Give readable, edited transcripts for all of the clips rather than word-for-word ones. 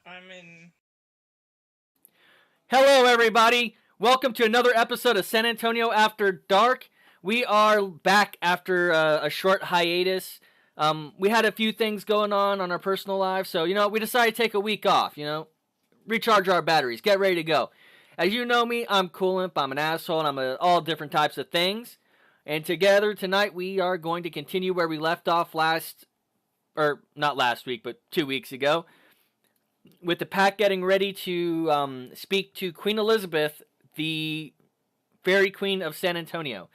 I'm in. Hello, everybody. Welcome to another episode of San Antonio After Dark. We are back after a short hiatus. We had a few things going on our personal lives, so, we decided to take a week off, recharge our batteries, get ready to go. As you know me, I'm Coolimp, I'm an asshole, and I'm all different types of things. And together tonight, we are going to continue where we left off not last week, but 2 weeks ago, with the pack getting ready to speak to Queen Elizabeth, the Fairy Queen of San Antonio.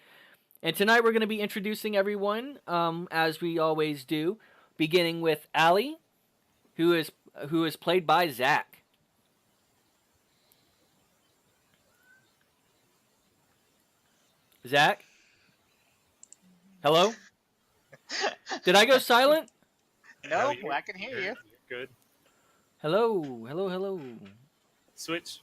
And tonight we're going to be introducing everyone, as we always do, beginning with Allie, who is played by Zach. Zach? Hello? Did I go silent? No, I can hear you. You're good. Hello. Switch.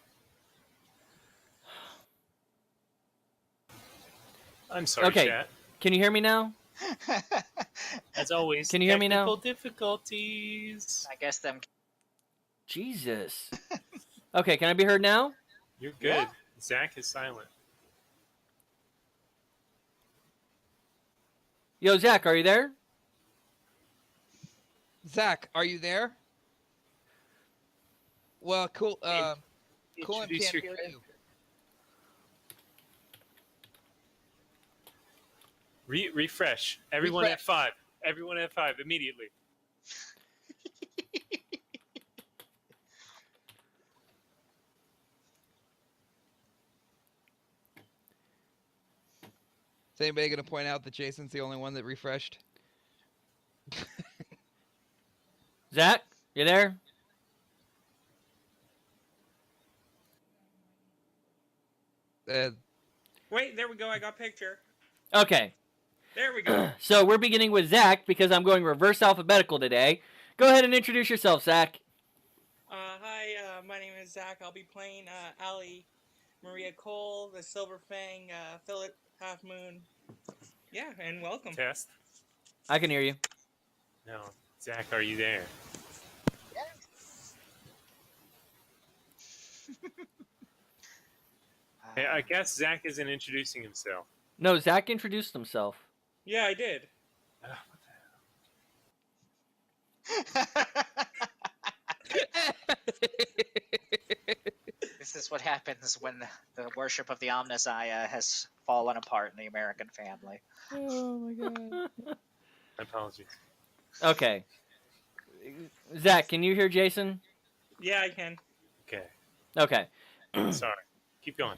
I'm sorry, Okay. chat. Can you hear me now? As always, Can you hear me now? technical difficulties. I guess them. Jesus. Okay, can I be heard now? You're good. Yeah. Zach is silent. Yo, Zach, are you there? Zach, are you there? Well, cool. Cool and Introduce can't your- hear you. Refresh. Everyone Refresh. at 5. Everyone at 5 immediately. Is anybody going to point out that Jason's the only one that refreshed? Zach, you there? Wait, there we go. I got picture. Okay. There we go. So we're beginning with Zach because I'm going reverse alphabetical today. Go ahead and introduce yourself, Zach. Hi, my name is Zach. I'll be playing Allie Maria Cole, the Silver Fang, Philip Half Moon. Yeah, and welcome. Test. I can hear you. No. Zach, are you there? Hey, I guess Zach isn't introducing himself. No, Zach introduced himself. Yeah, I did. This is what happens when the worship of the Omnissiah has fallen apart in the American family. Oh my god. My apologies. Okay. Zach, can you hear Jason? Yeah, I can. Okay. Okay. Sorry. Keep going.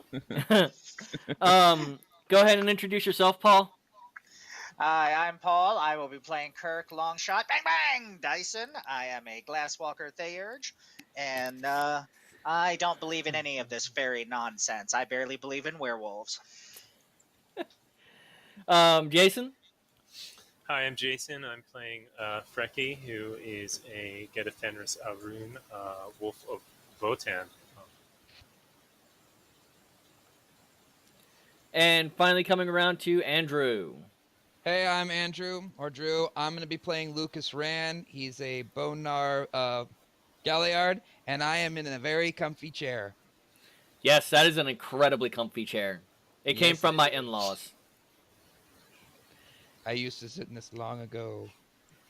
Go ahead and introduce yourself, Paul. Hi, I'm Paul. I will be playing Kirk Longshot Bang Bang Dyson. I am a Glasswalker Theurge, and I don't believe in any of this fairy nonsense. I barely believe in werewolves. Jason. Hi, I'm Jason. I'm playing Freki, who is a Geta Fenris Arun, Wolf of Votan. And finally coming around to Andrew. Hey, I'm Andrew, or Drew. I'm going to be playing Lucas Rand. He's a Bonar Galliard, and I am in a very comfy chair. Yes, that is an incredibly comfy chair. It came Yes, from it my is. in-laws. I used to sit in this long ago.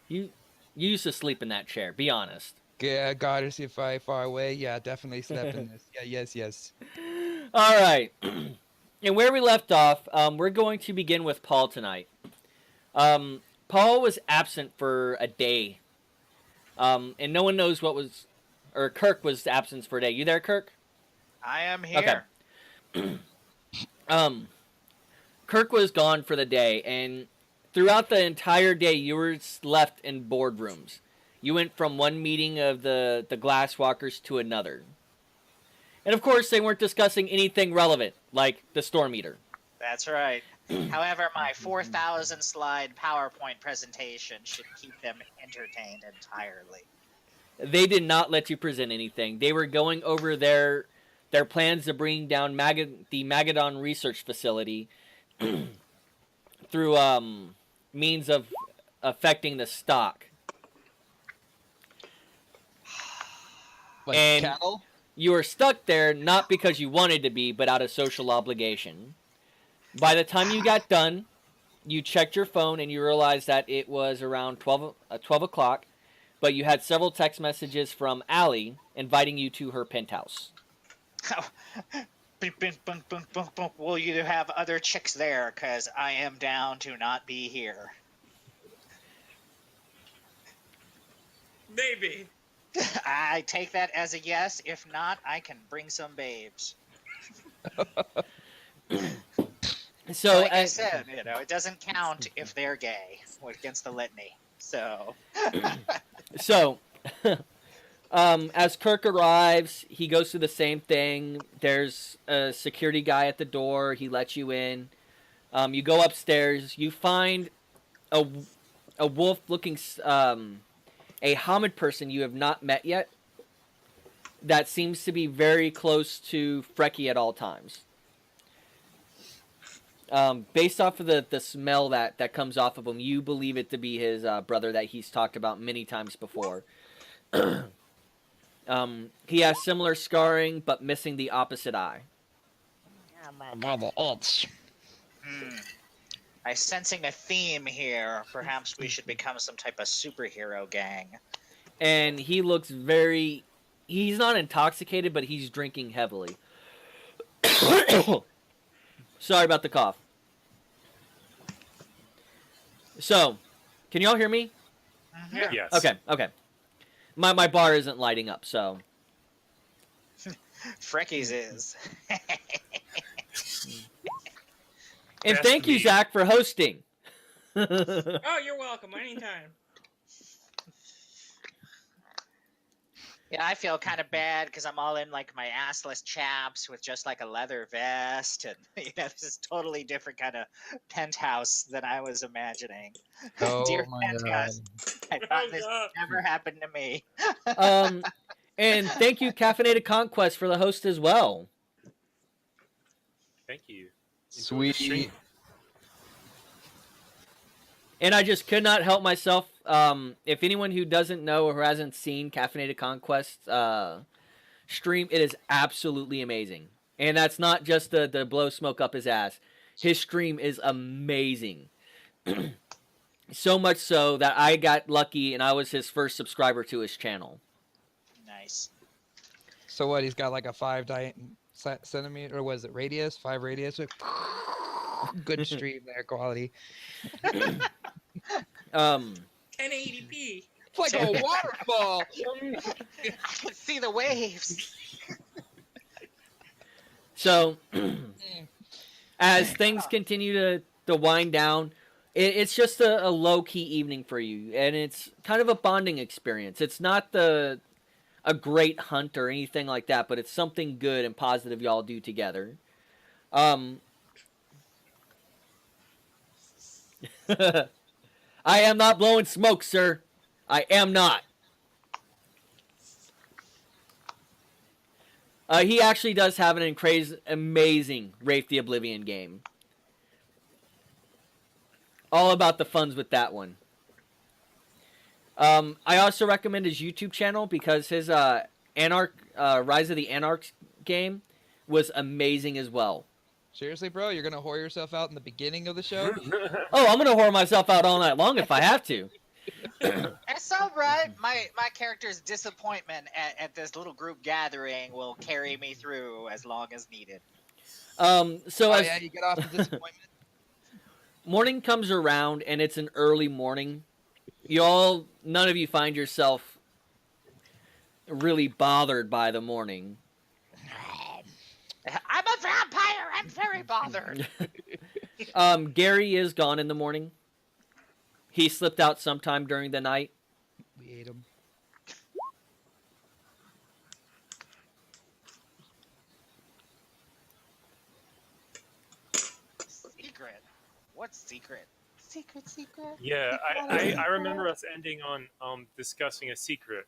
You used to sleep in that chair, be honest. Yeah, God, is if I far away? Yeah, definitely slept in this. Yeah, yes. All right. And where we left off, we're going to begin with Paul tonight. Paul was absent for a day. And no one knows Kirk was absent for a day. You there, Kirk? I am here. Okay. Kirk was gone for the day, and throughout the entire day, you were left in boardrooms. You went from one meeting of the Glasswalkers to another. And of course, they weren't discussing anything relevant, like the Storm Eater. That's right. However, my 4,000 slide PowerPoint presentation should keep them entertained entirely. They did not let you present anything. They were going over their plans to bring down the Magadon research facility through means of affecting the stock. Like And- cattle? You were stuck there not because you wanted to be, but out of social obligation. By the time you got done, you checked your phone and you realized that it was around 12 o'clock, but you had several text messages from Allie inviting you to her penthouse. Will you have other chicks there? Because I am down to not be here. Maybe. I take that as a yes. If not, I can bring some babes. So, Like I said, it doesn't count if they're gay against the litany. So, So, as Kirk arrives, he goes through the same thing. There's a security guy at the door. He lets you in. You go upstairs. You find a wolf-looking, a Hamid person you have not met yet. That seems to be very close to Frecky at all times. Based off of the smell that comes off of him, you believe it to be his brother that he's talked about many times before. He has similar scarring, but missing the opposite eye. I'm sensing a theme here. Perhaps we should become some type of superhero gang. And he looks very... He's not intoxicated, but he's drinking heavily. Sorry about the cough. So, can y'all hear me? Yeah. Yes. Okay. My bar isn't lighting up, so... Frecky's is. And Best thank you, me. Zach, for hosting. Oh, you're welcome. Anytime. Yeah, I feel kind of bad because I'm all in like my assless chaps with just like a leather vest, and this is totally different kind of penthouse than I was imagining. Oh Dear my penthouse, I Oh, thought this God. never happened to me. And thank you, Caffeinated Conquest, for the host as well. Thank you. Enjoy the Sweet. stream. And I just could not help myself. If anyone who doesn't know or who hasn't seen Caffeinated Conquest stream, it is absolutely amazing. And that's not just the blow smoke up his ass. His stream is amazing. So much so that I got lucky and I was his first subscriber to his channel. Nice. So what? He's got like a 5 centimeter, or was it radius? 5 radius. Good stream there, quality. 1080p. It's like a waterfall. I can see the waves. So, as things continue to wind down, it's just a low-key evening for you, and it's kind of a bonding experience. It's not a great hunt or anything like that, but it's something good and positive y'all do together. I am not blowing smoke, sir. I am not. He actually does have an amazing Wraith the Oblivion game. All about the funds with that one. I also recommend his YouTube channel because his Rise of the Anarchs game was amazing as well. Seriously, bro, you're gonna whore yourself out in the beginning of the show? Oh, I'm gonna whore myself out all night long if I have to. It's all right. My character's disappointment at this little group gathering will carry me through as long as needed. So Oh as yeah, you get off the disappointment. morning comes around and it's an early morning, none of you find yourself really bothered by the morning. I'm a vampire. I'm very bothered. Gary is gone in the morning. He slipped out sometime during the night. We ate him. Secret. What secret? Secret. Yeah, I remember us ending on discussing a secret,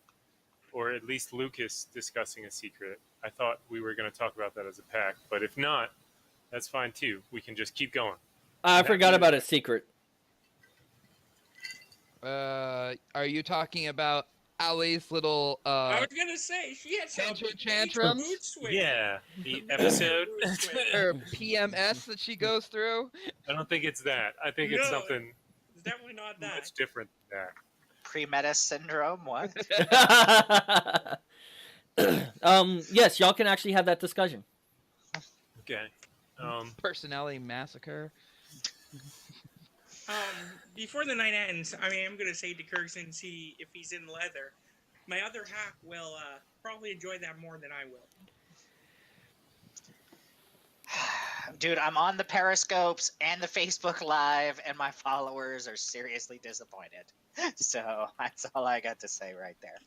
or at least Lucas discussing a secret. I thought we were going to talk about that as a pack, but if not, that's fine too. We can just keep going. I forgot about a secret. Are you talking about Allie's little I was gonna say she had some tantrums? mood swings. Yeah, the episode. Mood swings. her PMS that she goes through. I don't think it's that. I think it's No. something It's definitely not that. much different than that. Pre-meta syndrome. What? Yes, y'all can actually have that discussion. Okay. Personality massacre. Before the night ends, I mean, I'm gonna say to Kirsten, see if he's in leather. My other half will probably enjoy that more than I will. Dude, I'm on the Periscopes and the Facebook Live, and my followers are seriously disappointed. So that's all I got to say right there.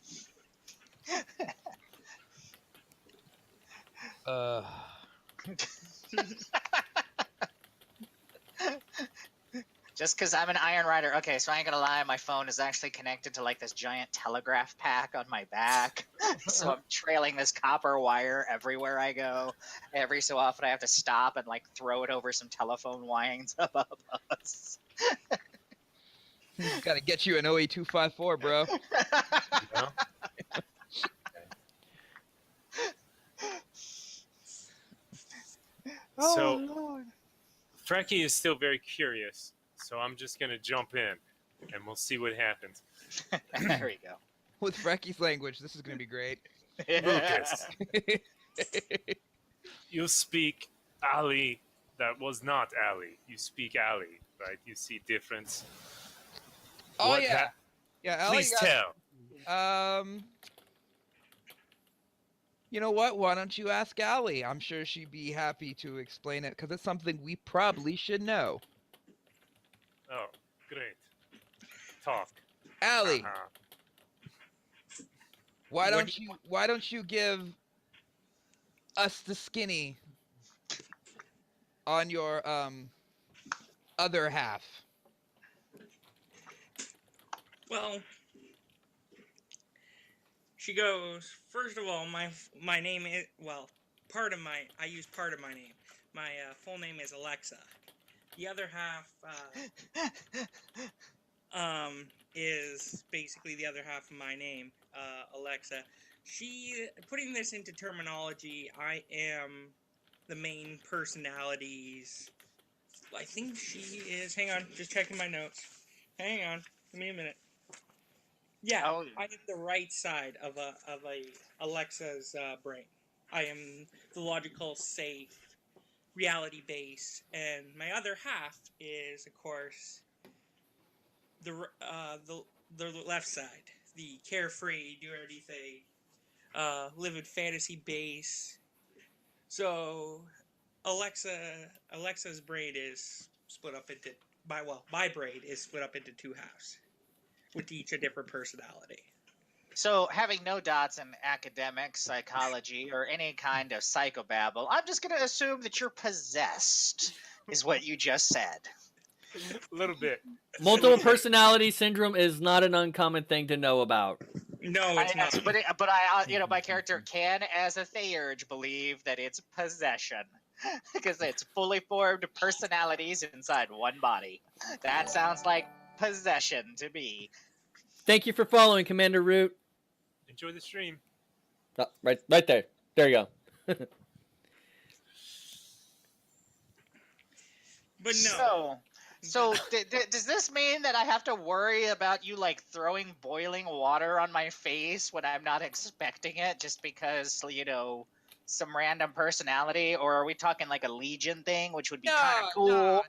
Just because I'm an Iron Rider. Okay, so I ain't gonna lie, my phone is actually connected to like this giant telegraph pack on my back. So I'm trailing this copper wire everywhere I go. Every so often I have to stop and like throw it over some telephone lines above us. Gotta get you an OE254, bro. You know? So, Lord. Frecky is still very curious, so I'm just gonna jump in, and we'll see what happens. There we go. With Frecky's language, this is gonna be great. Lucas, you speak Ali. That was not Ali. You speak Ali, right? You see difference. Oh What yeah, yeah. Ellie Please got- tell. You know what? Why don't you ask Allie? I'm sure she'd be happy to explain it because it's something we probably should know. Oh, great. Talk. Allie, Uh-huh. why What don't you give us the skinny on your other half? Well, she goes. First of all, my name is part of my. I use part of my name. My full name is Alexa. The other half is basically the other half of my name, Alexa. She putting this into terminology. I am the main personalities. I think she is. Hang on, just checking my notes. Hang on, give me a minute. Yeah, Oh. I am the right side of a Alexa's brain. I am the logical, safe, reality based, and my other half is, of course, the left side, the carefree, do anything, live in fantasy base. So, Alexa's brain is split up into my brain is split up into two halves, with each a different personality. So, having no dots in academics, psychology, or any kind of psychobabble, I'm just going to assume that you're possessed, is what you just said. A little bit. Multiple personality syndrome is not an uncommon thing to know about. No, it's not. But I, my character can, as a Theurge, believe that it's possession. Because it's fully formed personalities inside one body. That sounds like possession to me. Thank you for following, Commander Root. Enjoy the stream. Oh, right there. There you go. But no. So does this mean that I have to worry about you like throwing boiling water on my face when I'm not expecting it, just because some random personality, or are we talking like a Legion thing, which would be kind of cool,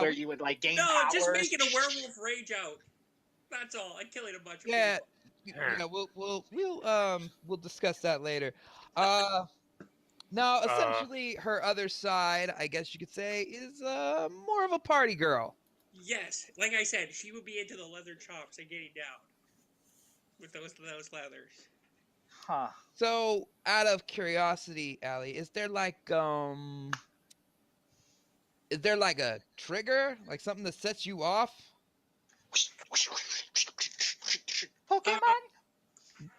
where you would like gain No, powers? just make it a werewolf rage out. That's all. I'm killing a bunch of Yeah, people. yeah. We'll discuss that later. Now, essentially, her other side, I guess you could say, is more of a party girl. Yes, like I said, she would be into the leather chops and getting down with those leathers. Huh. So, out of curiosity, Allie, is there like a trigger, like something that sets you off? Pokemon?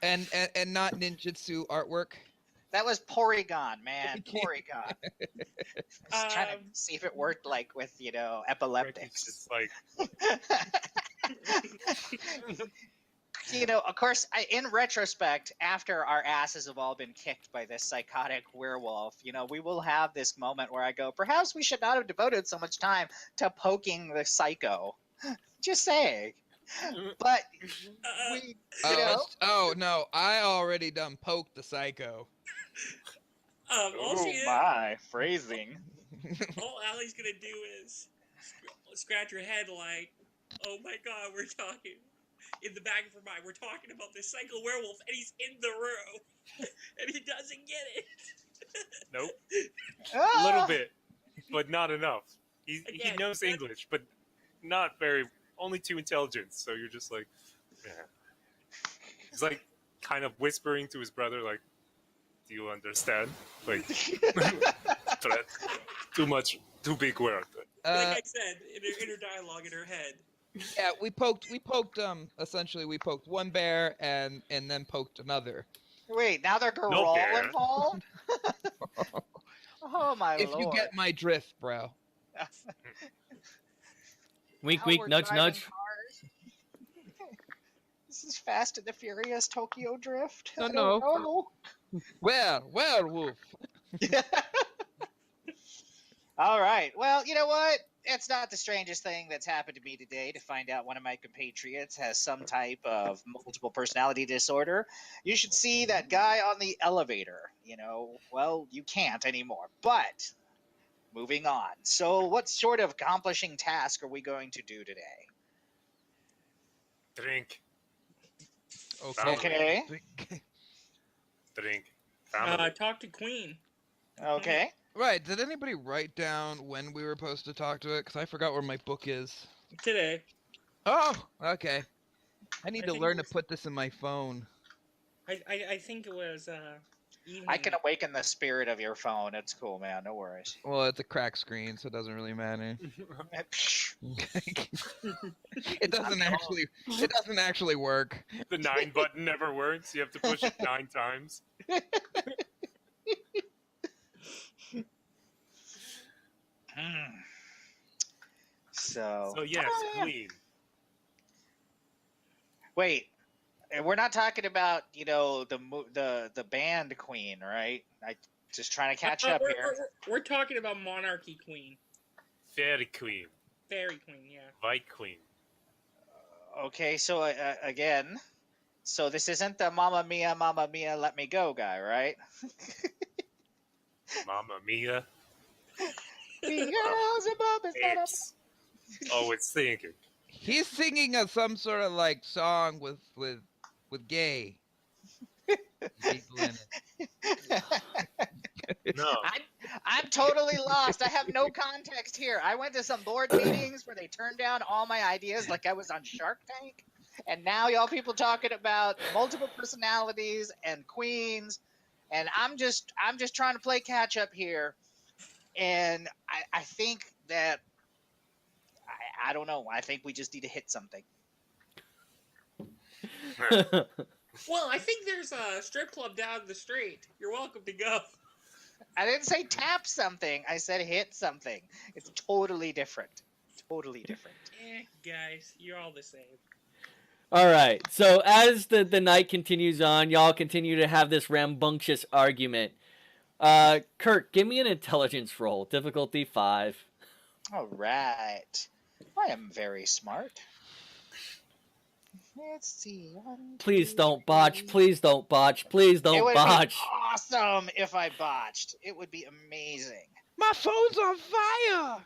And not ninjutsu artwork? That was Porygon, man. Porygon. I was trying to see if it worked like with, It's epileptics. just like Of course, in retrospect, after our asses have all been kicked by this psychotic werewolf, we will have this moment where I go, perhaps we should not have devoted so much time to poking the psycho. Just saying. But we, Oh no, I already done poked the psycho. all she is, my phrasing. all Allie's gonna do is scratch her head like, oh my god, we're talking. In the back of her mind, we're talking about this psycho werewolf, and he's in the room, and he doesn't get it. Nope. Ah! A little bit, but not enough. He Again, knows English, but not very. Only 2 intelligence. So you're just like, yeah. He's like kind of whispering to his brother, like, "Do you understand?" Like, too much, too big word. Like I said, in her dialogue in her head. Yeah, we poked essentially we poked one bear and then poked another. Wait, now they're No all bear. involved? Oh my If lord. you get my drift, bro. Wink, Now wink, we're nudge, driving nudge. cars. This is Fast and the Furious Tokyo Drift. No, I don't no. know. Werewolf. All right. Well, you know what? It's not the strangest thing that's happened to me today to find out one of my compatriots has some type of multiple personality disorder. You should see that guy on the elevator. Well, you can't anymore. But moving on. So, what sort of accomplishing task are we going to do today? Drink, Okay. drink. Family. Talk to Queen Okay. Right. Did anybody write down when we were supposed to talk to it? Because I forgot where my book is. today. Oh, okay. I need I to think learn it to was- put this in my phone. I think it was evening. I can awaken the spirit of your phone. It's cool, man. No worries. Well, it's a cracked screen, so it doesn't really matter. It doesn't actually work. The 9 button never works. You have to push it 9 times. So So yes, Oh, yeah. Queen. Wait, we're not talking about the band Queen, right? I just trying to catch up here. We're talking about Monarchy Queen. Fairy Queen. Fairy Queen, yeah. White Queen. Okay, so again, so this isn't the Mamma Mia, Let Me Go guy, right? Mamma Mia. Beelzebub It's thinking. He's singing some sort of like song with gay people in it. No. I'm totally lost. I have no context here. I went to some board meetings where they turned down all my ideas like I was on Shark Tank. And now y'all people talking about multiple personalities and queens. And I'm just trying to play catch up here. And I think that I don't know. I think we just need to hit something. Well, I think there's a strip club down the street. You're welcome to go. I didn't say tap something. I said hit something. It's totally different. Totally different. Guys, you're all the same. All right. So as the night continues on, y'all continue to have this rambunctious argument. Kirk, give me an intelligence roll. Difficulty 5. All right. I am very smart. Let's see. Please don't botch. Please don't botch. Please It don't would botch. be awesome if I botched. It would be amazing. My phone's on fire.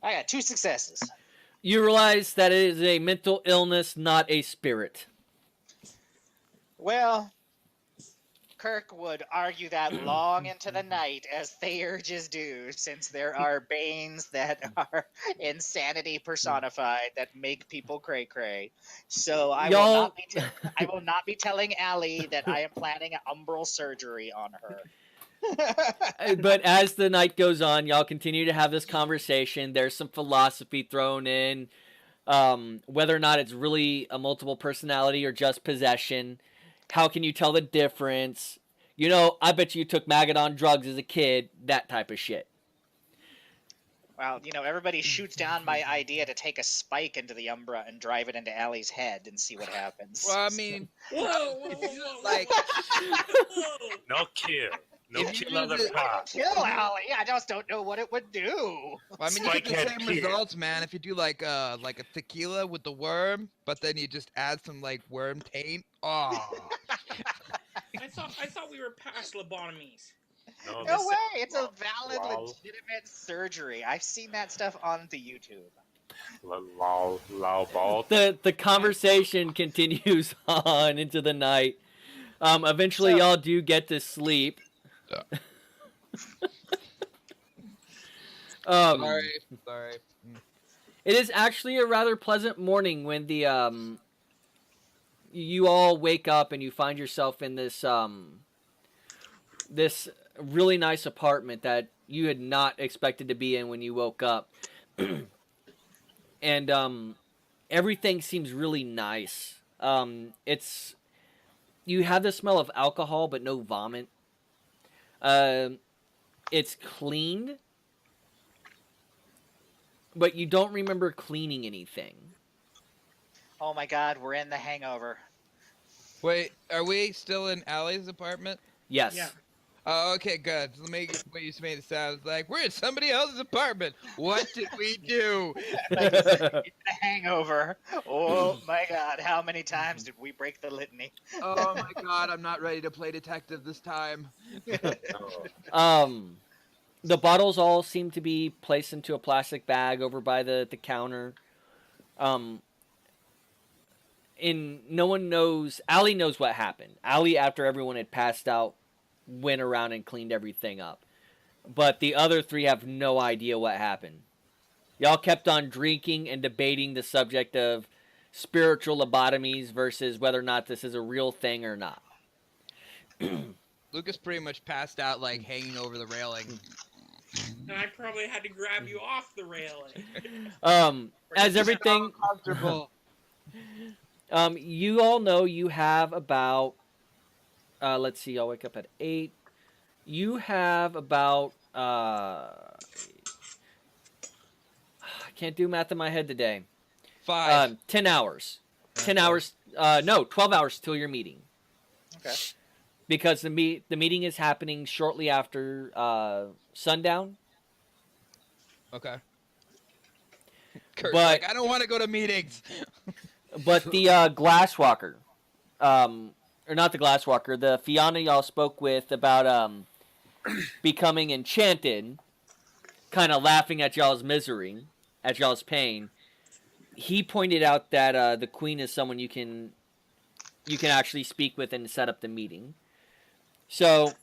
I got 2 successes. You realize that it is a mental illness, not a spirit. Well, Kirk would argue that long into the night, as Theurges do, since there are banes that are insanity personified that make people cray cray. So I will not be telling Allie that I am planning an umbral surgery on her. But as the night goes on, y'all continue to have this conversation. There's some philosophy thrown in, whether or not it's really a multiple personality or just possession. How can you tell the difference? I bet you took Magadon drugs as a kid, that type of shit. Well, everybody shoots down my idea to take a spike into the Umbra and drive it into Allie's head and see what happens. Well, I mean, Whoa, whoa, if whoa, you whoa, like, whoa. No kill. No If you kill do other the- cop. Kill Allie. I just don't know what it would do. well, I mean, you get the Spikehead same kid. results, man. If you do like a tequila with the worm, but then you just add some like worm taint. Oh, I thought we were past lobotomies. No, No this- way. It's a valid, Lol. legitimate surgery. I've seen that stuff on the YouTube. Lol, ball. The conversation continues on into the night. Eventually, So- y'all do get to sleep. sorry. It is actually a rather pleasant morning when the you all wake up and you find yourself in this this really nice apartment that you had not expected to be in when you woke up. And everything seems really nice. It's you have the smell of alcohol but no vomit. It's cleaned, but you don't remember cleaning anything. Oh my god, we're in The Hangover. Wait, are we still in Allie's apartment? Yes. Yeah. Oh, okay, good. Let me what you made it sound like we're in somebody else's apartment. What did we do? The Hangover. Oh my god, how many times did we break the litany? Oh my god, I'm not ready to play detective this time. No. The bottles all seem to be placed into a plastic bag over by the counter. And no one knows. Allie knows what happened. Allie, after everyone had passed out, went around and cleaned everything up. But the other three have no idea what happened. Y'all kept on drinking and debating the subject of spiritual lobotomies versus whether or not this is a real thing or not. Lucas pretty much passed out like hanging over the railing. And I probably had to grab you off the railing. As everything, Comfortable. you all know you have about, let's see, I'll wake up at 8. You have about, I can't do math in my head today. 5. 10 hours. 10 Okay. hours, no, 12 hours till your meeting. Okay. Because the meeting is happening shortly after sundown. Okay. Kurt's But- like, I don't want to go to meetings. But the Glasswalker, or not the Glasswalker, the Fianna y'all spoke with about becoming enchanted, kind of laughing at y'all's misery, at y'all's pain. He pointed out that the Queen is someone you can actually speak with and set up the meeting. So,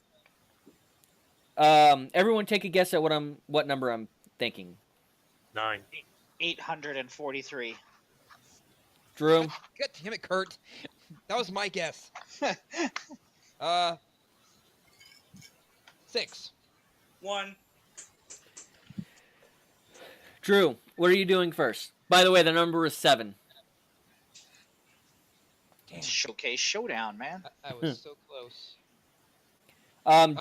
everyone take a guess at what number I'm thinking. 9. 843. Drew, God damn it, Kurt. That was my guess. 6. 1. Drew, what are you doing first? By the way, the number is 7. Damn, Showcase Showdown, man. I was so close.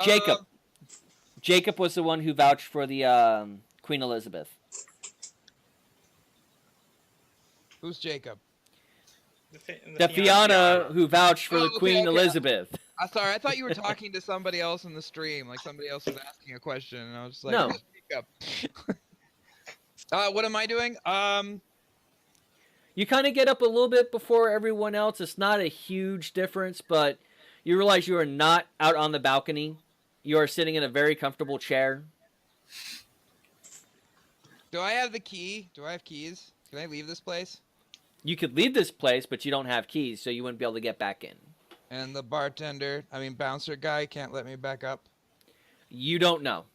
Jacob. Jacob was the one who vouched for the Queen Elizabeth. Who's Jacob? The Fianna who vouched for Oh, the okay, Queen okay. Elizabeth. I'm sorry, I thought you were talking to somebody else in the stream. Like somebody else was asking a question, and I was just like, No. "Who's Jacob?" What am I doing? You kind of get up a little bit before everyone else. It's not a huge difference, but you realize you are not out on the balcony. You are sitting in a very comfortable chair. Do I have the key? Do I have keys? Can I leave this place? You could leave this place, but you don't have keys, so you wouldn't be able to get back in. And the bouncer guy can't let me back up? You don't know.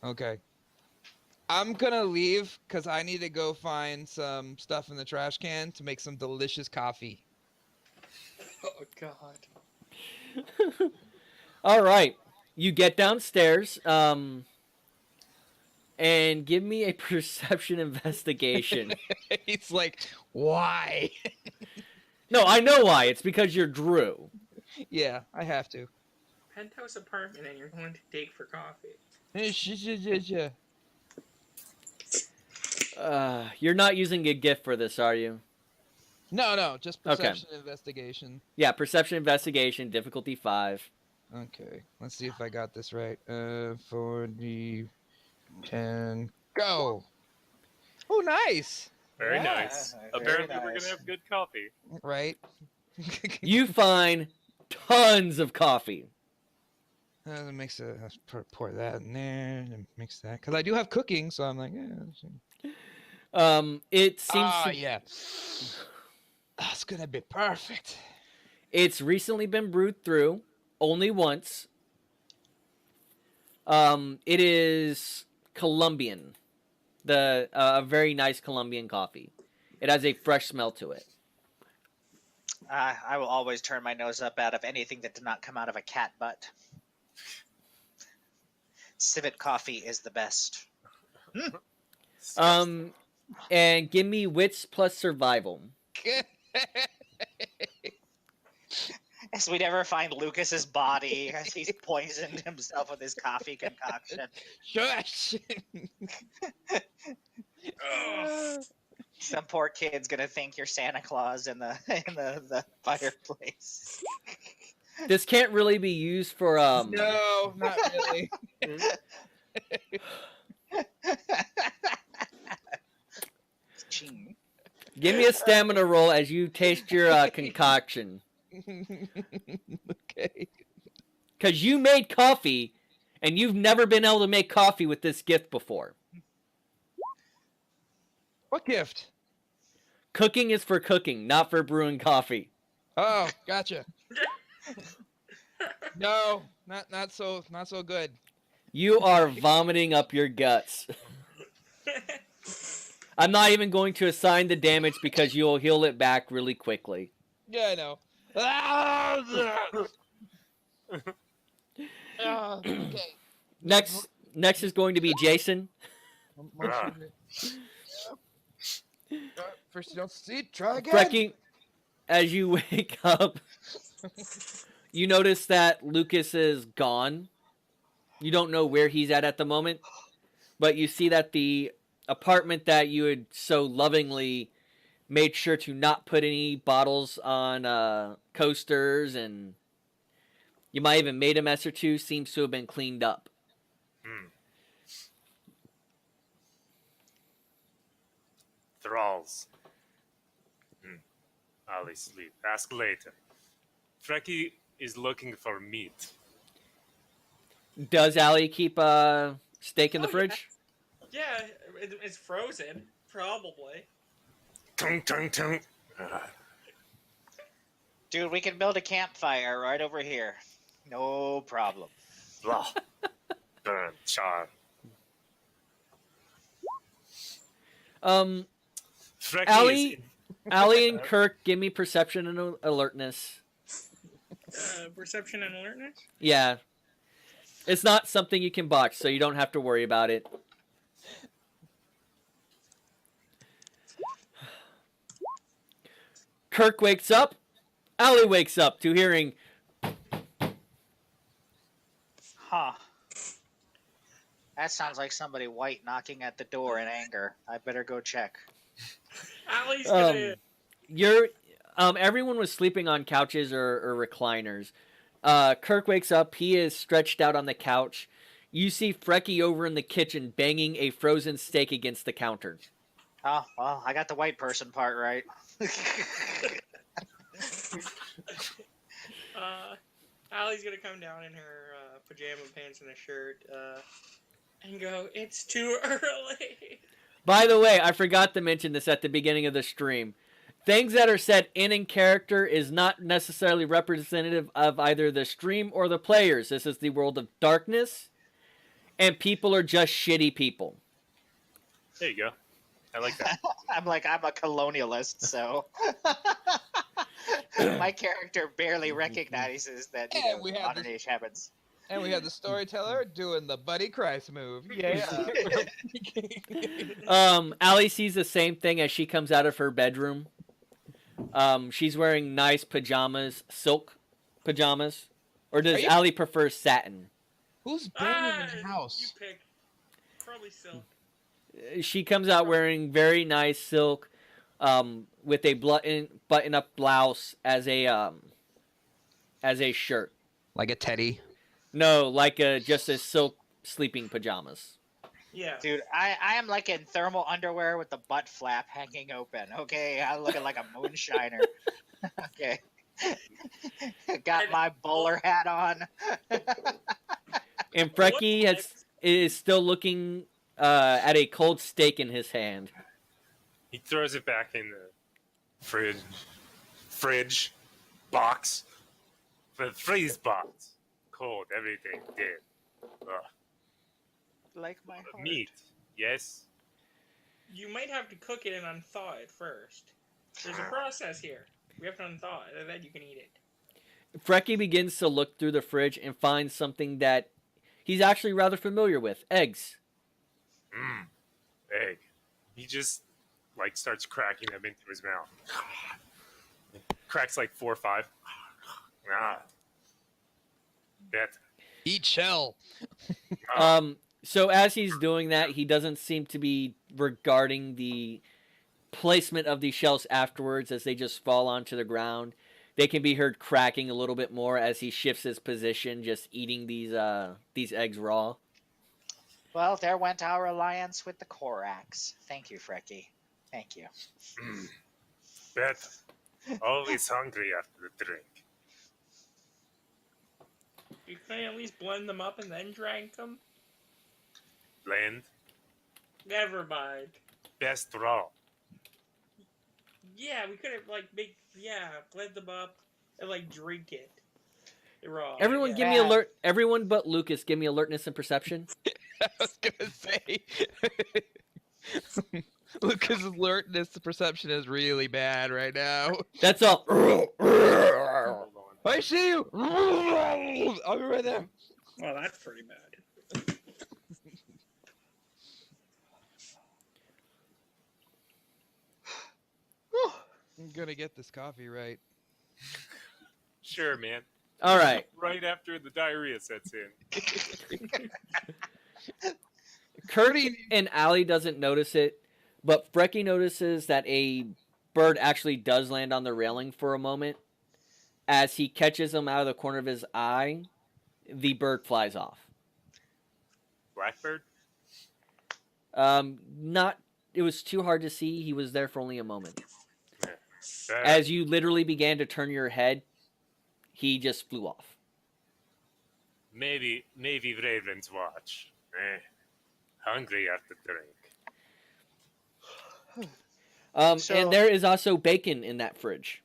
Okay. I'm gonna leave because I need to go find some stuff in the trash can to make some delicious coffee. Oh god. All right. You get downstairs, and give me a perception investigation. He's like, why? No, I know why. It's because you're Drew. Yeah, I have to. Penthouse apartment and you're going to dig for coffee. You're not using a gift for this, are you? No, just Okay. perception investigation. Yeah, perception investigation, difficulty 5. Okay, let's see if I got this right. 40, 10, go! Oh, nice! Very Yeah, nice. very Apparently, we're nice. gonna have good coffee. Right? You find tons of coffee. Mix it. Let's pour that in there and mix that. Because I do have cooking, so I'm like, It seems yeah. That's gonna be perfect. it's recently been brewed through only once. It is Colombian, a very nice Colombian coffee. It has a fresh smell to it. I will always turn my nose up out of anything that did not come out of a cat butt. Civet coffee is the best. And give me wits plus survival. As we never find Lucas's body as he's poisoned himself with his coffee concoction. Shush! Some poor kid's gonna think you're Santa Claus in the fireplace. This can't really be used for No, not really. Ching. Give me a stamina roll as you taste your concoction. Okay. Because you made coffee, and you've never been able to make coffee with this gift before. What gift? Cooking is for cooking, not for brewing coffee. Oh, gotcha. No, not so good. You are vomiting up your guts. I'm not even going to assign the damage because you'll heal it back really quickly. Yeah, I know. Okay. Next is going to be Jason. First you don't succeed, try again. Frecky, as you wake up, you notice that Lucas is gone. You don't know where he's at the moment, but you see that the apartment that you had so lovingly made sure to not put any bottles on coasters, and you might even made a mess or two, seems to have been cleaned up. Thralls. Ali sleep. Ask later. Frecky is looking for meat. Does Allie keep a steak in the Oh, fridge? Yeah, it's frozen, probably. Tung tung tung. Dude, we can build a campfire right over here. No problem. Blah. Burn. Char. Frecky Allie, is Allie and Kirk, give me perception and alertness. Perception and alertness? Yeah. It's not something you can botch, so you don't have to worry about it. Kirk wakes up. Allie wakes up to hearing, Huh. That sounds like somebody white knocking at the door in anger. I better go check. Allie's gonna. everyone was sleeping on couches or recliners. Kirk wakes up. He is stretched out on the couch. You see Frecky over in the kitchen banging a frozen steak against the counter. Oh, well, I got the white person part right. Allie's gonna come down in her pajama pants and a shirt and go, "It's too early." By the way, I forgot to mention this at the beginning of the stream. Things that are said in character is not necessarily representative of either the stream or the players. This is the world of darkness, and people are just shitty people. There you go. I like that. I'm a colonialist, so my character barely recognizes that Yeah, we have modern this- age habits. And we have the storyteller doing the Buddy Christ move. Yeah. Allie sees the same thing as she comes out of her bedroom. She's wearing nice pajamas, silk pajamas. Or does Are you- Allie prefer satin? Who's banging in the house? You pick. Probably silk. She comes out wearing very nice silk, with a button-up blouse as a shirt. Like a teddy. No, like just a silk sleeping pajamas. Yeah. Dude, I am like in thermal underwear with the butt flap hanging open. Okay, I'm looking like a moonshiner. Okay. Got my bowler hat on. And Frecky is still looking at a cold steak in his hand. He throws it back in the fridge box, the freeze box. Cold, everything dead. Ugh. Like my heart. Meat, yes. You might have to cook it and unthaw it first. There's a process here. We have to unthaw it, and then you can eat it. Frecky begins to look through the fridge and finds something that he's actually rather familiar with: eggs. Egg. He just like starts cracking them into his mouth. Cracks like 4 or 5. That. Eat shell. So as he's doing that, he doesn't seem to be regarding the placement of these shells afterwards, as they just fall onto the ground. They can be heard cracking a little bit more as he shifts his position, just eating these eggs raw. Well, there went our alliance with the Korax. Thank you, Frecky. Thank you. Bet. Always hungry after the drink. You can at least blend them up and then drank them. Blend. Never mind. Best raw. Yeah, we could have blend them up and like drink it raw. Everyone, yeah. give me alert. Everyone but Lucas, give me alertness and perception. I was gonna say. Lucas' alertness to perception is really bad right now. That's all. Hold on. I see you. I'll be right there. Well, that's pretty bad. I'm gonna get this coffee right. Sure, man. All right. Right after the diarrhea sets in. Kurt and Allie doesn't notice it, but Frecky notices that a bird actually does land on the railing for a moment. As he catches him out of the corner of his eye, the bird flies off. Blackbird? Not. It was too hard to see. He was there for only a moment. That- As you literally began to turn your head, he just flew off. Maybe Raven's watch. Hungry after drink. So- And there is also bacon in that fridge.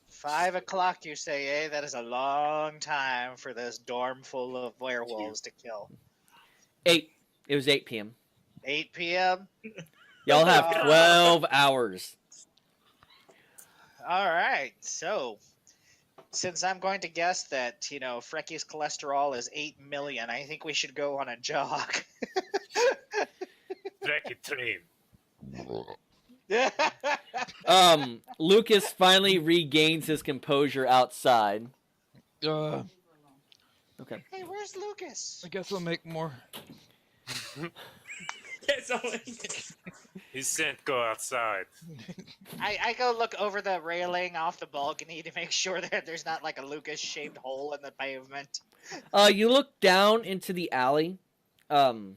5 o'clock, you say, eh? That is a long time for this dorm full of werewolves to kill. 8. It was 8 p.m. 8 p.m.? Y'all have 12 hours. All right. So, since I'm going to guess that, Frecky's cholesterol is 8 million, I think we should go on a jog. Break train. Lucas finally regains his composure outside. Uh, Okay. Hey, where's Lucas? I guess I'll make more. It's only... He sent go outside. I go look over the railing off the balcony to make sure that there's not like a Lucas-shaped hole in the pavement. You look down into the alley, and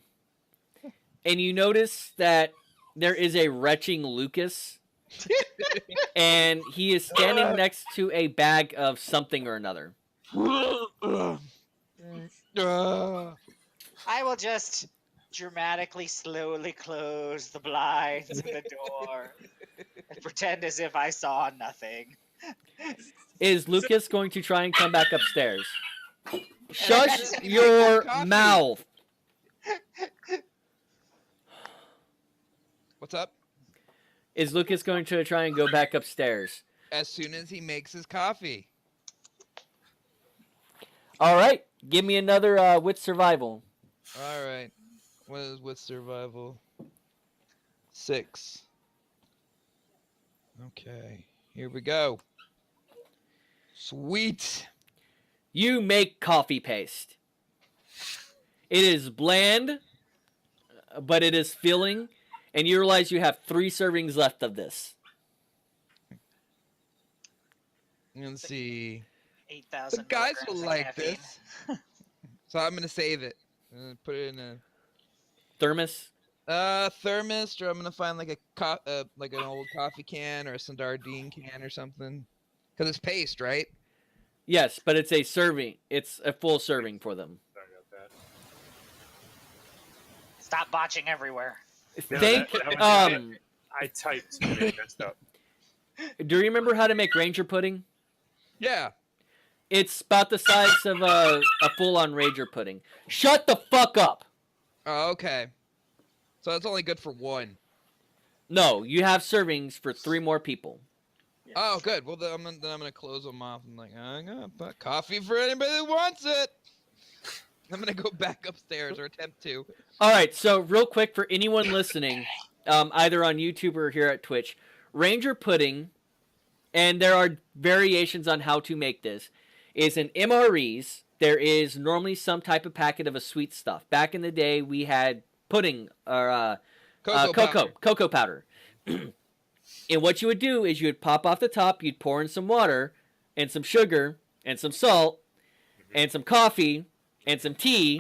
you notice that there is a retching Lucas, and he is standing next to a bag of something or another. I will just dramatically, slowly close the blinds and the door and pretend as if I saw nothing. Is Lucas going to try and come back upstairs? Shush your Coffee. mouth. What's up? Is Lucas going to try and go back upstairs? As soon as he makes his coffee. All right. Give me another with survival. All right. What is with survival? 6. Okay. Here we go. Sweet. You make coffee paste. It is bland, but it is filling, and you realize you have 3 servings left of this. Let's see. 8,000 The guys will milligrams of like caffeine. this. So I'm gonna save it. Put it in a Thermos. thermos, or I'm gonna find like like an old coffee can or a Sardine can or something. Cause it's paste, right? Yes, but it's a serving. It's a full serving for them. Sorry about Stop botching everywhere. No, Think. that was- I typed and it messed up. Do you remember how to make Ranger pudding? Yeah. It's about the size of a full-on Ranger pudding. Shut the fuck up. Oh, okay. So that's only good for 1. No, you have servings for 3 more people. Oh, good. Well, then I'm gonna close them off. I'm like, I'm gonna put coffee for anybody who wants it. I'm gonna go back upstairs or attempt to. All right, so real quick for anyone listening, either on YouTube or here at Twitch, Ranger pudding, and there are variations on how to make this, is in MREs. There is normally some type of packet of a sweet stuff. Back in the day, we had pudding or cocoa powder. And what you would do is you would pop off the top, you'd pour in some water and some sugar and some salt and some coffee and some tea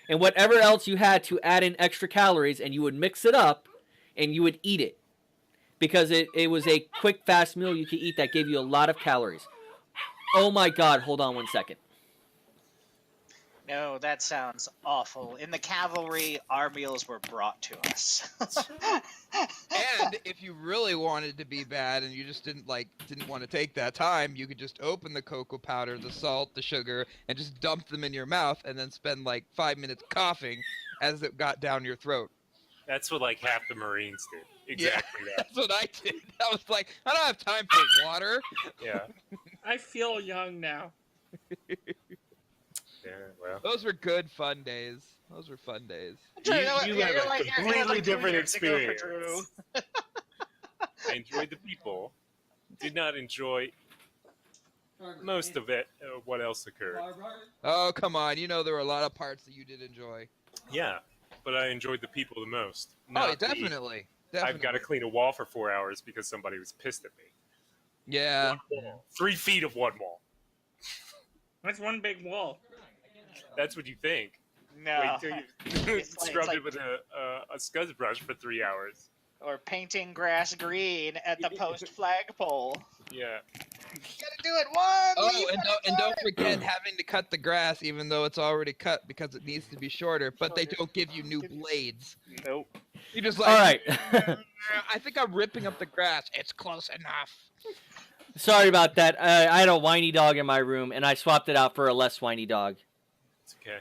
and whatever else you had to add in extra calories, and you would mix it up and you would eat it. Because it was a quick, fast meal you could eat that gave you a lot of calories. Oh my god, hold on 1 second. No, that sounds awful. In the cavalry, our meals were brought to us. And if you really wanted to be bad and you just didn't want to take that time, you could just open the cocoa powder, the salt, the sugar, and just dump them in your mouth, and then spend like 5 minutes coughing as it got down your throat. That's what like half the Marines did. Exactly that. That's what I did. I was like, I don't have time for water. Yeah. I feel young now. Yeah. Well. Those were good fun days. Those were fun days. You You're have you're a like- you're completely like 2 different years ago for experience. I enjoyed the people. Did not enjoy most of it. What else occurred? Oh, come on. You know there were a lot of parts that you did enjoy. Yeah, but I enjoyed the people the most. Oh, Not the, definitely. I've got to clean a wall for 4 hours because somebody was pissed at me. Yeah. 1 wall. 3 feet of 1 wall. That's one big wall. That's what you think. No. Wait till you It's like- scrub it's it with a scuzz brush for 3 hours. Or painting grass green at the post flagpole. Yeah. You gotta do it one. Oh, and don't forget having to cut the grass even though it's already cut because it needs to be shorter, but they don't give you new blades. Nope. You just like, All right. I think I'm ripping up the grass. It's close enough. Sorry about that. I had a whiny dog in my room, and I swapped it out for a less whiny dog. It's okay.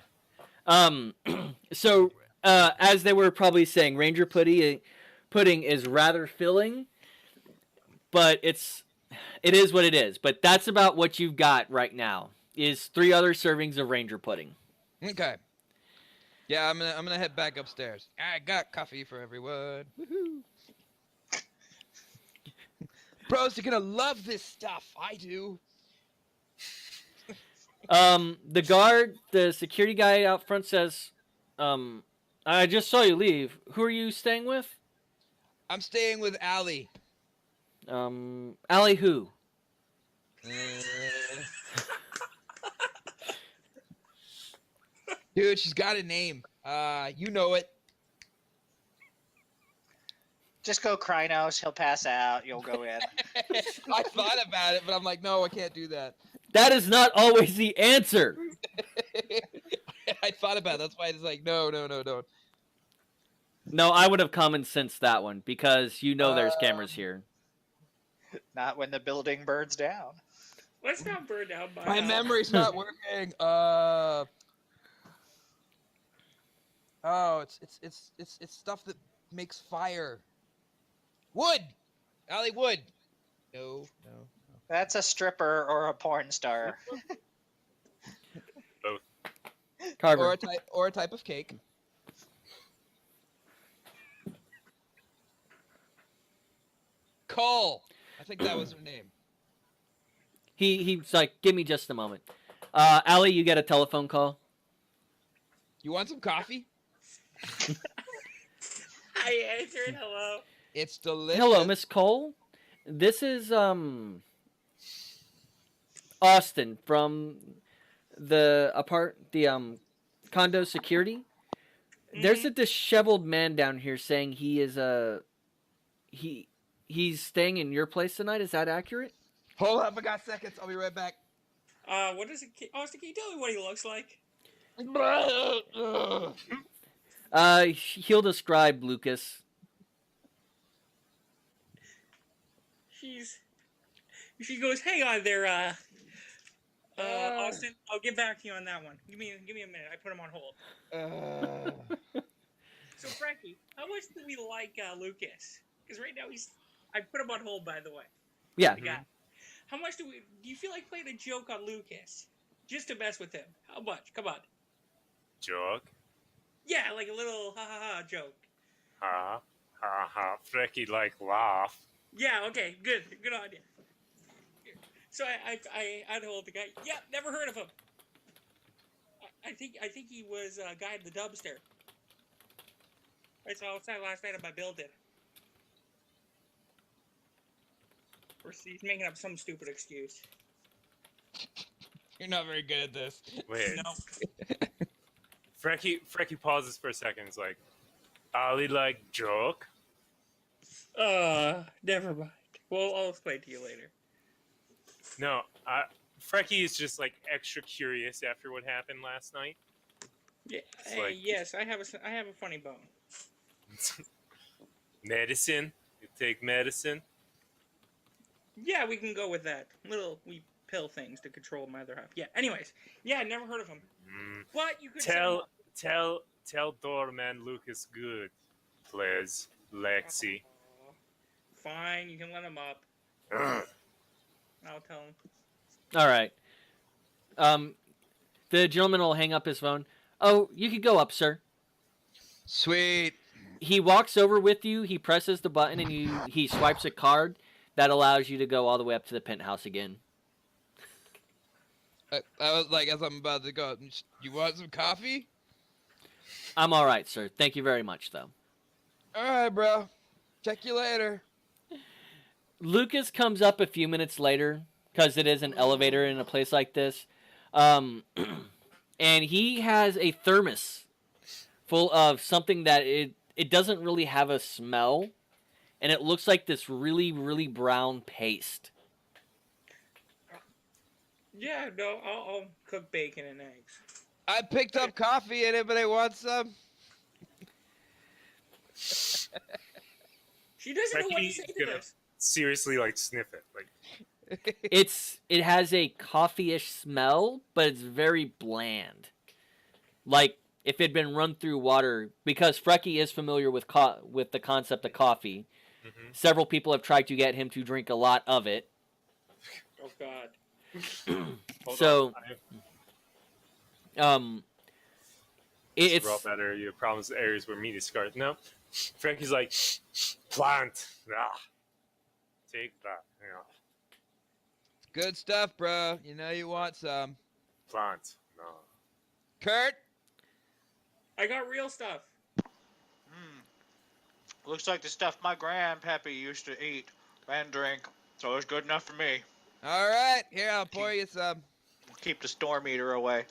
So, as they were probably saying, Ranger pudding is rather filling, but it is what it is. But that's about what you've got right now, is 3 other servings of Ranger pudding. Okay. Yeah, I'm gonna head back upstairs. I got coffee for everyone. Woohoo! Bros, you're gonna love this stuff. I do. The guard, the security guy out front says, I just saw you leave. Who are you staying with? I'm staying with Allie. Allie who? Dude, she's got a name. You know it. Just go Krynos. He'll pass out. You'll go in. I thought about it, but I'm like, no, I can't do that. That is not always the answer. I thought about it. That's why I was like, no, don't. No, I would have common sense that one because you know there's cameras here. Not when the building burns down. Let's not burn down by My memory's not working. Oh, it's stuff that makes fire. Wood, Allie, wood. No. That's a stripper or a porn star. Carver. Or a type of cake. Cole. I think that was her name. He's like, give me just a moment. Allie, you get a telephone call. You want some coffee? I answered hello. It's delicious. Hello, Miss Cole. This is Austin from the condo security. There's a disheveled man down here saying he is he's staying in your place tonight. Is that accurate? Hold up, I got seconds. I'll be right back. What is it? Austin, can you tell me what he looks like? He'll describe Lucas. She goes, hang on there, Austin. I'll get back to you on that one. Give me a minute. I put him on hold. So Frankie, how much do we like Lucas? Because right now I put him on hold, by the way. Yeah. The guy. How much do you feel like playing a joke on Lucas? Just to mess with him. How much? Come on. Joke. Yeah, like a little ha ha ha joke. Ha ha ha. Frecky like laugh. Yeah, okay, good on you. So I'd hold the guy. Yeah, never heard of him. I think he was a guy in the dumpster. I saw outside last night on my building. Or he's making up some stupid excuse. You're not very good at this. Wait. No. Frecky pauses for a second. He's like, Ollie like joke? Never mind. Well, I'll explain to you later. No, Frecky is just like extra curious after what happened last night. Yeah, It's like- yes, I have a funny bone. Medicine? You take medicine? Yeah, we can go with that. Little we pill things to control my other half. Yeah. Anyways, yeah, never heard of him. But you could Tell doorman Lucas good, please, Lexi. Fine, you can let him up. Ugh. I'll tell him. All right. The gentleman will hang up his phone. Oh, you could go up, sir. Sweet. He walks over with you. He presses the button and he swipes a card that allows you to go all the way up to the penthouse again. I was like, as I'm about to go, you want some coffee? I'm all right, sir. Thank you very much, though. All right, bro. Check you later. Lucas comes up a few minutes later because it is an elevator in a place like this. And he has a thermos full of something that it doesn't really have a smell. And it looks like this really, really brown paste. Yeah, no, I'll cook bacon and eggs. I picked up coffee. Anybody want some? She doesn't know what to Becky's say to gonna- this. Seriously, like sniff it. Like It has a coffee-ish smell, but it's very bland. Like if it had been run through water, because Frecky is familiar with the concept of coffee. mhm. Several people have tried to get him to drink a lot of it. Oh God. Hold So- on. It's raw better. You have problems with areas where meat is scarred. No, Frankie's like plant. Ah, take that. Yeah, Good stuff, bro. You know you want some. plant. No. Kurt? I got real stuff. Looks like the stuff my grandpappy used to eat and drink, so it's good enough for me. All right. Here, I'll pour you some. Keep the storm eater away.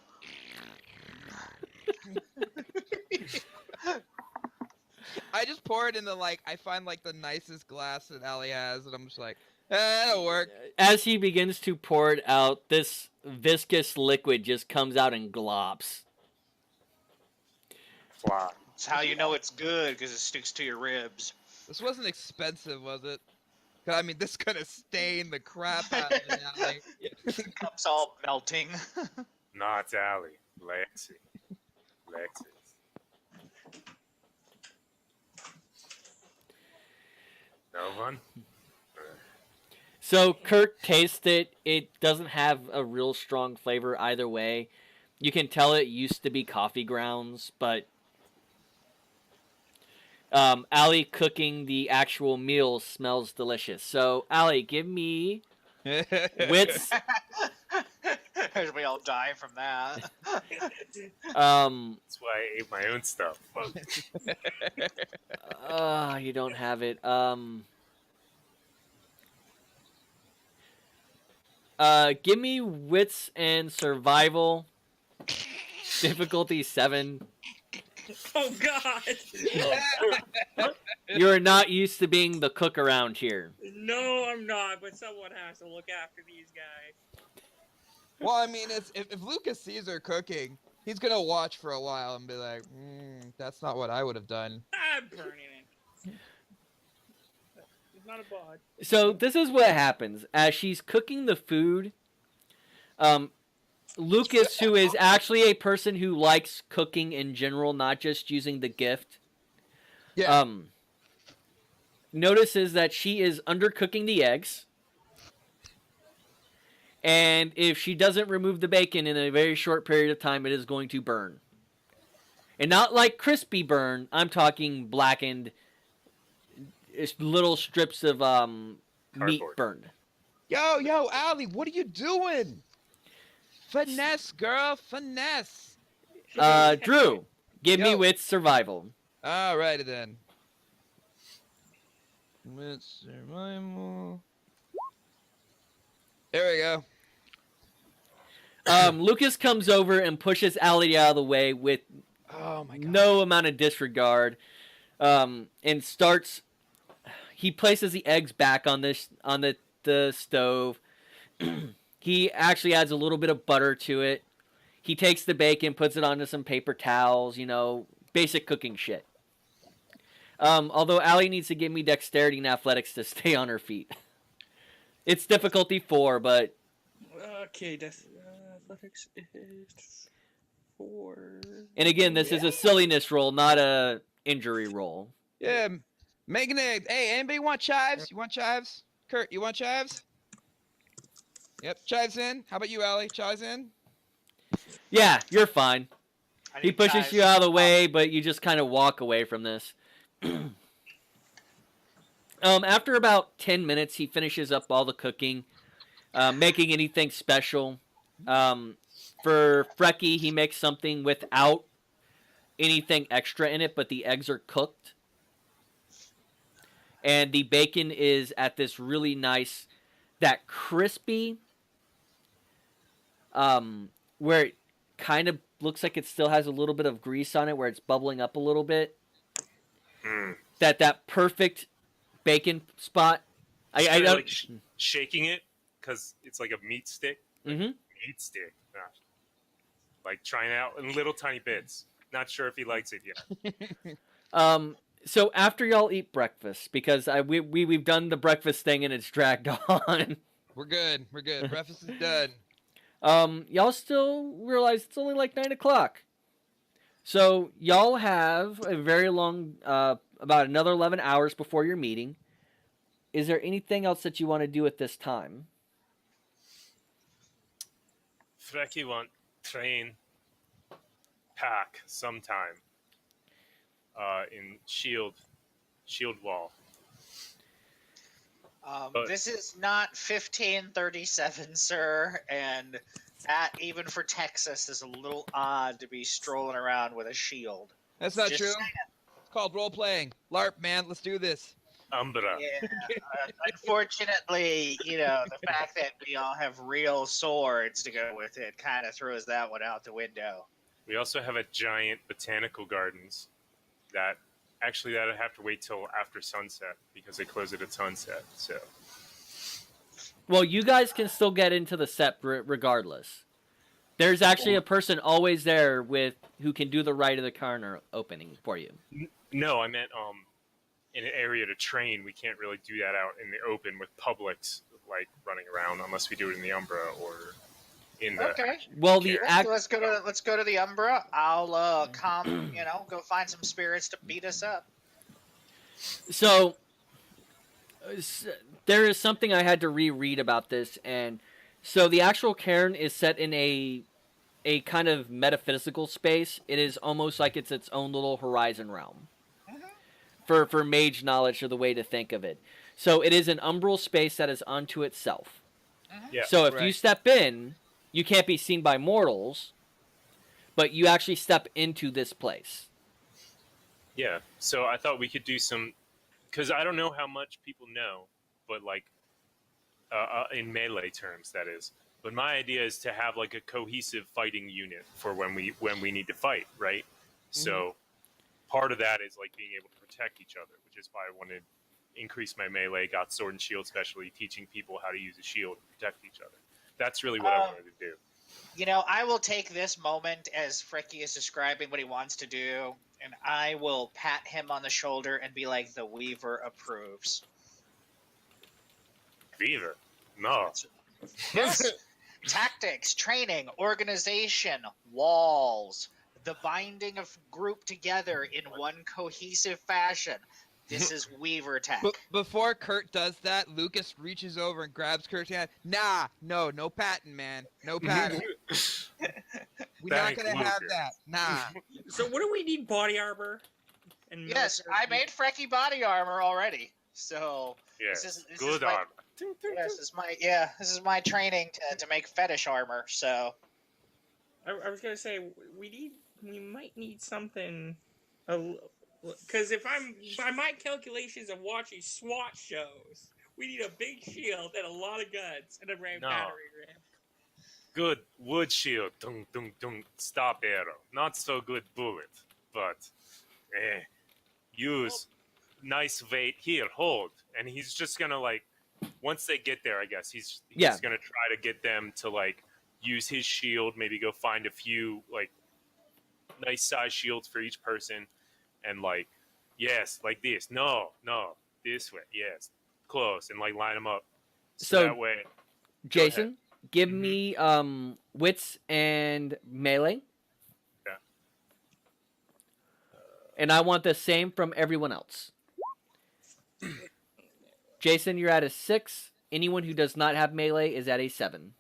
I just pour it into, like, I find, like, the nicest glass that Allie has, and I'm just like, that'll work. as he begins to pour it out, this viscous liquid just comes out in globs. Flat. It's how you know it's good, because it sticks to your ribs. This wasn't expensive, was it? 'Cause, I mean, this could have stained the crap out of it, Allie. Cup's all melting. Not Allie. Lexi. Lexi. No one? So Kirk tastes it. It doesn't have a real strong flavor either way. You can tell it used to be coffee grounds, but Allie cooking the actual meal smells delicious. So Allie, give me wits. We all die from that. That's why I ate my own stuff. You don't have it. Give me wits and survival. Difficulty 7. Oh God! You're not used to being the cook around here. No, I'm not. But someone has to look after these guys. Well, I mean, if Lucas sees her cooking, he's gonna watch for a while and be like, "That's not what I would have done." I'm burning it. It's not a bod. So this is what happens as she's cooking the food. Lucas, who is actually a person who likes cooking in general, not just using the gift, notices that she is undercooking the eggs. And if she doesn't remove the bacon in a very short period of time, it is going to burn. And not like crispy burn. I'm talking blackened, little strips of meat Cardboard. burned. Yo, Allie, what are you doing? Finesse, girl, finesse. Drew, give me Yo. wits survival. Alrighty then. Wits survival. There we go. Lucas comes over and pushes Allie out of the way with Oh my god. no amount of disregard, and starts. He places the eggs back on the stove. He actually adds a little bit of butter to it. He takes the bacon, puts it onto some paper towels. Basic cooking shit. Although Allie needs to give me dexterity and athletics to stay on her feet. It's difficulty 4, but Okay, athletics is 4. and again, this is a silliness roll, not a injury roll. Yeah, making it. Hey, anybody want chives? You want chives? Kurt, you want chives? Yep, chives in. How about you, Allie? Chives in? Yeah, you're fine. I He need pushes chives. you out of the way, but you just kind of walk away from this. After about 10 minutes, he finishes up all the cooking, making anything special. For Frecky, he makes something without anything extra in it, but the eggs are cooked. And the bacon is at this really nice, that crispy, where it kind of looks like it still has a little bit of grease on it, where it's bubbling up a little bit. Mm. That perfect bacon spot. I Kinda don't. like shaking it because it's like a meat stick. Mhm. Meat stick. Gosh. Like trying it out in little tiny bits. Not sure if he likes it yet. So after y'all eat breakfast, because we've done the breakfast thing and it's dragged on. We're good. We're good. Breakfast is done. Y'all still realize it's only like 9 o'clock. So y'all have a very long, about another 11 hours before your meeting. Is there anything else that you want to do at this time? Frecky want train pack sometime in shield wall. But- This is not 1537, sir, and that, even for Texas, is a little odd to be strolling around with a shield. That's not Just true. saying. It's called role playing. LARP, man. Let's do this. Umbra. Yeah, unfortunately, the fact that we all have real swords to go with it kind of throws that one out the window. We also have a giant botanical gardens that actually that'd have to wait till after sunset because they close it at sunset. So Well, you guys can still get into the set regardless. There's actually a person always there who can do the right of the corner opening for you. no, I meant in an area to train. We can't really do that out in the open with publics like running around unless we do it in the Umbra or in the. Okay, Well, the sure. act. Let's go to the Umbra. I'll go find some spirits to beat us up. So there is something I had to reread about this, and so the actual cairn is set in a kind of metaphysical space. It is almost like it's its own little horizon realm. For mage knowledge, or the way to think of it. So it is an umbral space that is unto itself. Yeah. So if you Right. step in, you can't be seen by mortals, but you actually step into this place. Yeah. So I thought we could do some, because I don't know how much people know, but like in melee terms, that is. But my idea is to have like a cohesive fighting unit for when we need to fight, right? So part of that is like being able to protect each other, which is why I wanted to increase my melee, got sword and shield specialty, teaching people how to use a shield to protect each other. That's really what I wanted to do. You know, I will take this moment as Fricky is describing what he wants to do, and I will pat him on the shoulder and be like, the Weaver approves. Beaver. No. Yes. Tactics, training, organization, walls, the binding of group together in one cohesive fashion. This is Weaver tech. Before Kurt does that, Lucas reaches over and grabs Kurt's hand. Nah, no patting, man. No patting. We're not Thank gonna have Lucas. that. Nah. So what do we need? Body armor? And Yes, I made Frecky body armor already. So Yes. this is Good my- armor. this is my training to make fetish armor. So I was gonna say we might need something, because if I'm by my calculations of watching SWAT shows, we need a big shield and a lot of guns and a No. battery ram. Good wood shield. Dung, dung, dung. Stop arrow. Not so good bullet, but use nice weight. Here, hold. And he's just gonna like, once they get there, I guess he's Yeah. gonna try to get them to like use his shield. Maybe go find a few like nice size shields for each person, and like, yes, like this. No, this way. Yes, close, and like line them up. So- that way, Jason, give Mhm. me wits and melee. Yeah. And I want the same from everyone else. Jason, you're at a 6. Anyone who does not have melee is at a 7.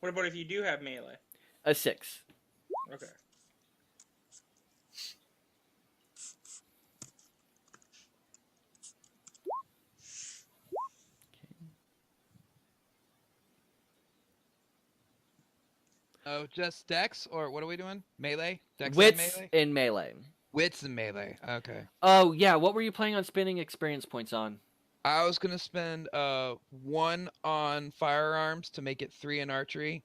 What about if you do have melee? A 6. Okay. Oh, just Dex, or what are we doing? Melee? Dex and Wits melee? and melee. Wits and melee. Okay. Oh, yeah. What were you planning on spending experience points on? I was gonna spend 1 on firearms to make it 3 in archery.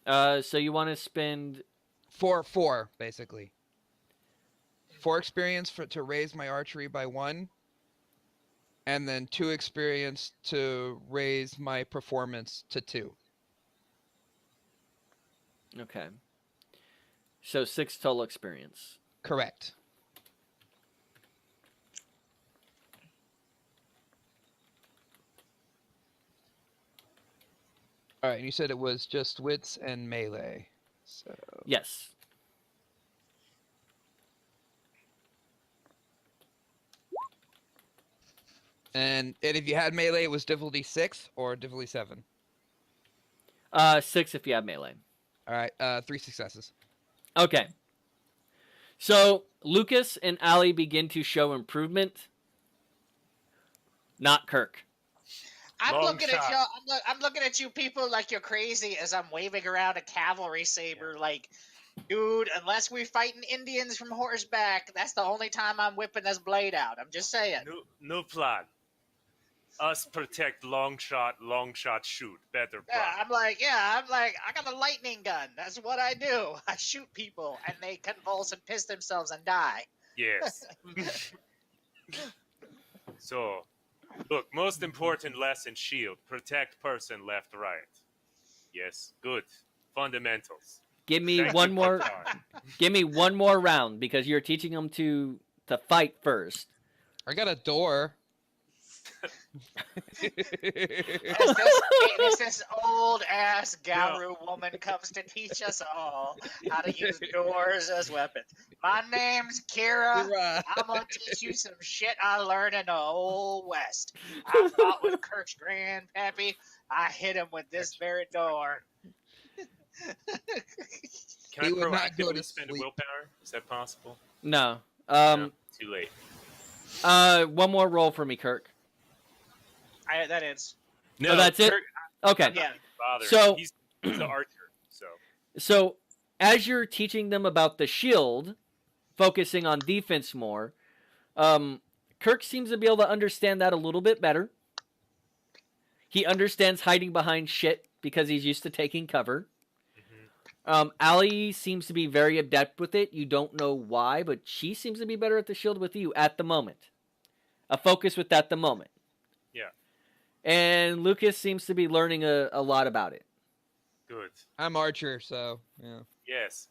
So you want to spend... 4 basically. 4 experience to raise my archery by 1, and then 2 experience to raise my performance to 2. Okay. So 6 total experience. Correct. All right, and you said it was just wits and melee. So Yes. and if you had melee, it was difficulty 6 or difficulty 7. 6 if you have melee. All right, 3 successes. Okay. So Lucas and Ali begin to show improvement. Not Kirk. I'm Long looking shot. at you. I'm looking at you people like you're crazy as I'm waving around a cavalry saber. Like, dude, unless we're fighting Indians from horseback, that's the only time I'm whipping this blade out. I'm just saying. no plan. Us protect long shot shoot. Better plan. I'm like, I got a lightning gun. That's what I do. I shoot people and they convulse and piss themselves and die. Yes. So, look, most important lesson, shield. Protect person left, right. Yes, good. Fundamentals. Give me Thank one you, more. Qatar. Give me one more round because you're teaching them to fight first. I got a door. As this old ass Garu woman comes to teach us all how to use doors as weapons. My name's Kira. I'm gonna teach you some shit I learned in the old West. I fought with Kirk's grandpappy. I hit him with this very door. Can He I would not go proactively to spend a sleep. willpower? Is that possible? No. No, too late. One more roll for me, Kirk. That is. No, that's it? Kirk, Okay. Yeah. Father. So- He's the archer. So So, as you're teaching them about the shield, focusing on defense more, Kirk seems to be able to understand that a little bit better. He understands hiding behind shit because he's used to taking cover. Allie seems to be very adept with it. You don't know why, but she seems to be better at the shield with you at the moment. A focus with at the moment. Yeah. And Lucas seems to be learning a lot about it. good. I'm Archer, so yeah. Yes.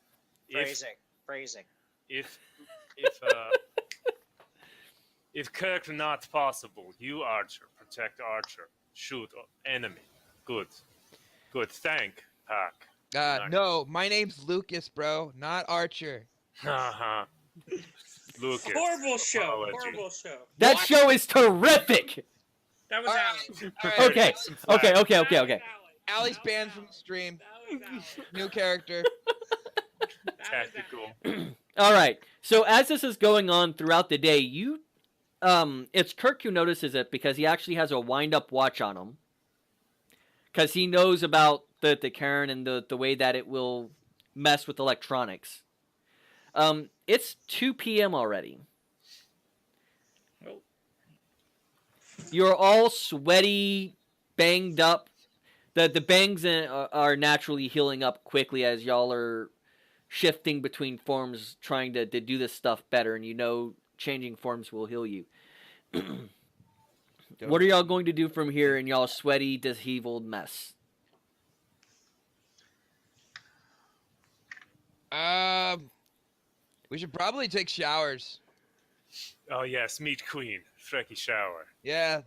Phrasing. If if Kirk not possible, you Archer protect Archer, shoot enemy. Good. Thank Pack. Nice. No, my name's Lucas, bro, not Archer. Haha. Lucas. Horrible show. Apology. Horrible show. That What? show is terrific. That was All Alex. right, all right. Okay. Some flack. Okay. That was Alex. Allie's That was banned from the Alex. stream. That was Alex. New character. That was Tactical. Alex. All right. So as this is going on throughout the day, it's Kirk who notices it because he actually has a wind-up watch on him. Because he knows about the Karen and the way that it will mess with electronics. It's 2 p.m. already. Oh. You're all sweaty, banged up. The bangs are naturally healing up quickly as y'all are shifting between forms, trying to do this stuff better, and you know changing forms will heal you. What are y'all going to do from here in y'all sweaty, disheveled mess? We should probably take showers. Oh yes, meet Queen. Freaky shower. Yeah.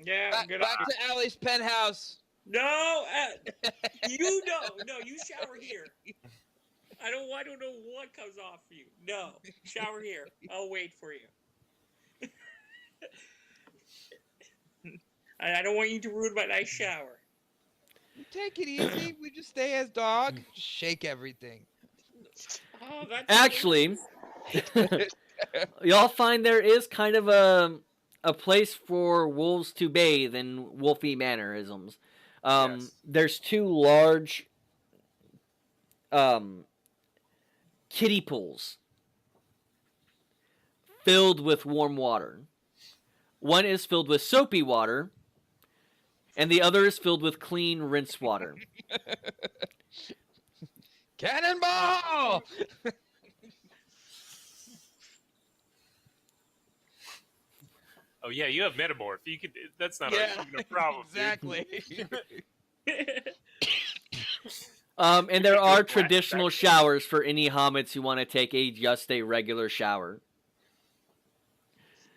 Yeah, Back good. to Allie's penthouse. No, you shower here. I don't know what comes off for you. No, shower here. I'll wait for you. I don't want you to ruin my nice shower. Take it easy. We just stay as dog. Just shake everything. Oh, that's Actually, y'all find there is kind of a place for wolves to bathe in wolfy mannerisms. Yes. There's 2 large kiddie pools filled with warm water. One is filled with soapy water, and the other is filled with clean rinse water. Cannonball! Oh yeah, you have metamorph. You could. That's not even a problem. dude. Exactly. And there Go are black traditional back. showers for any hobbits who want to take just a regular shower.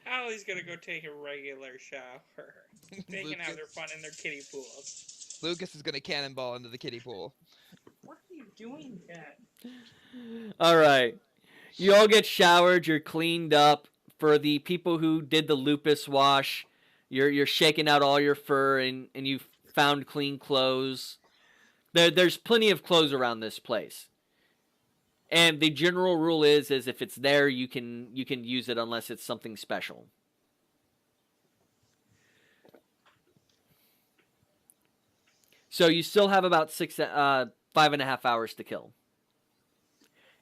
Allie's gonna go take a regular shower. They can have their fun in their kiddie pools. Lucas is gonna cannonball into the kiddie pool. What are you doing, Dad? All right. You all get showered, you're cleaned up. For the people who did the lupus wash, you're shaking out all your fur and you've found clean clothes. There's plenty of clothes around this place. And the general rule is if it's there, you can use it unless it's something special. So you still have about 5.5 hours to kill.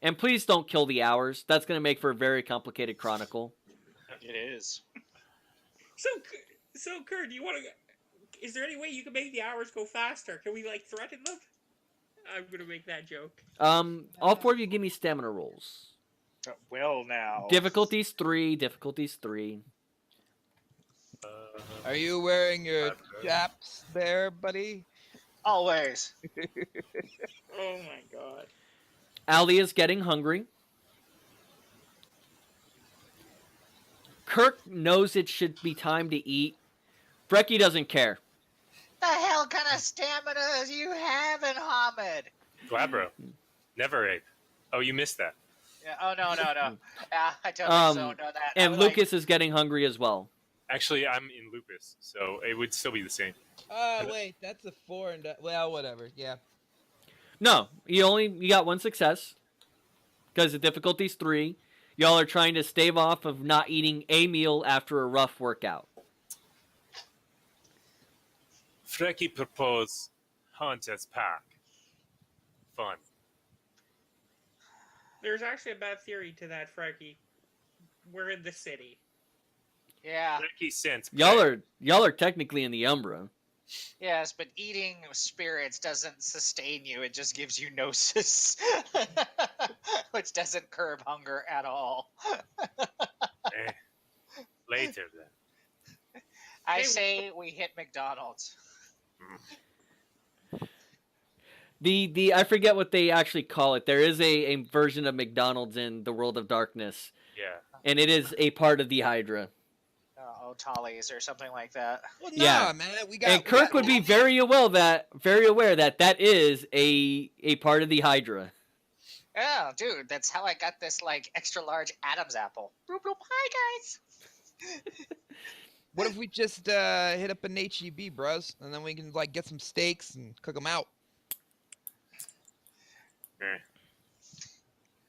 And please don't kill the hours. That's going to make for a very complicated chronicle. It is. So Kurt, do you want to? Is there any way you can make the hours go faster? Can we threaten them? I'm gonna make that joke. All 4 of you give me stamina rolls. Well, now. Difficulties 3. Are you wearing your chaps there, buddy? Always. Oh my god. Allie is getting hungry. Kirk knows it should be time to eat. Brecky doesn't care. The hell kind of stamina do you have in Hamid? Glabro. Never ape. Oh, you missed that. Yeah, oh, no. I totally Um, don't know that. And I'm like, Lucas is getting hungry as well. Actually, I'm in lupus, so it would still be the same. Wait, that's a 4 and well, whatever. Yeah. No, you got 1 success. Because the difficulty's 3. Y'all are trying to stave off of not eating a meal after a rough workout. Frecky propose hunt as pack. Fun. There's actually a bad theory to that, Frankie. We're in the city. Yeah. Frankie sense. Y'all are technically in the Umbra. Yes, but eating spirits doesn't sustain you. It just gives you gnosis, which doesn't curb hunger at all. Eh, later then. I say we hit McDonald's. The I forget what they actually call it. There is a version of McDonald's in the World of Darkness, Yeah. and it is a part of the Hydra. Otalis or something like that. Well, Yeah. nah, man. We got. And Kirk would be very aware that that is a part of the Hydra. Yeah, dude, that's how I got this like extra large Adam's apple. Bloop, bloop. Hi guys. What if we just hit up an HEB, bros, and then we can like get some steaks and cook them out? Eh.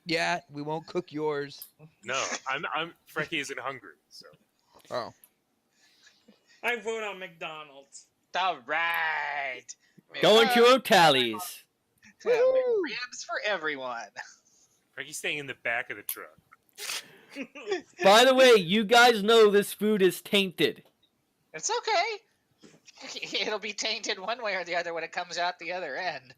Yeah, we won't cook yours. No, Frankie isn't hungry, so. Oh. I vote on McDonald's. All right. Going to O'Tally's. Ribs for everyone. Frankie's staying in the back of the truck. By the way, you guys know this food is tainted. It's okay. It'll be tainted one way or the other when it comes out the other end.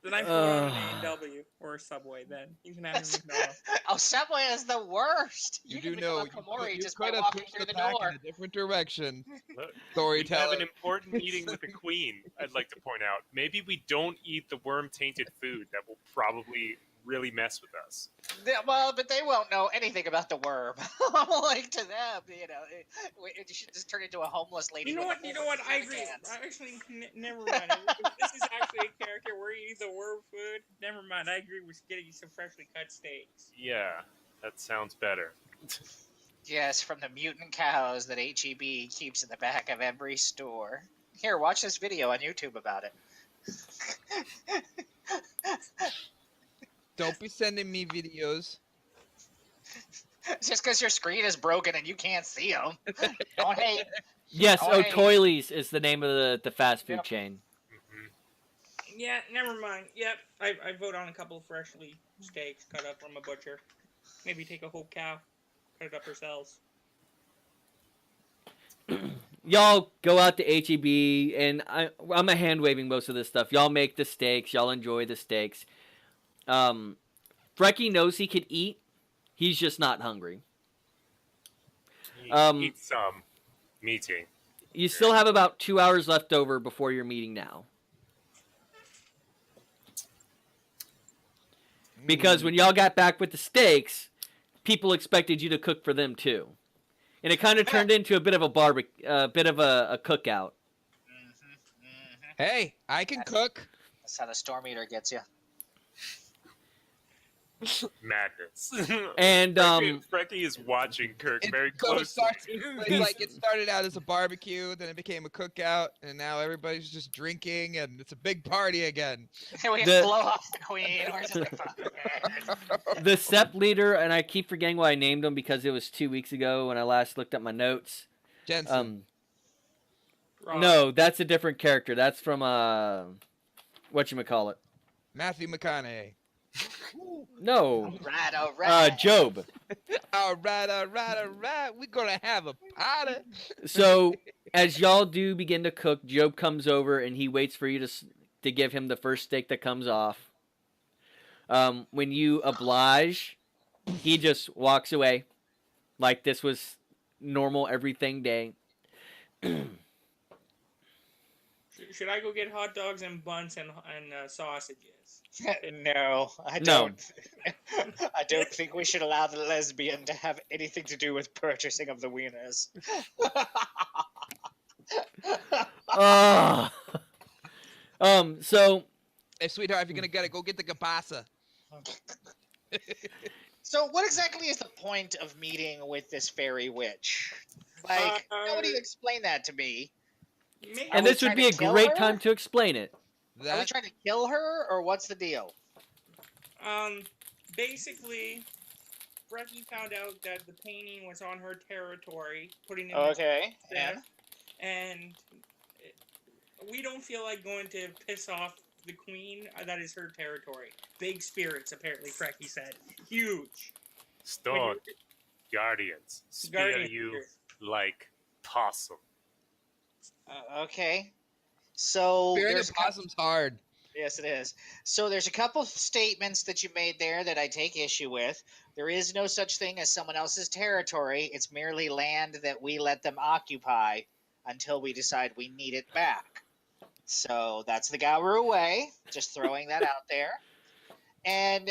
Then I vote on an A&W or a Subway. Then you can have a McDonald's. Oh, Subway is the worst. You can do know become a Komori you just by could have walking pushed through the the pack door. in a different direction. Look, we have Storyteller. an important meeting with the Queen, I'd like to point out. Maybe we don't eat the worm-tainted food. That will probably really mess with us. Well, but they won't know anything about the worm. Like to them, it should just turn into a homeless lady. You know with what? a You know bowl what? of I agree. cans. Actually, never mind. If this is actually a character where you eat the worm food, never mind. I agree with getting some freshly cut steaks. Yeah, that sounds better. Yes, from the mutant cows that HEB keeps in the back of every store. Here, watch this video on YouTube about it. Don't be sending me videos. Just because your screen is broken and you can't see them. Don't hate. Yes, Oh, hey. O'Toilies is the name of the fast food Yep. chain. Mhm. Yeah, never mind. Yep, I vote on a couple of freshly steaks cut up from a butcher. Maybe take a whole cow, cut it up ourselves. Y'all go out to HEB, and I'm a hand waving most of this stuff. Y'all make the steaks. Y'all enjoy the steaks. Frecky knows he could eat. He's just not hungry. Eat some meeting. You still have about 2 hours left over before your meeting now. Because when y'all got back with the steaks, people expected you to cook for them too, and it kind of turned into a bit of a bit of a cookout. Hey, I can cook. That's how the Storm Eater gets you. Madness. And Frankie is watching Kirk It- very so it closely. it started out as a barbecue, then it became a cookout, and now everybody's just drinking, and it's a big party again. We The- blow up the queen. We're just like, fuck it. the SEP leader, and I keep forgetting what I named him because it was 2 weeks ago when I last looked at my notes. Jensen. Wrong. No, that's a different character. That's from whatchamacallit. Matthew McConaughey. No, All right. Job. All right. We're gonna have a party. So as y'all do begin to cook, Job comes over and he waits for you to give him the first steak that comes off. When you oblige, he just walks away like this was normal everything day. Should I go get hot dogs and buns and sausages? No, I No. don't. I don't think we should allow the lesbian to have anything to do with purchasing of the wieners. Ugh. So Hey, sweetheart, if you're gonna get it, go get the kielbasa. So, what exactly is the point of meeting with this fairy witch? Like, nobody explained that to me. Maybe Are and we this would trying be to a kill great her? time to explain it. Are we That trying to kill her, or what's the deal? Basically, Brecky found out that the painting was on her territory, putting it Okay, there, and and we don't feel like going to piss off the queen. That is her territory. Big spirits, apparently, Frecky said. Huge. When Stone guardians spear Guardian you here. like possum. Okay. So Spearing there's of possum's hard. yes, it is. So there's a couple statements that you made there that I take issue with. There is no such thing as someone else's territory. It's merely land that we let them occupy until we decide we need it back. So that's the Gauru way. Just throwing that out there. And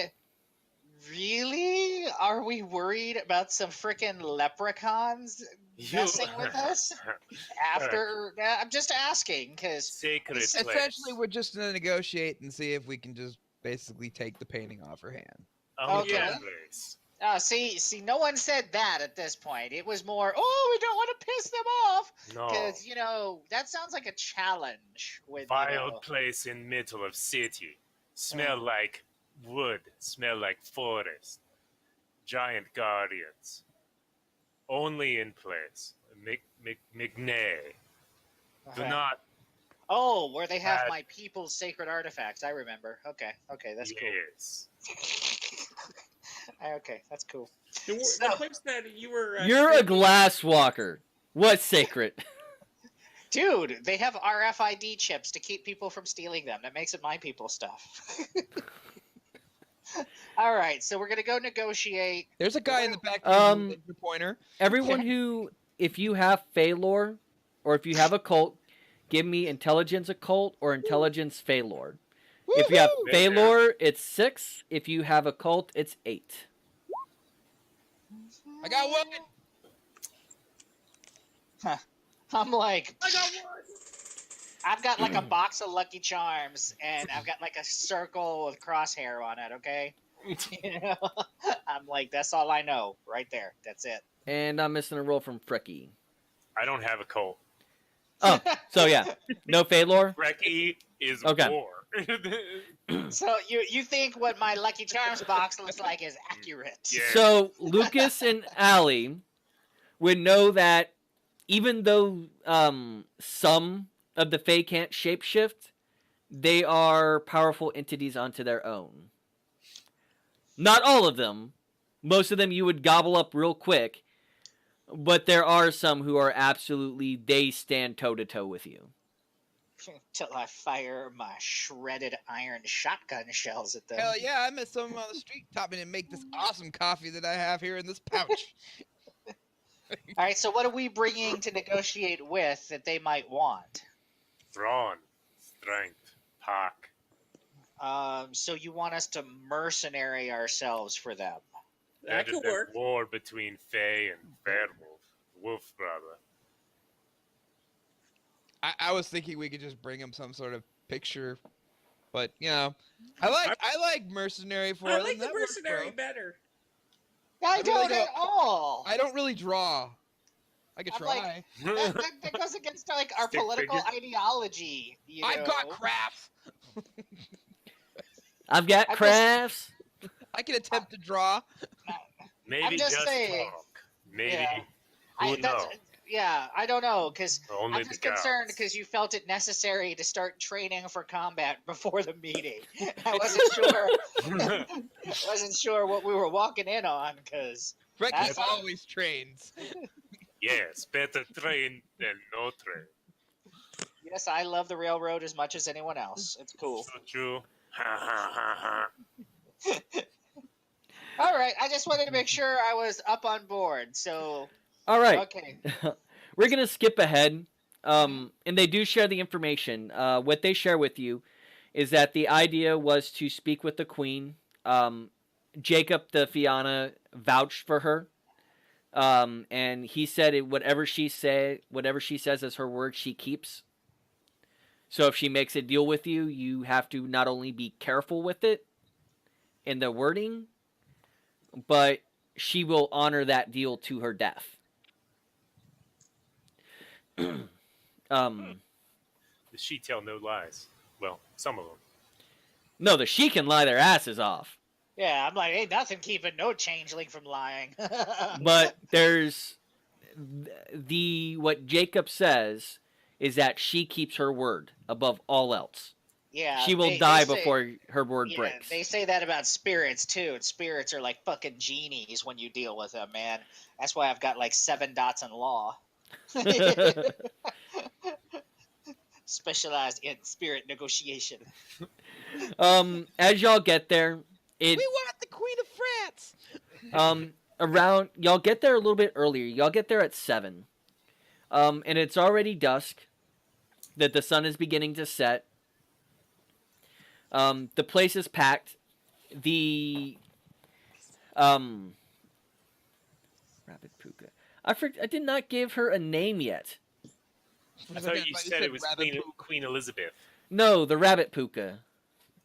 really, are we worried about some freaking leprechauns messing with us after? I'm just asking because Sacred place. Essentially, we're just gonna negotiate and see if we can just basically take the painting off her hand. Okay. Place. see, no one said that at this point. It was more, oh, we don't want to piss them off No. because that sounds like a challenge. With Vile place in middle of city. Smell like wood. Smell like forest. Giant guardians. Only in place. McNay. Do not. Oh, where they have Bad. my people's sacred artifacts. I remember. Okay, that's yes. cool. Okay, that's cool. The So- place that you were. You're a glasswalker. What's sacred? Dude, they have RFID chips to keep people from stealing them. That makes it my people stuff. All right, so we're gonna go negotiate. There's a guy in the back with your pointer. Everyone who, if you have Phalor, or if you have a cult, give me intelligence occult or intelligence Phalor. If you have Woohoo! Phalor, it's 6. If you have a cult, it's 8. I got one. I'm like, I got one. I've got like a box of Lucky Charms, and I've got like a circle with crosshair on it. Okay, I'm like, that's all I know right there. That's it. And I'm missing a roll from Frecky. I don't have a cult. Oh, so yeah, no Phalor. Reki is Okay. war. So you think what my Lucky Charms box looks like is accurate? Yeah. So Lucas and Allie would know that even though some of the Fae can't shapeshift, they are powerful entities onto their own. Not all of them. Most of them you would gobble up real quick. But there are some who are absolutely, they stand toe-to-toe with you. Till I fire my shredded iron shotgun shells at them. Hell yeah, I met someone on the street taught me to make this awesome coffee that I have here in this pouch. All right, so what are we bringing to negotiate with that they might want? Thrawn, strength, pack. So you want us to mercenary ourselves for them? That There's could a work. war between Fae and Werewolf. Wolf brother. I was thinking we could just bring him some sort of picture, but I like mercenary for I them. like the That works, mercenary bro. better. I really don't don't- at all. I don't really draw. I could I'm try. like- that goes against like our Stick political figure. ideology. I've got crafts. I've got I'm just- crafts. I can attempt to draw. Maybe I'm just saying. talk. Maybe. Yeah. Who knows? Yeah, I don't know because Only I'm the just concerned gods. because you felt it necessary to start training for combat before the meeting. I wasn't sure. Wasn't sure what we were walking in on because Frecky That's- always trains. Yes, better train than no train. yes, I love the railroad as much as anyone else. It's cool. So true. Ha ha ha ha. All right, I just wanted to make sure I was up on board. So All right. okay, We're going to skip ahead. And they do share the information. What they share with you is that the idea was to speak with the queen. Jacob, the Fianna, vouched for her. And he said whatever she says as her word, she keeps. So if she makes a deal with you, you have to not only be careful with it in the wording, but she will honor that deal to her death. The she tell no lies. Well, some of them. No, the she can lie their asses off. yeah, I'm like, ain't nothing keeping no changeling from lying. But there's what Jacob says is that she keeps her word above all else. Yeah, She will they die say- before her word Yeah, breaks. they say that about spirits too. And spirits are like fucking genies when you deal with them, man. That's why I've got like 7 dots in law. Specialized in spirit negotiation. As y'all get there, it We want the Queen of France. around y'all get there a little bit earlier. Y'all get there at 7. And it's already dusk. That the sun is beginning to set. The place is packed. The Rabbit Puka. I did not give her a name yet. I thought you said it was Rabbit Queen, Poop. Queen Elizabeth. No, the Rabbit Puka.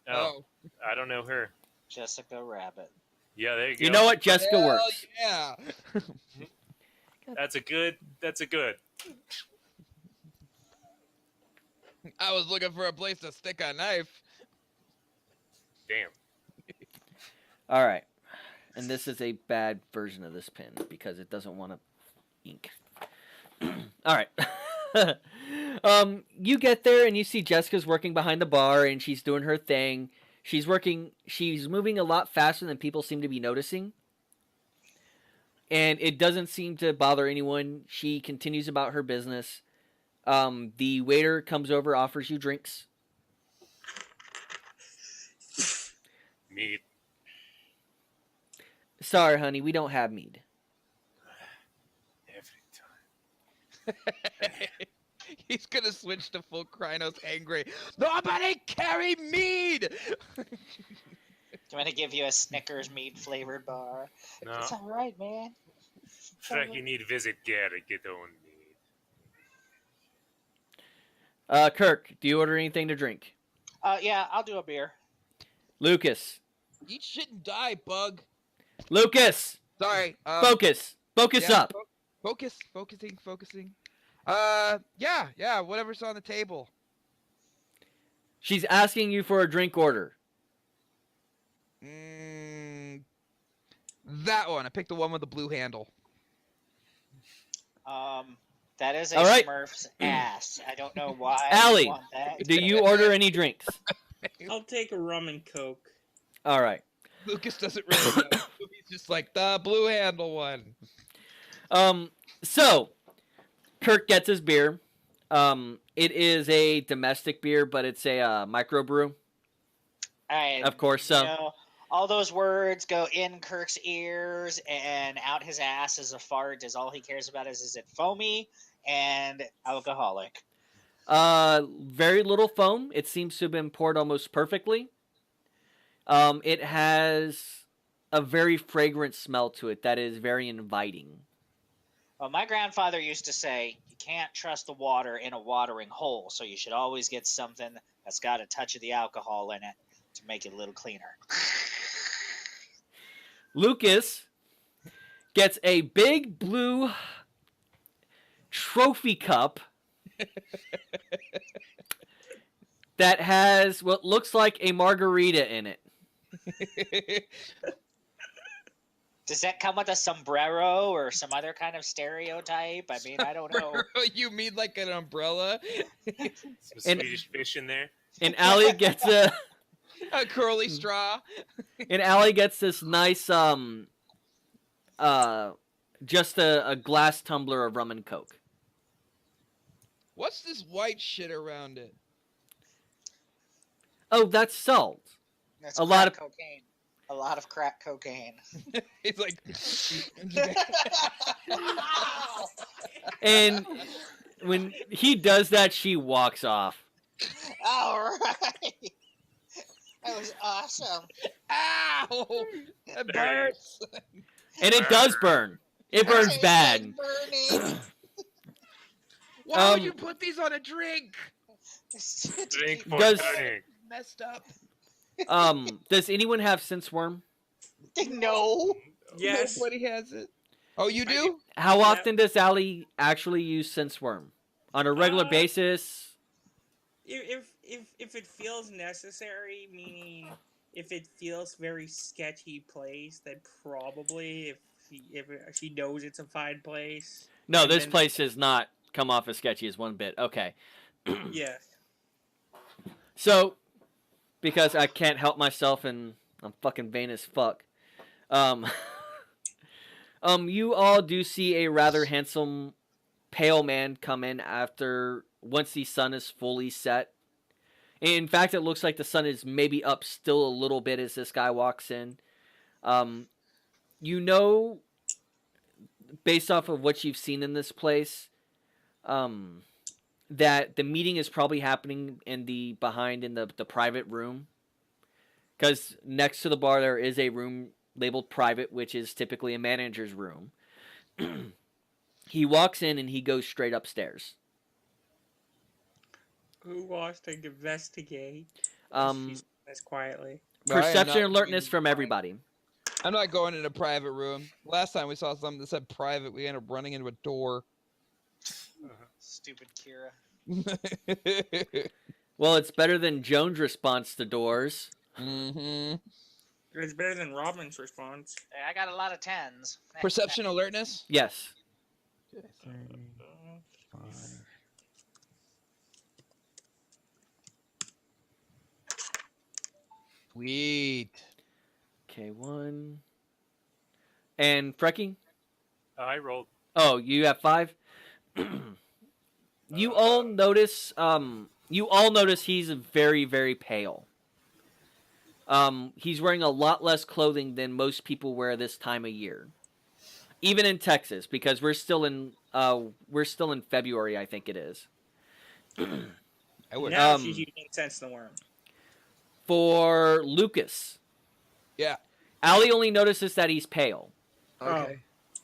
Oh, I don't know her. Jessica Rabbit. Yeah, there you go. You know what? Jessica Hell works. Yeah. That's a good. I was looking for a place to stick a knife. Damn. All right. And this is a bad version of this pen because it doesn't want to ink. All right. You get there and you see Jessica's working behind the bar and she's doing her thing. She's moving a lot faster than people seem to be noticing. And it doesn't seem to bother anyone. She continues about her business. The waiter comes over, offers you drinks. Meat. Sorry, honey, we don't have mead. Every time. He's gonna switch to full Krynos angry. Nobody carry mead. Do you want to give you a Snickers mead flavored bar? No. It's all right, man. It's like you need to visit Gary, get on meat. Kirk, do you order anything to drink? Yeah, I'll do a beer. Lucas. Eat shit and die, bug. Lucas! Sorry. Focus! Focus yeah, up! Focusing. Yeah, whatever's on the table. She's asking you for a drink order. That one. I picked the one with the blue handle. That is a All right. Smurf's ass. I don't know why. Allie, you want that. Do you order any drinks? I'll take a rum and coke. All right. Lucas doesn't really know. He's just like, the blue handle one. So, Kirk gets his beer. It is a domestic beer, but it's a microbrew. Of course, so. You know, all those words go in Kirk's ears and out his ass as a fart. Is all he cares about is it foamy and alcoholic? Very little foam. It seems to have been poured almost perfectly. It has a very fragrant smell to it that is very inviting. Well, my grandfather used to say, you can't trust the water in a watering hole, so you should always get something that's got a touch of the alcohol in it to make it a little cleaner. Lucas gets a big blue trophy cup that has what looks like a margarita in it. Does that come with a sombrero or some other kind of stereotype? I mean, I don't know. You mean like an umbrella? Some And- Swedish fish in there. And Allie gets A curly straw? this nice just a glass tumbler of rum and coke. What's this white shit around it? Oh, that's salt. That's A lot crack cocaine. A lot of crack cocaine. He's like, And when he does that, she walks off. All right. That was awesome. ow! It burns. And it does burn. It burns Tastes bad. like burning. Why would you put these on a drink? Drink for Does- drink. Messed up. Does anyone have sense worm? No. Yes. Nobody has it. Oh, you do? How Yeah. often does Allie actually use sense worm? On a regular basis? If it feels necessary, meaning if it feels very sketchy place, then probably if she knows it's a fine place. No, And this then- place is not come off as sketchy as one bit. Okay. Yeah. So, because I can't help myself and I'm fucking vain as fuck. You all do see a rather handsome, pale man come in once the sun is fully set. In fact, it looks like the sun is maybe up still a little bit as this guy walks in. You know, based off of what you've seen in this place, that the meeting is probably happening in the private room. Because next to the bar there is a room labeled private, which is typically a manager's room. He walks in and he goes straight upstairs. Who wants to investigate? Um, As quietly. Perception not alertness being from fine. everybody. I'm not going in a private room. Last time we saw something that said private, we ended up running into a door. Stupid Kira. Well, it's better than Joan's response to doors. Mm-hmm. It's better than Robin's response. Hey, I got a lot of 10s. Perception alertness? Yes. Sweet. Okay, 1. And Frecky? I rolled. Oh, you have 5? You all notice he's very, very pale. He's wearing a lot less clothing than most people wear this time of year. Even in Texas, because we're still in February, I think it is. I would. Now Um, you can sense the worm. For Lucas, Yeah. Allie only notices that he's pale. Okay.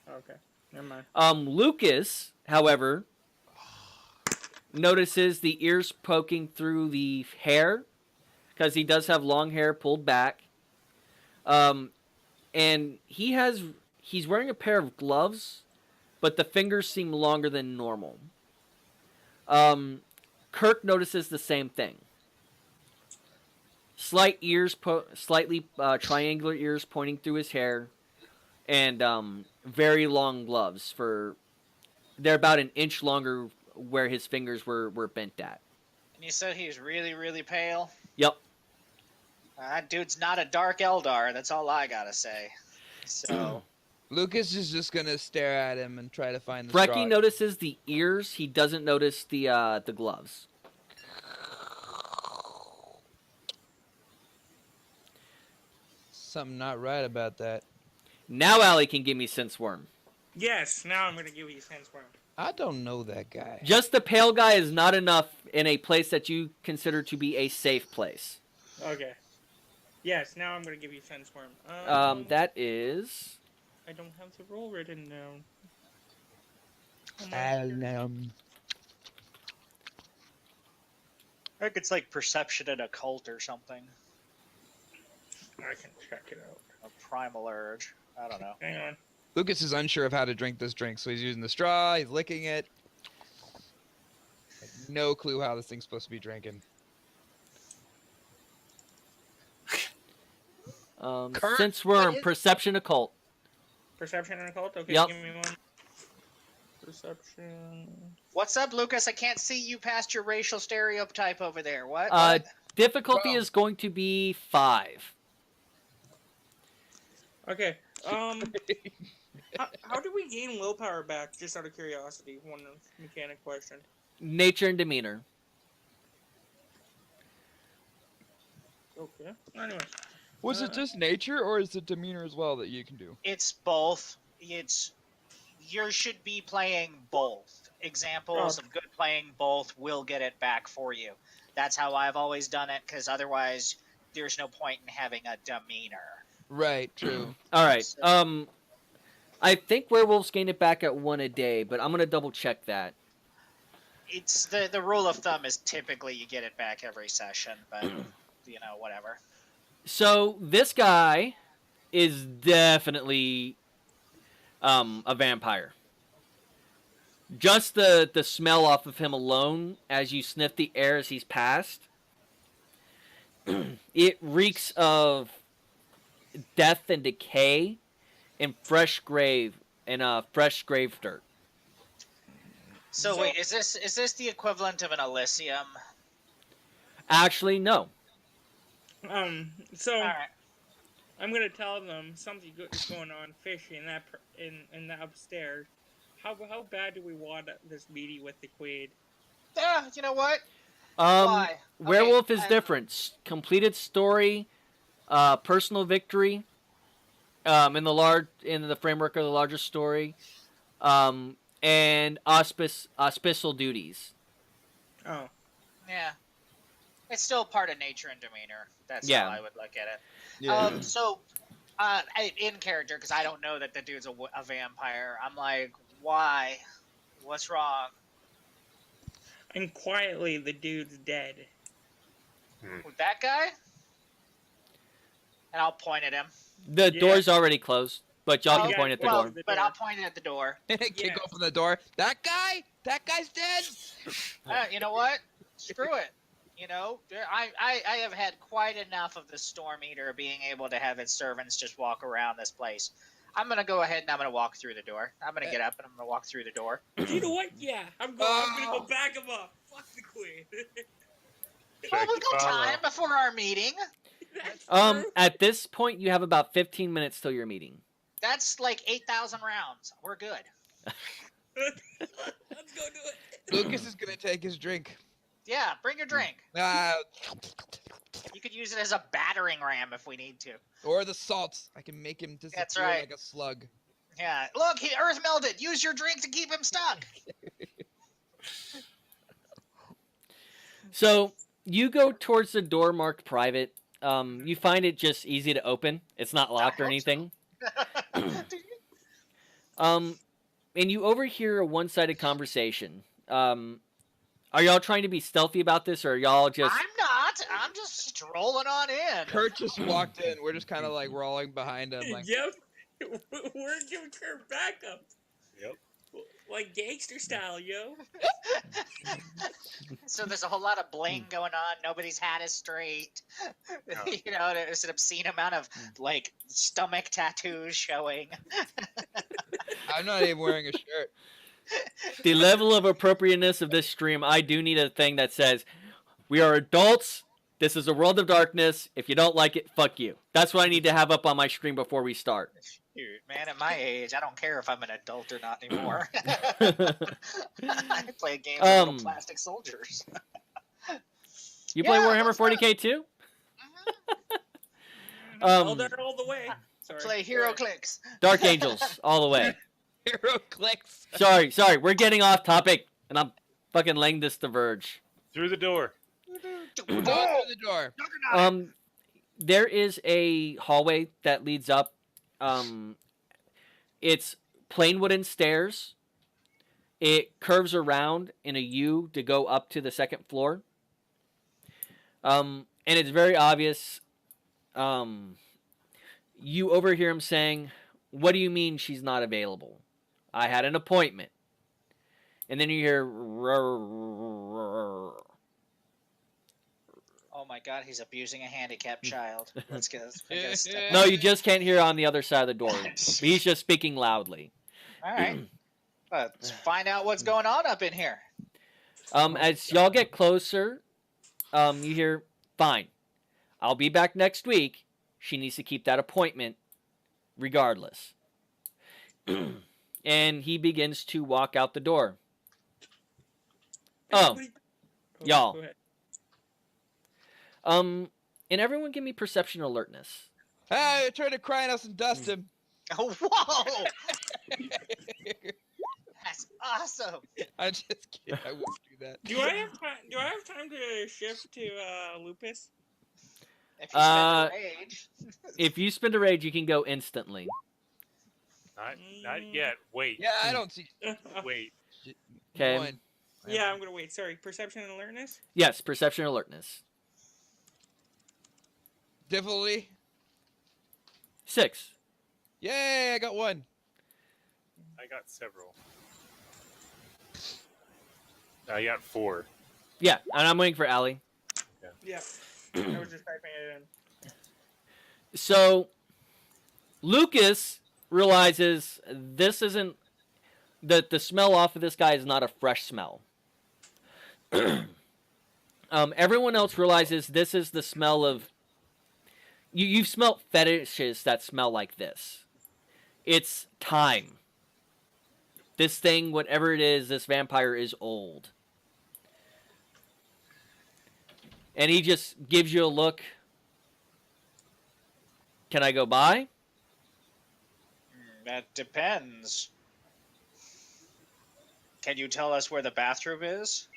Okay. Never mind. Lucas, however, notices the ears poking through the hair, because he does have long hair pulled back. And he's wearing a pair of gloves, but the fingers seem longer than normal. Kirk notices the same thing. Slight ears, slightly triangular ears pointing through his hair, and very long gloves. They're about an inch longer where his fingers were bent at. And you said he's really, really pale? Yep. That dude's not a Dark Eldar, that's all I gotta say. So, Lucas is just gonna stare at him and try to find the Brecky straw. notices the ears. He doesn't notice the gloves. Something not right about that. Now Allie can give me sense worm. Yes, now I'm going to give you a sense worm. I don't know that guy. Just the pale guy is not enough in a place that you consider to be a safe place. Okay. Yes, now I'm going to give you sense worm. That is... I don't have the roll written down. Oh my I dear. know. I think it's like perception and occult or something. I can check it out. A primal urge. I don't know. Hang on. Lucas is unsure of how to drink this drink, so he's using the straw, he's licking it. No clue how this thing's supposed to be drinking. Kurt, Sense worm, what is- perception occult. Perception and occult? Okay, Yep. give me one. Perception. What's up, Lucas? I can't see you past your racial stereotype over there. What? Uh, What? Difficulty Wow. is going to be 5. Okay. How do we gain willpower back? Just out of curiosity, one mechanic question. Nature and demeanor. Okay. Anyway. Was it just nature, or is it demeanor as well that you can do? It's both. You should be playing both. Examples of good playing both will get it back for you. That's how I've always done it, because otherwise there's no point in having a demeanor. Right, true. All right. So- I think werewolves gain it back at 1 a day, but I'm gonna double check that. It's the rule of thumb is typically you get it back every session, but you know, whatever. So this guy is definitely a vampire. Just the smell off of him alone, as you sniff the air as he's passed, it reeks of death and decay and fresh grave dirt. So wait, is this the equivalent of an Elysium? Actually, no. So All right. I'm gonna tell them something good is going on fishing in the upstairs. How bad do we want this meeting with the queen? Yeah, you know what? Um, Why? Werewolf Okay, is different. Completed story, personal victory. In the framework of the larger story, and auspicial duties. Oh, Yeah. It's still part of nature and demeanor. That's Yeah. how I would look at it. Yeah. So, in character, because I don't know that the dude's a vampire, I'm like, why? What's wrong? and quietly the dude's dead. With that guy? And I'll point at him. The Yeah. door's already closed, but y'all Oh, can yeah, point at the well, door. the but door. I'll point it at the door. Kick Yeah. open the door. That guy's dead. You know what? Screw it. You know, I have had quite enough of the Storm Eater being able to have its servants just walk around this place. I'm gonna go ahead and I'm gonna walk through the door. I'm gonna get up and I'm gonna walk through the door. You know what? Yeah, I'm gonna go back him up. Fuck the queen. Well, we got Follow. time before our meeting. That's true. At this point, you have about 15 minutes till your meeting. That's like 8,000 rounds. We're good. Let's go do it. Lucas is gonna take his drink. Yeah, bring your drink. Uh, You could use it as a battering ram if we need to. or the salts. I can make him disappear That's right. like a slug. Yeah. Look, Earth melted. Use your drink to keep him stuck. So you go towards the door marked private. You find it just easy to open. It's not locked or hope so. anything. And you overhear a one-sided conversation. Are y'all trying to be stealthy about this, or are y'all just? I'm not. I'm just strolling on in. Kurt just walked in. We're just kind of like rolling behind him. Like, Yep. We're giving her backup. Yep. Like gangster style, yo. So there's a whole lot of bling going on. Nobody's hat is straight. You know, there's an obscene amount of like stomach tattoos showing. I'm not even wearing a shirt. The level of appropriateness of this stream, I do need a thing that says, we are adults. This is a world of darkness. If you don't like it, fuck you. That's what I need to have up on my screen before we start. Dude, man, at my age, I don't care if I'm an adult or not anymore. I play a game with little plastic soldiers. You play Yeah, Warhammer what's up? 40k too? All there all the way. Sorry. Play Hero Clicks. Dark Angels, all the way. Hero clicks. Sorry, we're getting off topic, and I'm fucking laying this to Verge. Through the door. Go through the door. There is a hallway that leads up. It's plain wooden stairs. It curves around in a U to go up to the second floor. And it's very obvious. You overhear him saying, "What do you mean she's not available? I had an appointment." And then you hear, Oh my god, he's abusing a handicapped child. Let's get no, you just can't hear on the other side of the door. He's just speaking loudly. Alright. Let's find out what's going on up in here. As y'all get closer, you hear, "Fine. I'll be back next week. She needs to keep that appointment regardless." And he begins to walk out the door. Oh, Everybody- y'all. Go ahead. And everyone give me perception alertness. Hey, turn to Krynos and dust him. Oh, whoa! That's awesome. I'm just kidding. I won't do that. Do I have time? Do I have time to shift to Lupus? If you spend the rage. If you spend a rage, you can go instantly. Not yet. Wait. Yeah, I don't see. Wait. Okay. One. Yeah, I'm gonna wait. Sorry, perception and alertness. Yes, perception alertness. Difficulty. 6. Yay! I got one. I got several. I got 4. Yeah, and I'm waiting for Allie. Yeah, I was just typing it in. So, Lucas realizes this isn't... the smell off of this guy is not a fresh smell. Everyone else realizes this is the smell of. You've smelt fetishes that smell like this. It's time. This thing, whatever it is, this vampire is old. And he just gives you a look. Can I go by? That depends. Can you tell us where the bathroom is?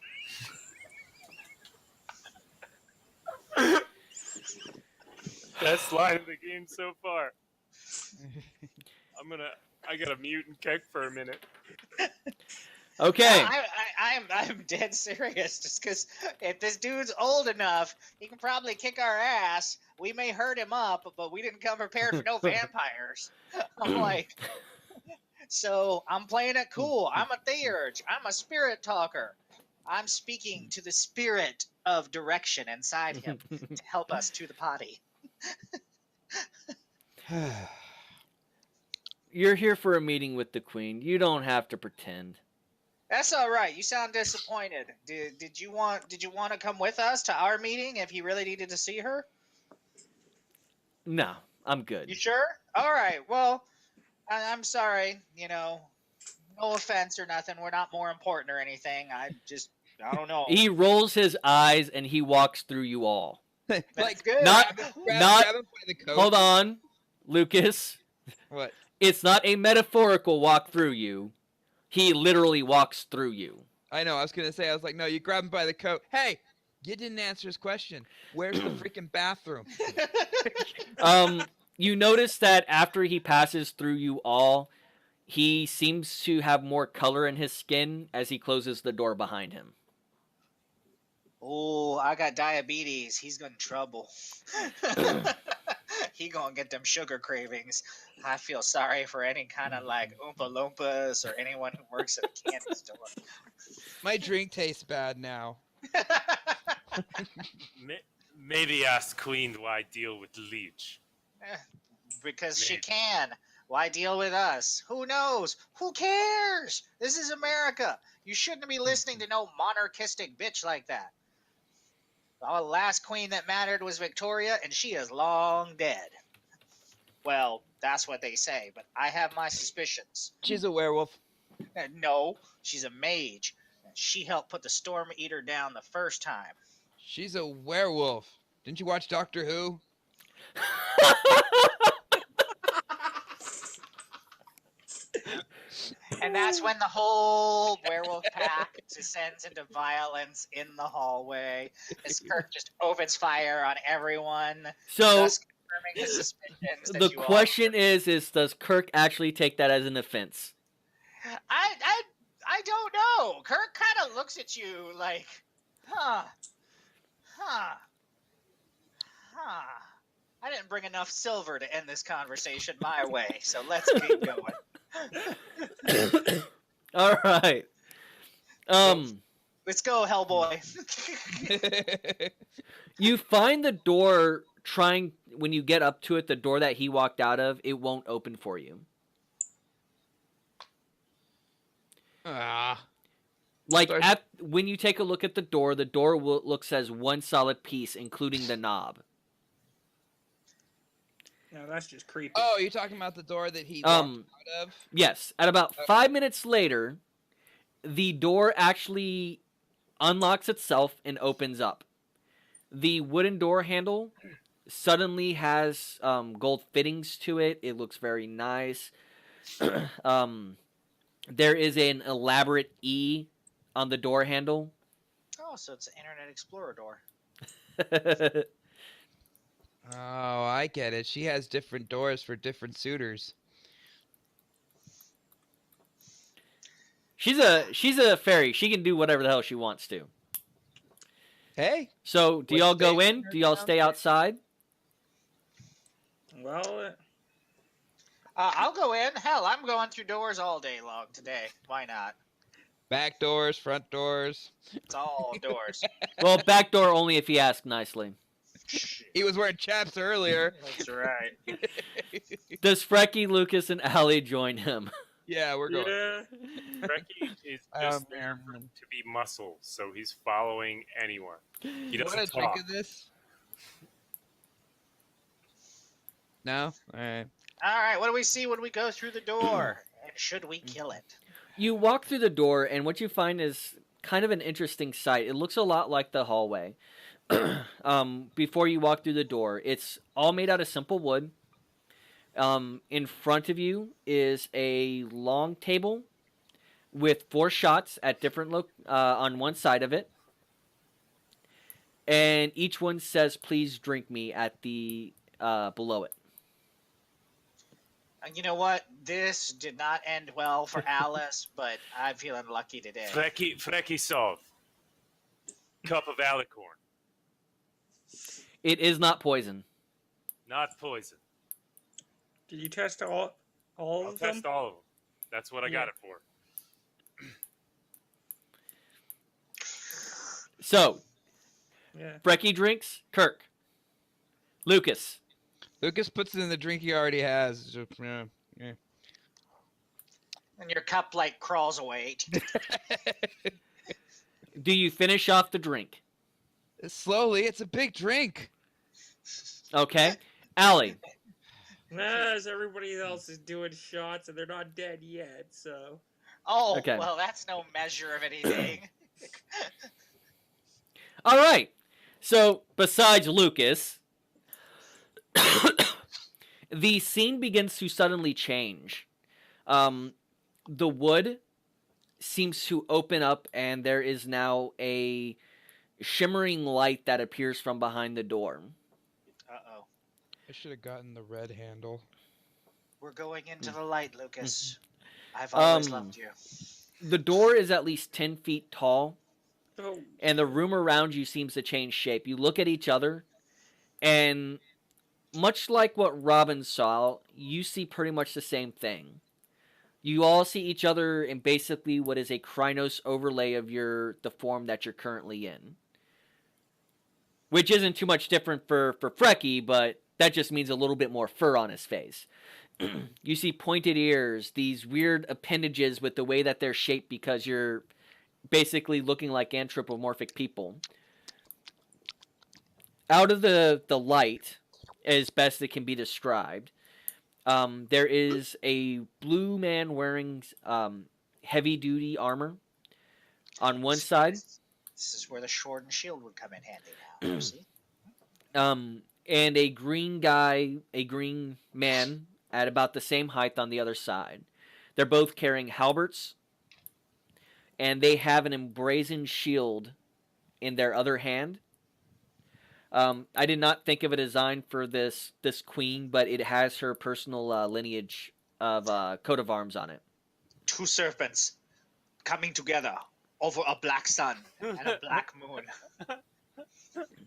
Best line of the game so far. I gotta mute and kick for a minute. Okay. I'm dead serious. Just because if this dude's old enough, he can probably kick our ass. We may hurt him up, but we didn't come prepared for no vampires. I'm like, so I'm playing it cool. I'm a theurge. I'm a spirit talker. I'm speaking to the spirit of direction inside him to help us to the potty. You're here for a meeting with the queen. You don't have to pretend. That's all right. You sound disappointed. Did you want to come with us to our meeting if you really needed to see her? No, I'm good. You sure? All right. Well, I'm sorry. No offense or nothing. We're not more important or anything. I don't know. He rolls his eyes and he walks through you all. That's good. Not- grab him by the coat. Hold on, Lucas. What? It's not a metaphorical walk through you. He literally walks through you. I know. I was gonna say. I was like, no, you grab him by the coat. Hey, you didn't answer his question. Where's the freaking bathroom? You notice that after he passes through you all, he seems to have more color in his skin as he closes the door behind him. Oh, I got diabetes. He's in trouble. He gonna get them sugar cravings. I feel sorry for any kind of like Oompa Loompas or anyone who works at a candy store. My drink tastes bad now. Maybe ask Queen why deal with Leech. Because she Maybe. can. Why deal with us? Who knows? Who cares? This is America. You shouldn't be listening to no monarchistic bitch like that. The last queen that mattered was Victoria, and she is long dead. Well, that's what they say, but I have my suspicions. She's a werewolf. No, she's a mage. She helped put the Storm Eater down the first time. She's a werewolf. Didn't you watch Doctor Who? And that's when the whole werewolf pack descends into violence in the hallway. As Kirk just opens fire on everyone. So thus confirming his suspicions that the you all- question is does Kirk actually take that as an offense? I don't know. Kirk kind of looks at you like, huh. I didn't bring enough silver to end this conversation my way, so let's keep going. All right. Let's go, Hellboy. You find the door when you get up to it, the door that he walked out of, it won't open for you. Like Sorry. when you take a look at the door looks as one solid piece, including the knob. No, that's just creepy. Oh, you're talking about the door that he walked out of? Yes. At about 5 minutes later, the door actually unlocks itself and opens up. The wooden door handle suddenly has gold fittings to it. It looks very nice. There is an elaborate E on the door handle. Oh, so it's an Internet Explorer door. Oh, I get it. She has different doors for different suitors. She's a fairy. She can do whatever the hell she wants to. Hey, So, do Which y'all go station in? are Do you y'all down stay there? outside? Well, I'll go in. Hell, I'm going through doors all day long today. Why not? back doors, front doors. It's all doors. Well, back door only if you ask nicely. He was wearing chaps earlier. That's right. Does Frecky, Lucas, and Allie join him? Yeah, we're going. Yeah. Frecky is just there man. to be muscle, so he's following anyone. He You want doesn't to drink talk. of this? No? Alright. All right, what do we see when we go through the door? And should we kill it? You walk through the door, and what you find is kind of an interesting sight. It looks a lot like the hallway. Before you walk through the door, it's all made out of simple wood. In front of you is a long table with 4 shots at different on one side of it, and each one says "Please drink me" at the below it. And you know what? This did not end well for Alice, but I'm feeling lucky today. Frecky solve. Cup of alicorn. It is not poison. Not poison. Did you test all I'll of them? test all of them. That's what I got Yeah. it for. So, Yeah. Brecky drinks. Kirk. Lucas. Lucas puts it in the drink he already has. Just, yeah. And your cup like crawls away. Do you finish off the drink? Slowly, it's a big drink. Okay. Allie. As everybody else is doing shots and they're not dead yet, so. Oh, Okay. well, that's no measure of anything. All right. So, besides Lucas, the scene begins to suddenly change. The wood seems to open up, and there is now a shimmering light that appears from behind the door. Uh-oh. I should have gotten the red handle. We're going into the light, Lucas. I've always Um, loved you. The door is at least 10 feet tall, Oh, and the room around you seems to change shape. You look at each other, and much like what Robin saw, you see pretty much the same thing. You all see each other in basically what is a Krynos overlay of the form that you're currently in. Which isn't too much different for Frecky, but that just means a little bit more fur on his face. You see pointed ears, these weird appendages with the way that they're shaped because you're basically looking like anthropomorphic people. Out of the light, as best it can be described, there is a blue man wearing heavy-duty armor on one side, This is where the sword and shield would come in handy now. You see? and a green man at about the same height on the other side. They're both carrying halberds, and they have an emblazoned shield in their other hand. I did not think of a design for this queen, but it has her personal lineage of coat of arms on it. 2 serpents coming together over a black sun and a black moon.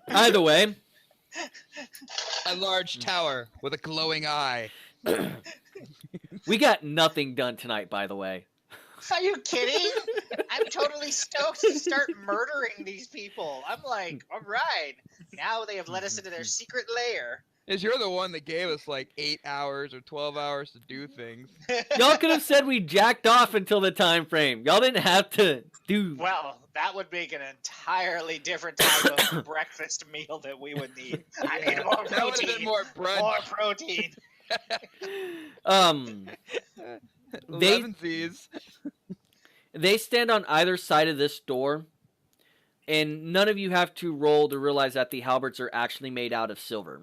Either way, A large tower with a glowing eye. we got nothing done tonight, by the way. Are you kidding? I'm totally stoked to start murdering these people. I'm like, all right. Now they have led us into their secret lair. Is you're the one that gave us like 8 hours or 12 hours to do things. Y'all could have said we jacked off until the time frame. Y'all didn't have to do. Well, that would make an entirely different type of breakfast meal that we would need. I need more That would have been protein. more brunch. More protein. They- 11sies. They stand on either side of this door, and none of you have to roll to realize that the halberds are actually made out of silver.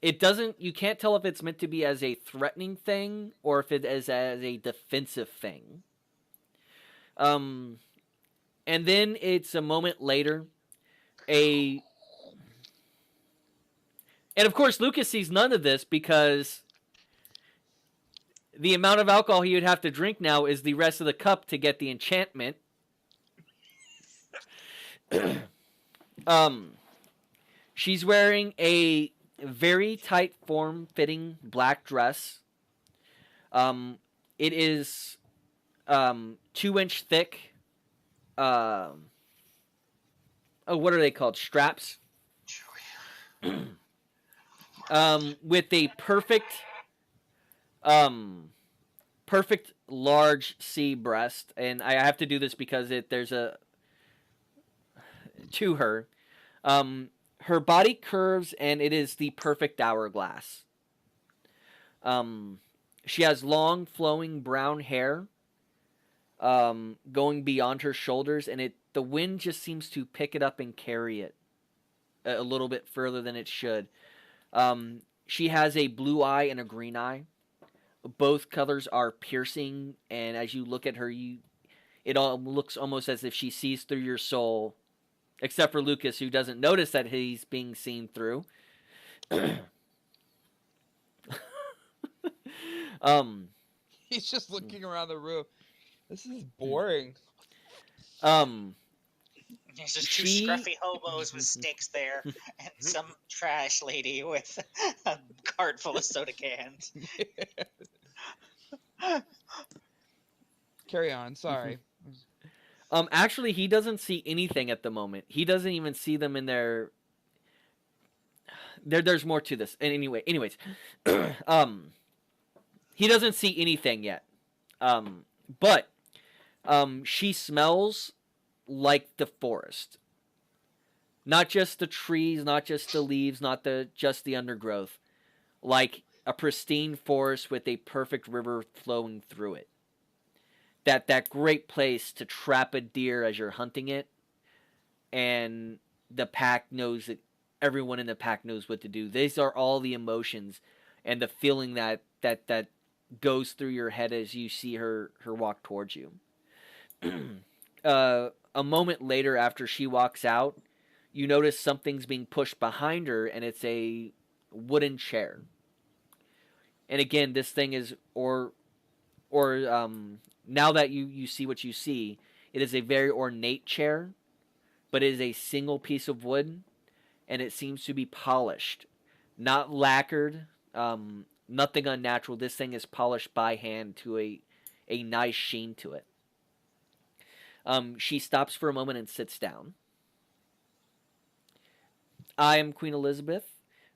It doesn't. You can't tell if it's meant to be as a threatening thing or if it is as a defensive thing. And then it's a moment later, and of course Lucas sees none of this because the amount of alcohol he would have to drink now is the rest of the cup to get the enchantment. She's wearing a very tight form-fitting black dress. It is 2-inch thick. What are they called? Straps. With a perfect perfect large C breast, and I have to do this because there's a to her. Her body curves, and it is the perfect hourglass. She has long, flowing brown hair, going beyond her shoulders, and the wind just seems to pick it up and carry it a little bit further than it should. She has a blue eye and a green eye. Both colors are piercing, and as you look at her, it all looks almost as if she sees through your soul, except for Lucas, who doesn't notice that he's being seen through. He's just looking around the room. This is boring. There's just two scruffy hobos with sticks there, and some trash lady with a cart full of soda cans. Carry on. Sorry. Actually, he doesn't see anything at the moment. He doesn't even see them in their. There's more to this. And anyways, he doesn't see anything yet. But she smells like the forest. Not just the trees, not just the leaves, not just the undergrowth. Like a pristine forest with a perfect river flowing through it. That great place to trap a deer as you're hunting it, and the pack knows that everyone in the pack knows what to do. These are all the emotions and the feeling that goes through your head as you see her walk towards you. A moment later, after she walks out, you notice something's being pushed behind her, and it's a wooden chair. And again, this thing is now that you see what you see, it is a very ornate chair, but it is a single piece of wood, and it seems to be polished, not lacquered, nothing unnatural. This thing is polished by hand to a nice sheen to it. She stops for a moment and sits down. I am Queen Elizabeth,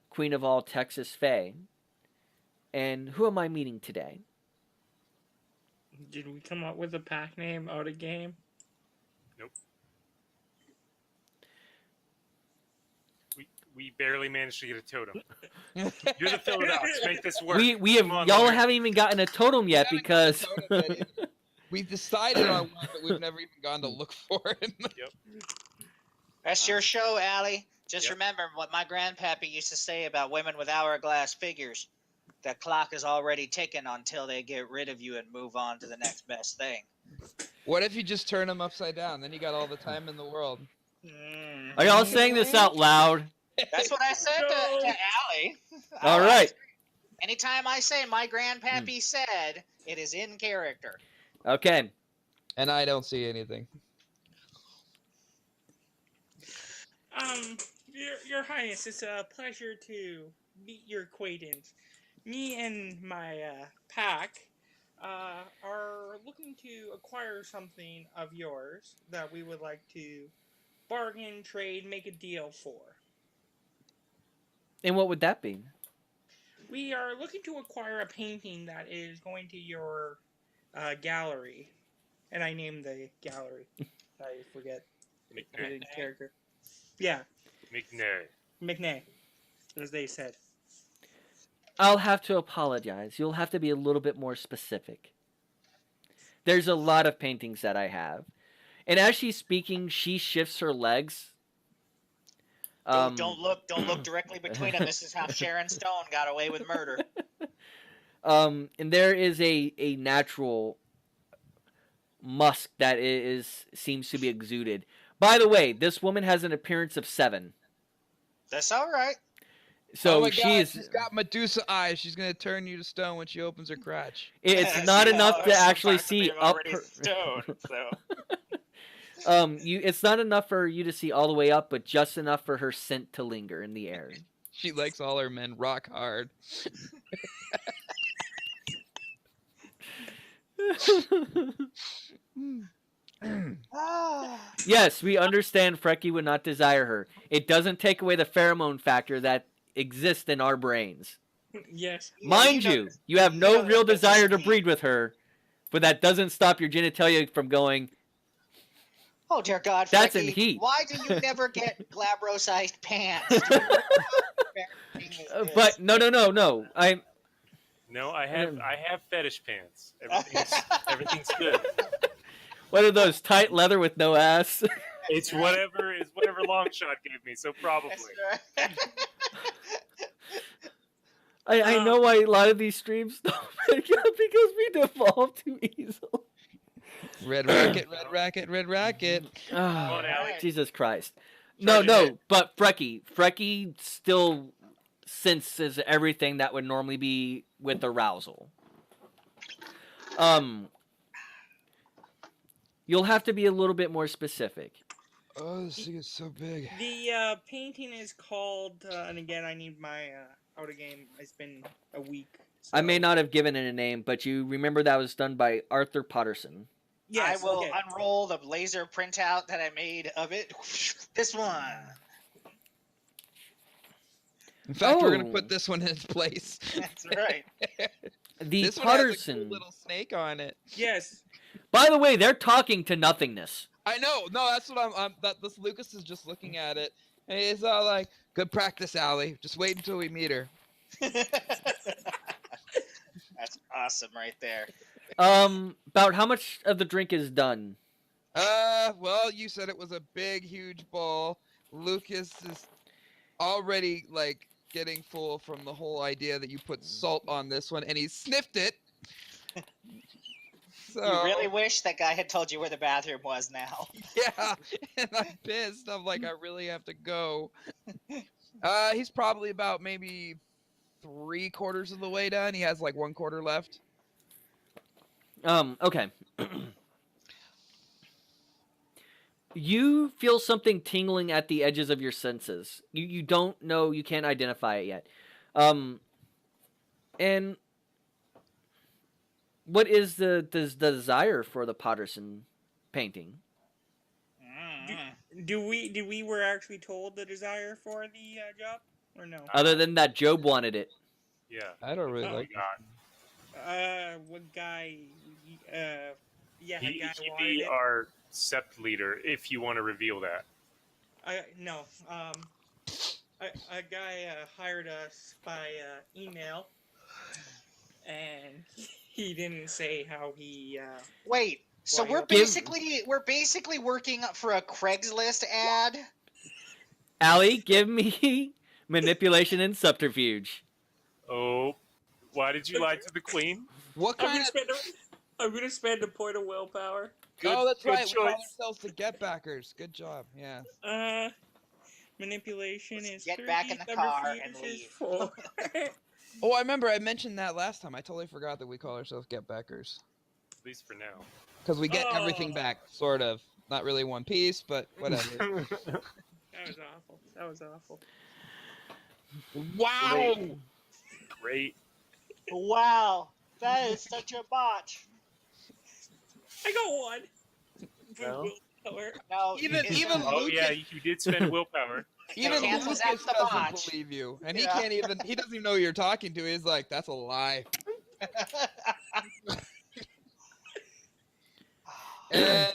Queen of all Texas Fae. And who am I meeting today? Did we come up with a pack name out of game? Nope. We barely managed to get a totem. You're the Philadelphs. Make this work. We have y'all haven't even gotten a totem yet because We've decided on one, but we've never even gone to look for it. Yep. That's your show, Allie. Just Yep. remember what my grandpappy used to say about women with hourglass figures. The clock is already ticking until they get rid of you and move on to the next best thing. What if you just turn them upside down? Then you got all the time in the world. are y'all saying this out loud? That's what I said to Allie. All right. Anytime I say my grandpappy said, it is in character. Okay. And I don't see anything. Your Highness, it's a pleasure to meet your acquaintance. Me and my pack are looking to acquire something of yours that we would like to bargain, trade, make a deal for. And what would that be? We are looking to acquire a painting that is going to your gallery. And I named the gallery. I forget the McNay. character. Yeah, McNay. McNay, as they said. I'll have to apologize. You'll have to be a little bit more specific. There's a lot of paintings that I have. And as she's speaking, she shifts her legs. Don't look directly between them. This is how Sharon Stone got away with murder. And there is a natural musk that seems to be exuded. By the way, this woman has an appearance of 7. That's all right. So oh my God, she's got Medusa eyes. She's gonna turn you to stone when she opens her crotch. it's not enough to actually see up her, Stone, so. it's not enough for you to see all the way up, but just enough for her scent to linger in the air. She likes all her men rock hard. Yes, we understand Frecky would not desire her. It doesn't take away the pheromone factor that exists in our brains. Yes. Mind know- you, you have no know real that this is desire to me. breed with her, but that doesn't stop your genitalia from going. Oh dear God, That's in Frecky, heat. why do you never get Glabro-sized pants? Do you know how embarrassing this is? But no. No, I have fetish pants. Everything's good. What are those, tight leather with no ass? It's whatever Longshot gave me. So probably. That's right. I know why a lot of these streams don't make it because we devolve too easily. Red racket, red racket, red racket. Oh, on, Allie. Jesus Christ. Charge No, ahead. but Frecky still senses everything that would normally be with arousal. You'll have to be a little bit more specific. Oh, this thing is so big. The painting is called, and again, I need my out of game. It's been a week. I may so- not have given it a name, but you remember that was done by Arthur Potterson. Yes, I will okay. unroll the laser printout that I made of it. This one. In fact, we're gonna Oh. put this one in its place. That's right. The This one has a Potterson. cool little snake on it. Yes. By the way, they're talking to nothingness. I know. No, that's what this Lucas is just looking at it, and he's all like, "Good practice, Allie. Just wait until we meet her." That's awesome right there. About how much of the drink is done? Well, you said it was a big, huge bowl. Lucas is already like getting full from the whole idea that you put salt on this one, and he sniffed it. So You really wish that guy had told you where the bathroom was now. yeah, and I'm pissed. I'm like, I really have to go. He's probably about maybe 3/4 of the way done. He has like 1/4 left. Okay. You feel something tingling at the edges of your senses. You don't know, you can't identify it yet. And what is the desire for the Potterson painting? Mm. Did we were actually told the desire for the job or no? Other than that Job wanted it. Yeah. I don't really Oh, like. God. What guy? Yeah, a He'd guy wanted be it. our sept leader if you want to reveal that. No. A guy hired us by email, and he didn't say how he. Wait, so Well, we're yeah. basically working for a Craigslist ad? Allie, give me manipulation and subterfuge. Oh, why did you lie to the queen? What I'm kind gonna of? spend. I'm gonna spend a point of willpower. Oh, that's good right. We call choice. ourselves the Get Backers. Good job. Yeah. Manipulation Let's is get back in the car and subterfuge is leave. 4. Oh, I remember I mentioned that last time. I totally forgot that we call ourselves Get Backers At least for now. because we get everything Oh. back, sort of. Not really one piece, but whatever. That was awful. That was awful. Wow. Great. Wow, that is such a botch. I got one. No. Willpower. No, Even- it's- even- Oh Lucas- yeah, you did spend willpower. Even cancels Lucas out the doesn't botch. believe you, and Yeah. he doesn't even know who you're talking to. He's like, that's a lie. And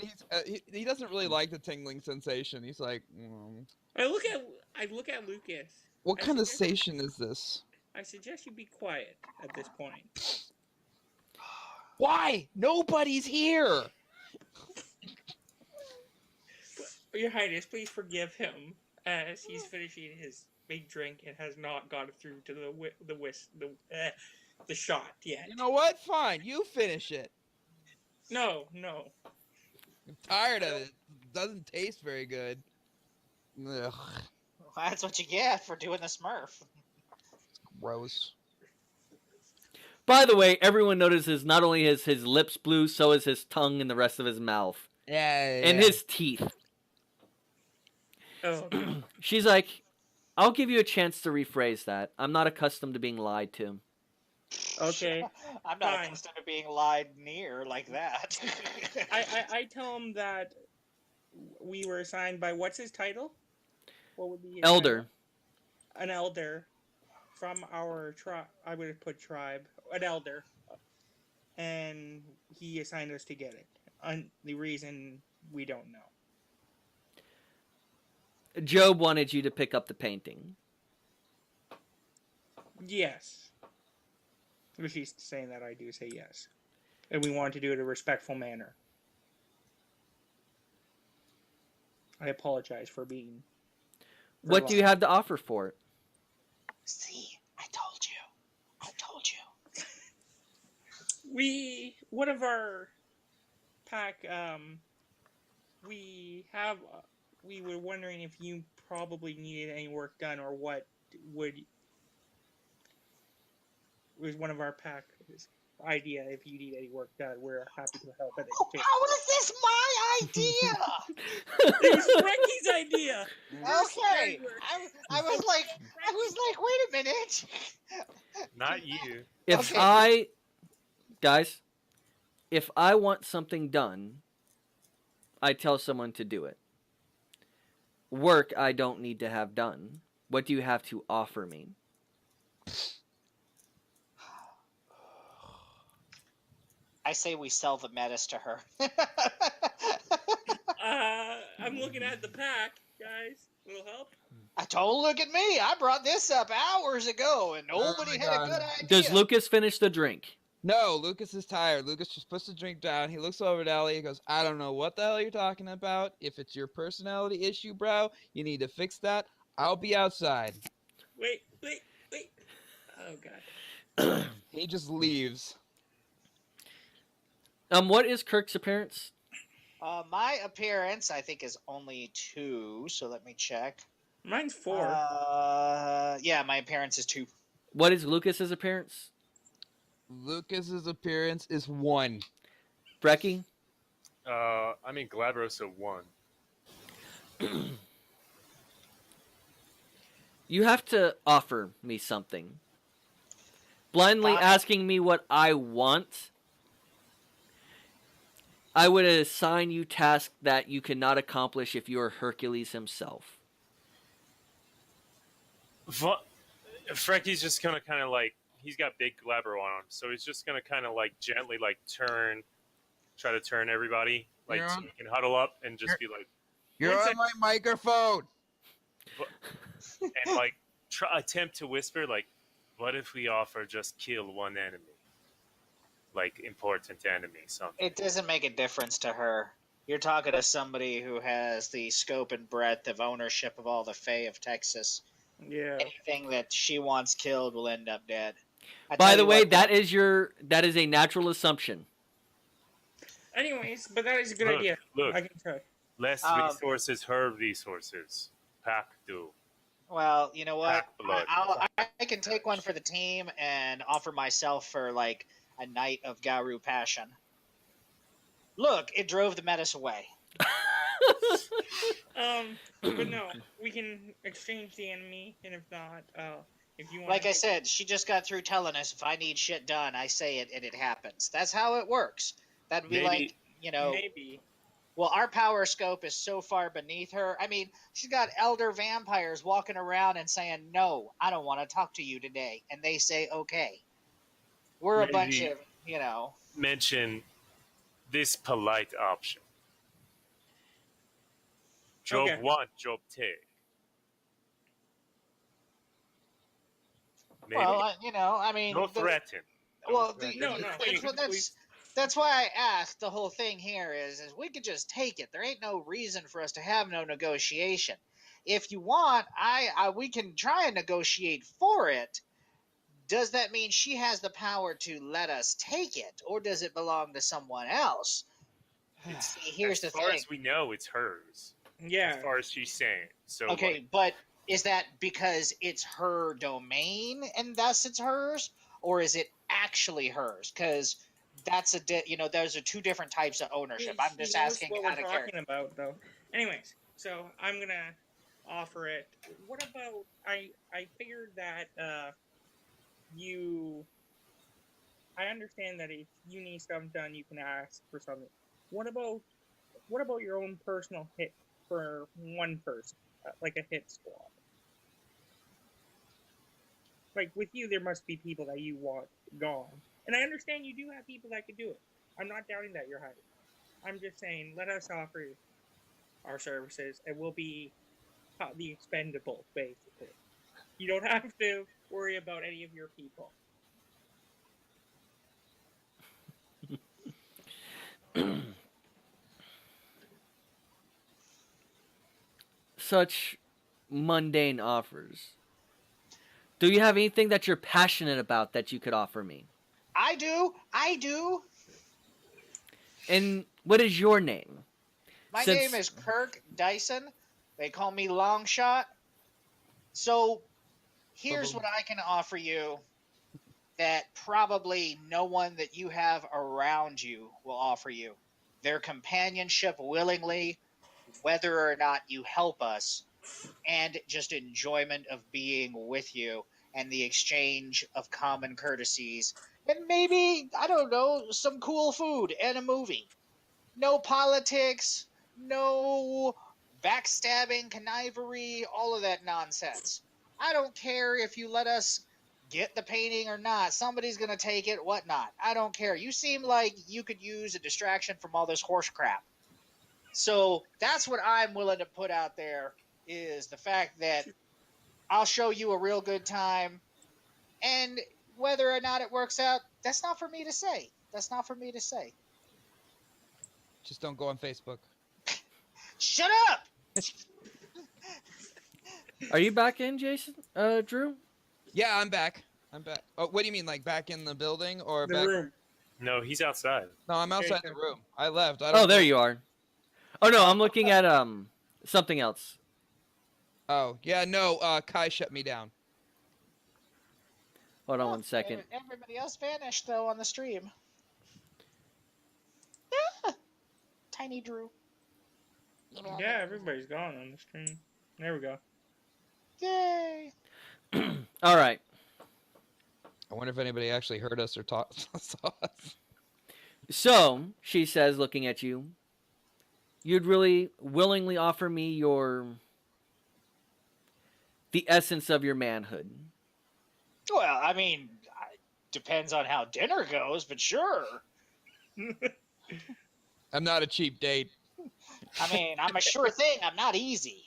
he doesn't really like the tingling sensation. He's like, I look at Lucas. what kind of sensation is this? I suggest you be quiet at this point. Why? Nobody's here. Your Highness, please forgive him as he's finishing his big drink and has not gotten through to the shot yet. You know what? Fine, you finish it. No. I'm tired of it. It doesn't taste very good. Ugh, That's what you get for doing the Smurf. gross. By the way, everyone notices not only is his lips blue, so is his tongue and the rest of his mouth. Yeah. And his teeth. Oh, She's like, I'll give you a chance to rephrase that. I'm not accustomed to being lied to. okay. I'm not Fine. accustomed to being lied near like that. I tell him that we were assigned by what's his title? What would be his Elder. title? An elder from our tribe. I would have put tribe, an elder, and he assigned us to get it. The reason we don't know. Job wanted you to pick up the painting. Yes. If she's saying that, I do say yes. And we want to do it in a respectful manner. I apologize for being. What do you have to offer for it? See, I told you. One of our pack, we were wondering if you probably needed any work done, or what was one of our pack idea. If you need any work done, we're happy to help. How is this my idea? It was Frankie's idea. Okay, I was like, wait a minute. Not you. If Okay. if I want something done, I tell someone to do it. Work I don't need to have done. What do you have to offer me? I say we sell the metis to her. I'm looking at the pack, guys. Will help? Don't look at me. I brought this up hours ago, and nobody my had God. a good idea. Does Lucas finish the drink? No, Lucas is tired. Lucas just puts the drink down. He looks over at Ellie. He goes, I don't know what the hell you're talking about. If it's your personality issue, bro, you need to fix that. I'll be outside. Wait. Oh, God. He just leaves. What is Kirk's appearance? My appearance, I think, is only 2, so let me check. Mine's 4. Yeah, my appearance is 2. What is Lucas's appearance? Lucas's appearance is 1. Brecky? I mean, Glabrosa won. You have to offer me something. Blindly asking me what I want, I would assign you tasks that you cannot accomplish if you are Hercules himself. Frankie's just gonna kind of like, he's got big Glabro on him, so he's just gonna kind of like gently like try to turn everybody like You're so on- we can huddle up and just be like, You're One on my microphone. and like attempt to whisper like, what if we offer just kill one enemy, like important enemy, something. It doesn't make a difference to her. You're talking to somebody who has the scope and breadth of ownership of all the Fae of Texas. Yeah. Anything that she wants killed will end up dead. By the way, that is a natural assumption. Anyways, but that is a good Look, idea. look. I can try. Less resources, her resources. Pack do. Well, you know what? Pack blood. I can take one for the team and offer myself for like a night of Garu passion. Look, it drove the menace away. But no, we can exchange the enemy, and if not, if you want. Like I said, she just got through telling us if I need shit done, I say it and it happens. That's how it works. That'd be Maybe- like, you know, maybe. well, our power scope is so far beneath her. I mean, she's got elder vampires walking around and saying, no, I don't want to talk to you today. And they say, okay. We're a bunch Maybe- of, you know. Mention this polite option. Job Okay. want, job take. Maybe. Well, you know, I mean. no threaten. No Well, threaten. No, that's why I asked. The whole thing here is we could just take it. There ain't no reason for us to have no negotiation. If you want, we can try and negotiate for it. Does that mean she has the power to let us take it, or does it belong to someone else? See, here's the as far thing. as we know, it's hers. Yeah. As far as she's saying. So Okay, like, but is that because it's her domain and thus it's hers, or is it actually hers? Because that's those are two different types of ownership. I'm just He knows asking what out we're of character. talking about, though. Anyways, so I'm gonna offer it. What about I figured that I understand that if you need something done, you can ask for something. What about your own personal hit for one person, like a hit squad? Like with you, there must be people that you want gone, and I understand you do have people that could do it. I'm not doubting that you're hiding. I'm just saying, let us offer our services, and we'll be the expendable, basically. You don't have to worry about any of your people. Such mundane offers. Do you have anything that you're passionate about that you could offer me? I do. And what is your name? My Since- name is Kirk Dyson. They call me Longshot. So here's what I can offer you that probably no one that you have around you will offer you. Their companionship willingly, whether or not you help us, and just enjoyment of being with you and the exchange of common courtesies. And maybe, I don't know, some cool food and a movie. No politics, no backstabbing, connivery, all of that nonsense. I don't care if you let us get the painting or not. Somebody's going to take it, whatnot. I don't care. You seem like you could use a distraction from all this horse crap. So that's what I'm willing to put out there, is the fact that I'll show you a real good time. And whether or not it works out, that's not for me to say. That's not for me to say. Just don't go on Facebook. Shut up! Are you back in, Jason? Drew? Yeah, I'm back. I'm back. Oh, what do you mean, like back in the building or The back? room. No, he's outside. No, I'm outside the Jason. room. I left. I don't Oh, there know. you are. Oh no, I'm looking at something else. Oh, yeah, no, Kai shut me down. Hold on one second. Everybody else vanished, though, on the stream. Tiny Drew. Yeah, everybody's gone on the screen. There we go. Yay! All right. I wonder if anybody actually heard us or saw us. So, she says, looking at you, you'd really willingly offer me the essence of your manhood. Well, I mean, depends on how dinner goes, but sure. I'm not a cheap date. I mean, I'm a sure thing. I'm not easy.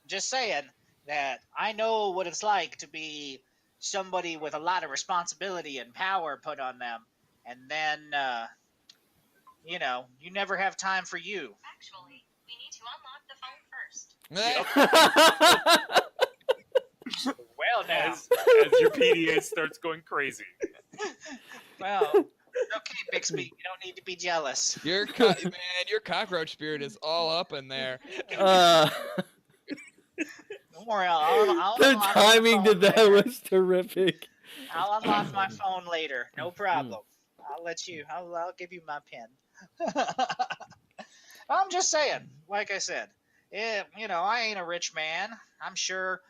Just saying that I know what it's like to be somebody with a lot of responsibility and power put on them. And then, you know, you never have time for you. Actually, we need to unlock the phone first. Well, now. As your PDA starts going crazy. Well, okay, Bixby, you don't need to be jealous. Your cockroach spirit is all up in there. Don't worry, I'll The unlock my timing to phone that later. was terrific. I'll unlock my phone later. No problem. I'll give you my pen. I'm just saying, like I said, you know, I ain't a rich man. I'm sure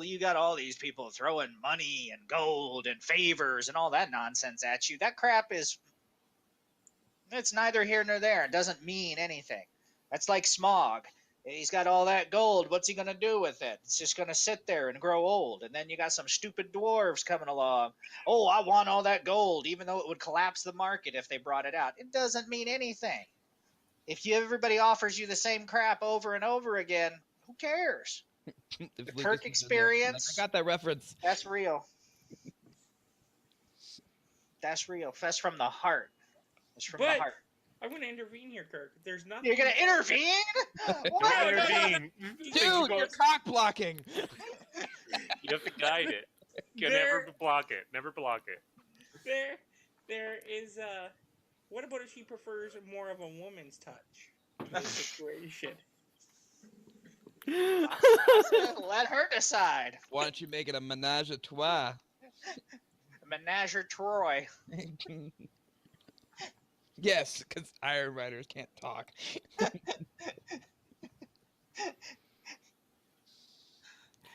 you got all these people throwing money and gold and favors and all that nonsense at you. That crap it's neither here nor there. It doesn't mean anything. That's like Smog. He's got all that gold. What's he going to do with it? It's just going to sit there and grow old. And then you got some stupid dwarves coming along. Oh, I want all that gold, even though it would collapse the market if they brought it out. It doesn't mean anything. If everybody offers you the same crap over and over again, who cares? The Kirk experience. I got that reference. That's real. That's real. That's from the heart. That's from the But- heart. I'm going to intervene here, Kirk. There's nothing. You're going to intervene? Don't What? intervene. Dude, you're cock blocking. You have to guide it. You There- never block it. Never block it. There is what about if she prefers more of a woman's touch in this situation? Let her decide. Why don't you make it a menage a trois? Menage a Troy. Yes, because Iron Riders can't talk.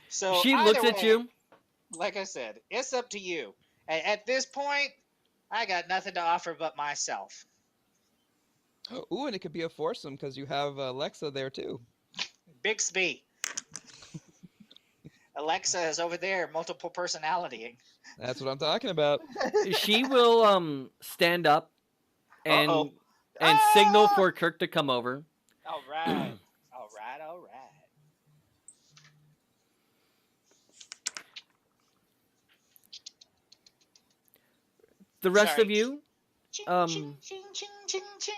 So She either looks at way, you. Like I said, it's up to you. At this point, I got nothing to offer but myself. Ooh, and it could be a foursome because you have Alexa there too. Bixby. Alexa is over there, multiple personalitying. That's what I'm talking about. She will stand up and Uh-oh. signal Ah! for Kirk to come over. All right. All right. All right. The rest Sorry. of you, Ching, Um, ching, ching, ching, ching, ching,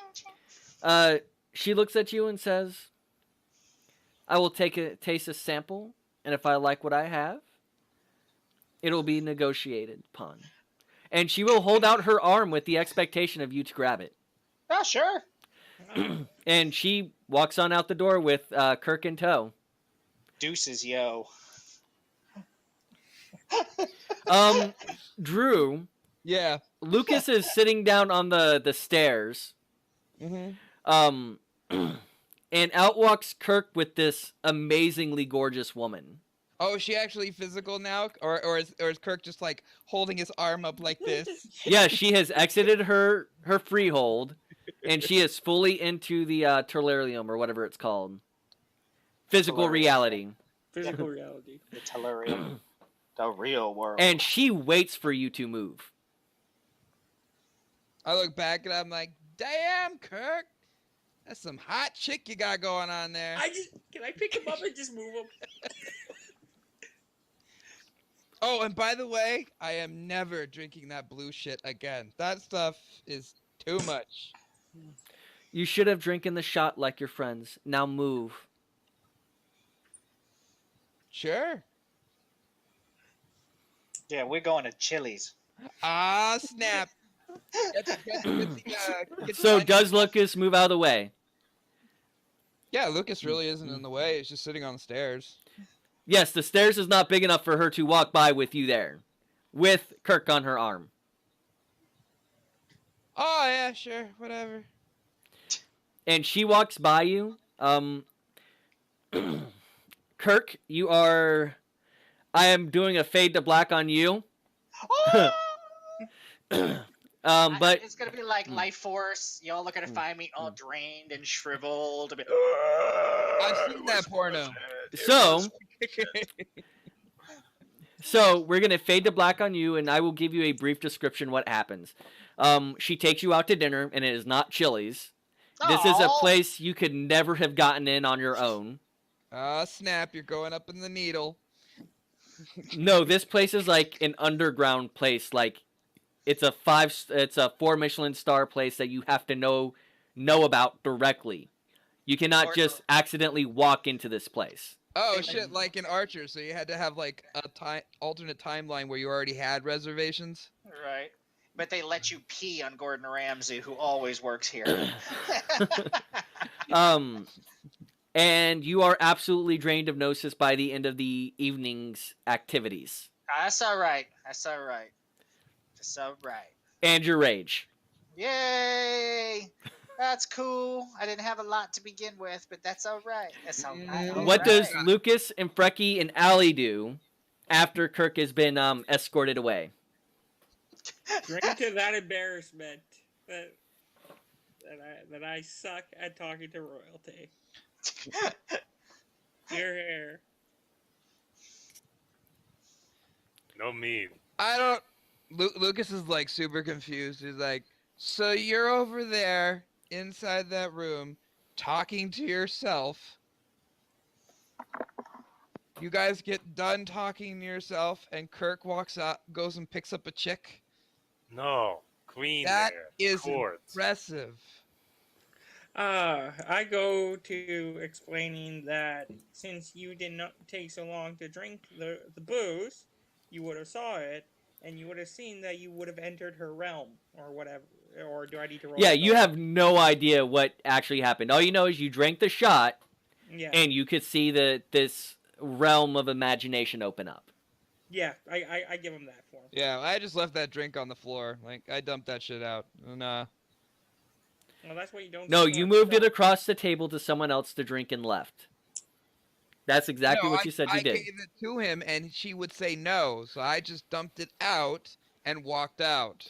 ching. she looks at you and says, "I will taste a sample, and if I like what I have, it'll be negotiated upon." And she will hold out her arm with the expectation of you to grab it. Oh, sure. And she walks on out the door with Kirk in tow. Deuces, yo. Drew, Yeah. Lucas is sitting down on the stairs. Mm-hmm. And out walks Kirk with this amazingly gorgeous woman. Oh, is she actually physical now, or is Kirk just like holding his arm up like this? Yeah, she has exited her freehold, and she is fully into the terrarium or whatever it's called. Physical Terrarium. reality. Physical reality. The Tellurium. The real world. And she waits for you to move. I look back and I'm like, damn, Kirk, that's some hot chick you got going on there. Can I pick him up and just move him? Oh, and by the way, I am never drinking that blue shit again. That stuff is too much. You should have drinking the shot like your friends. Now move. Sure. Yeah, we're going to Chili's. Ah, snap. So does Lucas move out of the way? Yeah, Lucas really isn't in the way. He's just sitting on the stairs. Yes, the stairs is not big enough for her to walk by with you there. With Kirk on her arm. Oh, yeah, sure. Whatever. And she walks by you. Kirk, you are... I am doing a fade to black on you. But It's gonna be like Life Force. Y'all are gonna find me all drained and shriveled. I've seen that porno. So we're gonna fade to black on you, and I will give you a brief description what happens. She takes you out to dinner, and it is not Chili's. This is a Aw. place you could never have gotten in on your own. Ah, snap. You're going up in the needle. No, this place is like an underground place. Like it's a 4 Michelin star place that you have to know about directly. You cannot Or- just accidentally walk into this place. Oh, shit, like in Archer. So you had to have like a alternate timeline where you already had reservations? Right. But they let you pee on Gordon Ramsay, who always works here. And you are absolutely drained of gnosis by the end of the evening's activities. That's all right. That's all right. That's all right. And your rage. Yay! That's cool. I didn't have a lot to begin with, but that's all right. That's all right. all What does right. Lucas and Frecky and Allie do after Kirk has been escorted away? Drink to that embarrassment that I suck at talking to royalty. Your hair. No me. I don't. Lucas is like super confused. He's like, so you're over there inside that room talking to yourself. You guys get done talking to yourself, and Kirk walks out, goes and picks up a chick. No. Queen That there. is Court. impressive. I go to explaining that since you did not take so long to drink the booze, you would have saw it, and you would have seen that you would have entered her realm, or whatever. Or do I need to roll? Yeah, a you spell? have no idea what actually happened. All you know is you drank the shot, Yeah, and you could see this realm of imagination open up. yeah. I give him that for him. Yeah, I just left that drink on the floor. Like, I dumped that shit out. And, Well, that's what you don't. No, do you on moved it spell. across the table to someone else to drink and left. That's exactly no, what you said you I did. gave it to him, and she would say no. So I just dumped it out and walked out.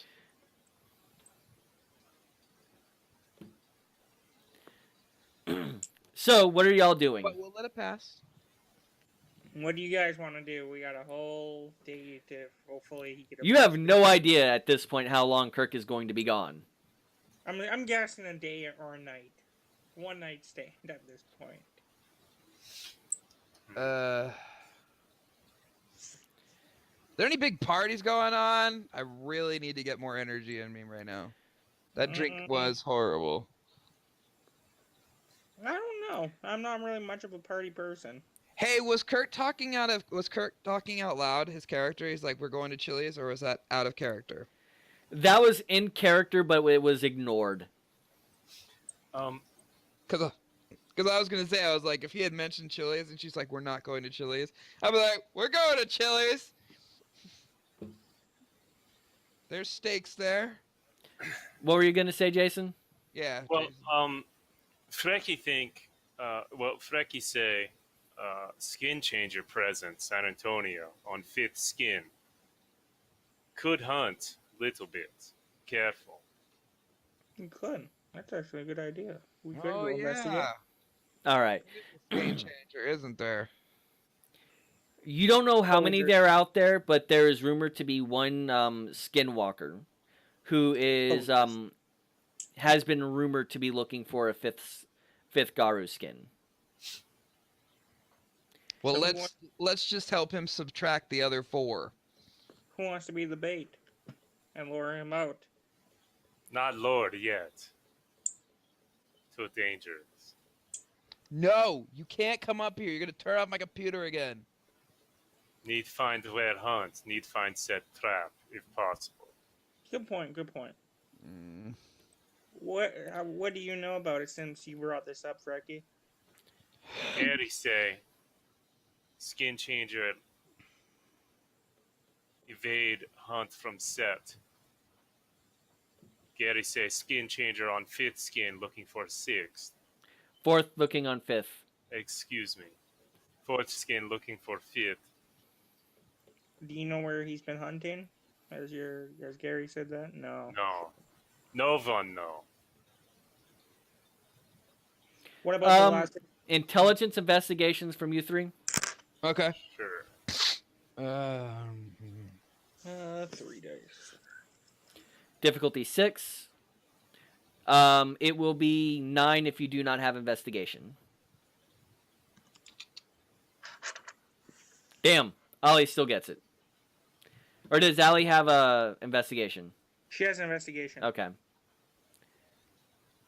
So, what are y'all doing? But we'll let it pass. What do you guys want to do? We got a whole day to hopefully he could. You have no idea at this point how long Kirk is going to be gone. I'm guessing a day or a night. One night stand at this point. There any big parties going on? I really need to get more energy in me right now. That drink was horrible. I don't know. I'm not really much of a party person. Hey, was Kirk talking out loud? His character, he's like, "We're going to Chili's," or was that out of character? That was in character, but it was ignored. Because I was gonna say, I was like, if he had mentioned Chili's and she's like, "We're not going to Chili's," I'd be like, "We're going to Chili's." There's steaks there. What were you gonna say, Jason? Yeah. Well, Jason. Frecky say, skin changer present San Antonio on 5th skin. Could hunt little bit. Careful. You could. That's actually a good idea. We could Oh go investigate. yeah. All right. Game changer, isn't there? You don't know how many Soldier. there are out there, but there is rumored to be one skinwalker who is has been rumored to be looking for a fifth Garu skin. Well, So let's just help him subtract the other 4. Who wants to be the bait and lure him out? Not Lord yet. Too dangerous. No, you can't come up here. You're gonna turn off my computer again. Need find where hunt. Need find set trap if possible. Good point. Good point. What do you know about it since you brought this up, Frecky? Gary say, skin changer evade hunt from set. Gary say skin changer on 5th skin looking for 6th. 4th looking on 5th. Excuse me. 4th skin looking for 5th. Do you know where he's been hunting? As Gary said that? No. No. No one no. What about the Um, last? Intelligence investigations from you 3. Okay. Sure. 3 days. Difficulty 6. It will be 9 if you do not have investigation. Damn, Ollie still gets it. Or does Allie have a investigation? She has an investigation. Okay.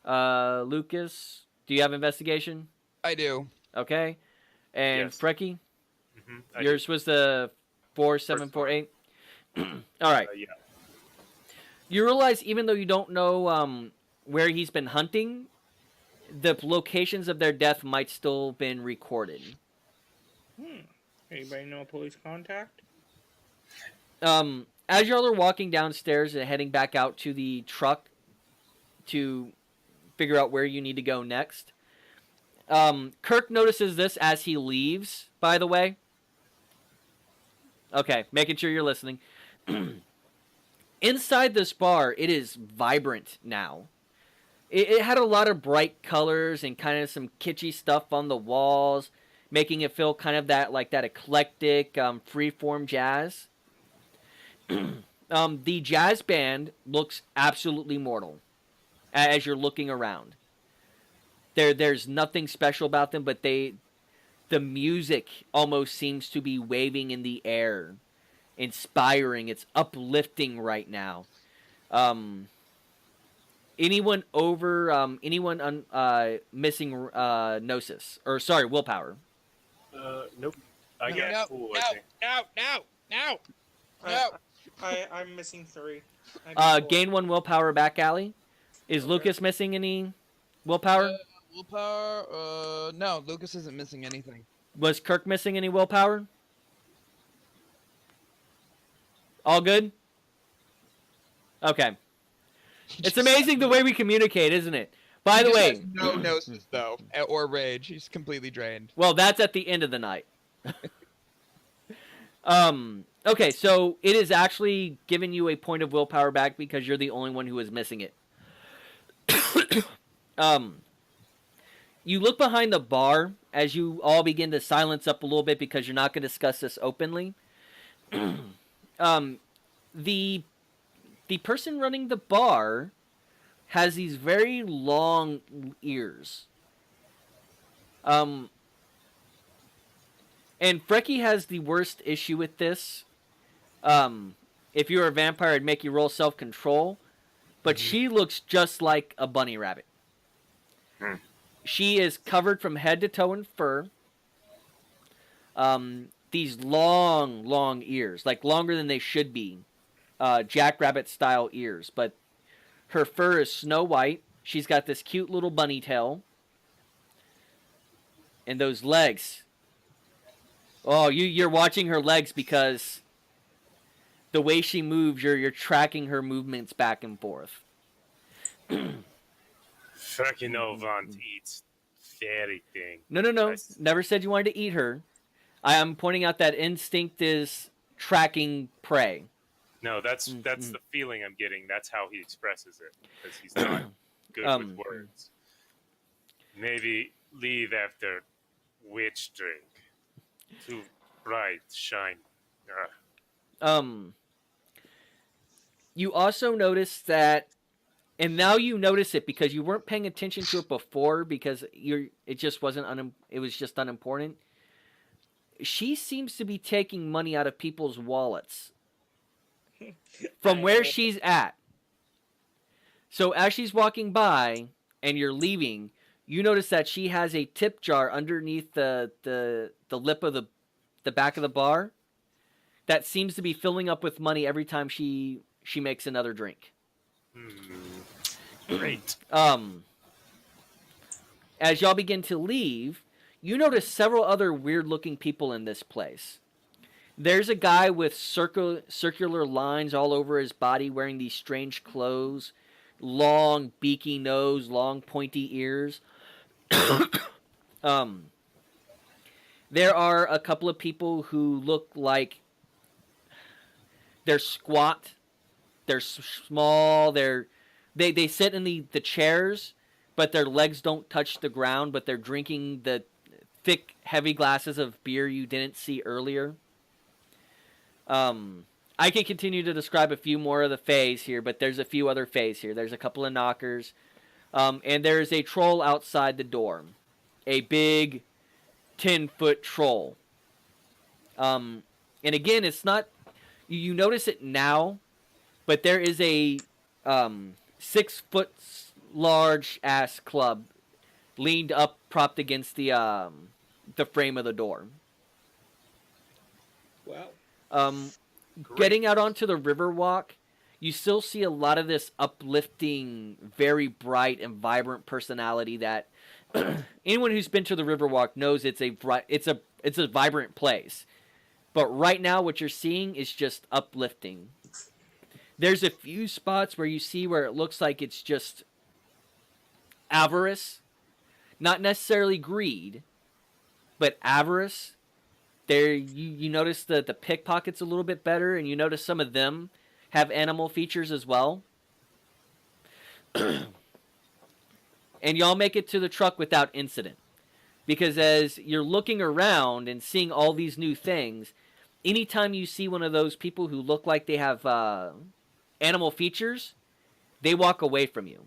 Lucas, do you have investigation? I do. Okay. And Yes. Frecky, Mm-hmm. yours was the 4748. All right. Yeah. You realize even though you don't know where he's been hunting, the locations of their death might still been recorded. Anybody know a police contact? As y'all are walking downstairs and heading back out to the truck to figure out where you need to go next, Kirk notices this as he leaves, by the way. Okay, making sure you're listening. Inside this bar, it is vibrant now. It had a lot of bright colors and kind of some kitschy stuff on the walls, making it feel kind of that eclectic, freeform jazz. The jazz band looks absolutely mortal as you're looking around. There's nothing special about them, but the music almost seems to be waving in the air, inspiring. It's uplifting right now. Anyone missing gnosis or sorry willpower? Nope. I No, got No, 4, no, I think. no. I'm missing 3. I did 4. Gain 1 willpower back, Allie. Is Okay. Lucas missing any willpower? Willpower? No, Lucas isn't missing anything. Was Kirk missing any willpower? All good? Okay. It's amazing the way we communicate, isn't it? By He the just way, has no gnosis though, or rage. He's completely drained. well, that's at the end of the night. Okay, so it is actually giving you a point of willpower back because you're the only one who is missing it. You look behind the bar as you all begin to silence up a little bit because you're not going to discuss this openly, the person running the bar has these very long ears. And Frecky has the worst issue with this. If you were a vampire, it'd make you roll self-control. But she looks just like a bunny rabbit. She is covered from head to toe in fur. These long, long ears. Like longer than they should be. Jackrabbit-style ears. But her fur is snow white. She's got this cute little bunny tail. And those legs. Oh, you're watching her legs because the way she moves, you're tracking her movements back and forth. Fucking no want eats fairy thing. No. Never said you wanted to eat her. I am pointing out that instinct is tracking prey. No, that's the feeling I'm getting. That's how he expresses it, because he's not good with words. Maybe leave after witch drink. Too bright, shine. You also notice that, and now you notice it because you weren't paying attention to it before because it just wasn't it was just unimportant. She seems to be taking money out of people's wallets from where she's at. So as she's walking by and you're leaving, you notice that she has a tip jar underneath the lip of the back of the bar that seems to be filling up with money every time she makes another drink. Great. As y'all begin to leave, you notice several other weird-looking people in this place. There's a guy with circular lines all over his body wearing these strange clothes, long beaky nose, long pointy ears. There are a couple of people who look like they're squat, they're small, they sit in the chairs, but their legs don't touch the ground, but they're drinking the thick, heavy glasses of beer you didn't see earlier. I could continue to describe a few more of the fays here, but there's a few other fays here. There's a couple of knockers. And there's a troll outside the door. A big 10-foot troll. And again, it's not... You notice it now, but there is a 6-foot large-ass club leaned up, propped against the frame of the door. Wow. Getting out onto the Riverwalk, you still see a lot of this uplifting, very bright and vibrant personality that anyone who's been to the Riverwalk knows it's a vibrant place. But right now, what you're seeing is just uplifting. There's a few spots where you see where it looks like it's just avarice, not necessarily greed, but avarice. There, you notice the pickpockets a little bit better, and you notice some of them have animal features as well. And y'all make it to the truck without incident. Because as you're looking around and seeing all these new things, anytime you see one of those people who look like they have animal features, they walk away from you.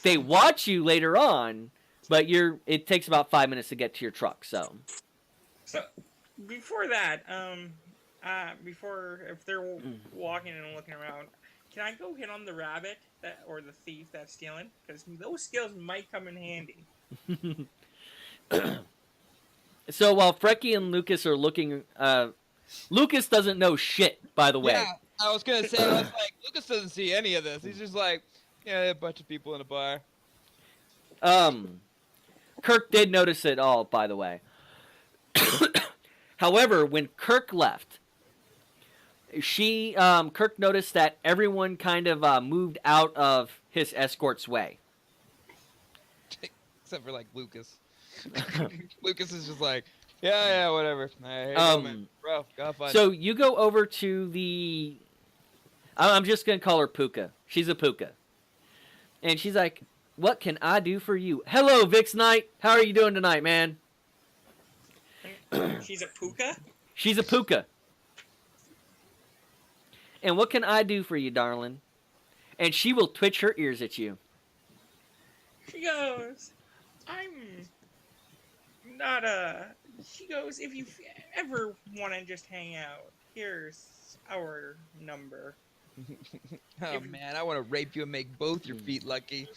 They watch you later on, but it takes about 5 minutes to get to your truck, So before that, if they're walking and looking around, can I go hit on the rabbit or the thief that's stealing? Because those skills might come in handy. So while Frecky and Lucas are looking, Lucas doesn't know shit, by the way. Yeah, I was gonna say, Lucas doesn't see any of this. He's just like, yeah, a bunch of people in a bar. Kirk did notice it all, by the way. However, when Kirk left, Kirk noticed that everyone kind of moved out of his escort's way. Except for, like, Lucas. Lucas is just like, yeah, whatever. Hey, man. Bro, got fun. So you go over to I'm just going to call her Puka. She's a Puka. And she's like, What can I do for you? Hello, Vix Knight. How are you doing tonight, man? She's a puka? She's a puka. And what can I do for you, darling? And she will twitch her ears at you. She goes, I'm not a... She goes, if you ever want to just hang out, here's our number. Oh man, I want to rape you and make both your feet lucky.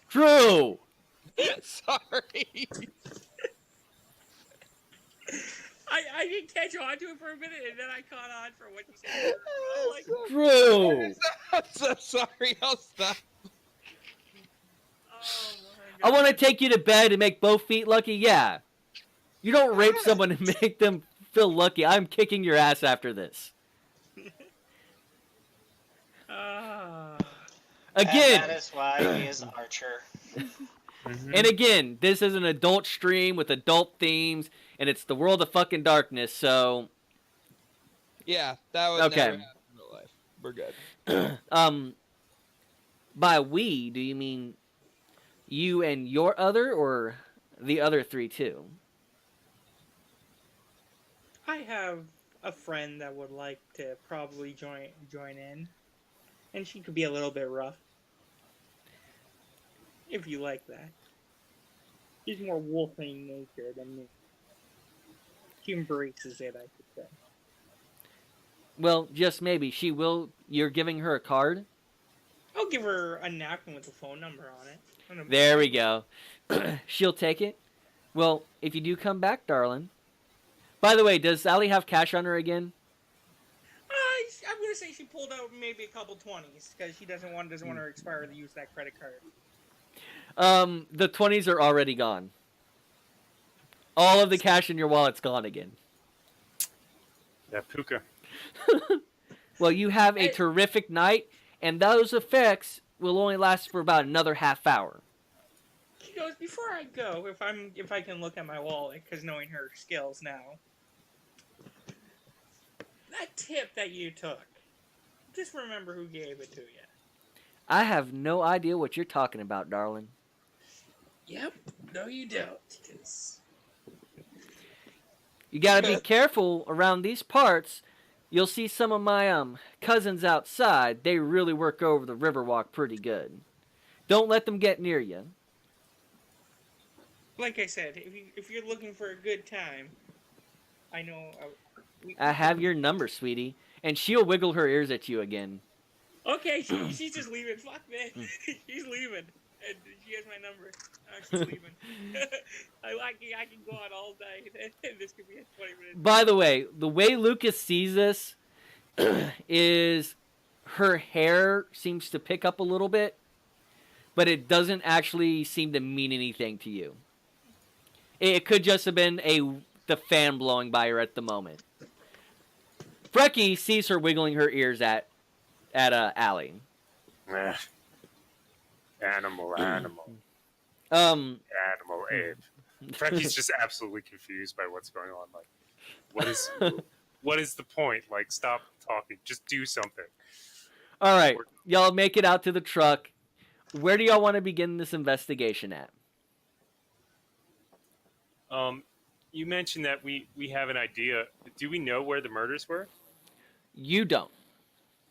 True. Sorry. I didn't catch on to it for a minute, and then I caught on for what you said. I'm like, True. I'm so sorry. I'll stop. oh my I God. want to take you to bed and make both feet lucky. Yeah. You don't rape someone and make them feel lucky. I'm kicking your ass after this. Ah. Again. And that is why he is Archer. Mhm. And again, this is an adult stream with adult themes, and it's the world of fucking darkness, so Yeah, that would Okay. never happen in real life. We're good. by we, do you mean you and your other, or the other three too? I have a friend that would like to probably join in, and she could be a little bit rough. If you like that. She's more wolfing nature than me. She embraces it, I should say. Well, just maybe. She will. You're giving her a card? I'll give her a napkin with a phone number on it. And a- There we go. She'll take it. Well, if you do come back, darling. By the way, does Sally have cash on her again? I'm gonna say she pulled out maybe a couple 20s because she doesn't want her expire to use that credit card. The 20s are already gone. All of the cash in your wallet's gone again. That puka. Well, you have a Hey. terrific night, and those effects will only last for about another half hour. She goes, before I go, if I can look at my wallet, because knowing her skills now, that tip that you took, just remember who gave it to you. I have no idea what you're talking about, darling. Yep. No, you don't. 'Cause You gotta be careful around these parts. You'll see some of my cousins outside. They really work over the Riverwalk pretty good. Don't let them get near you. like I said, if you're looking for a good time, I know. I have your number, sweetie. And she'll wiggle her ears at you again. Okay, she's just leaving. Fuck man, she's leaving, and she has my number. She's leaving. I can go on all day. This could be a 20-minute. By the way Lucas sees this is her hair seems to pick up a little bit, but it doesn't actually seem to mean anything to you. It could just have been the fan blowing by her at the moment. Frecky sees her wiggling her ears at Allie. Eh. Animal. Animal ape. Frankie's just absolutely confused by what's going on. Like, what is the point? Like, stop talking. Just do something. All right, y'all make it out to the truck. Where do y'all want to begin this investigation at? You mentioned that we have an idea. Do we know where the murders were? You don't.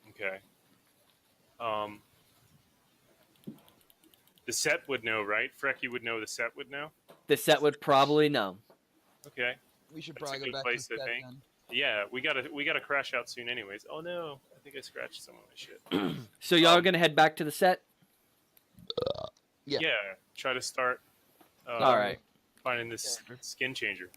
Okay. The set would know, right? Frecky would know. The set would know. The set would probably know. Okay. We should That's a probably good go back place to to set think. then. Yeah, we gotta crash out soon, anyways. Oh no, I think I scratched some of my shit. So y'all are gonna head back to the set. Yeah. Yeah, try to start. All right. Finding this skin changer.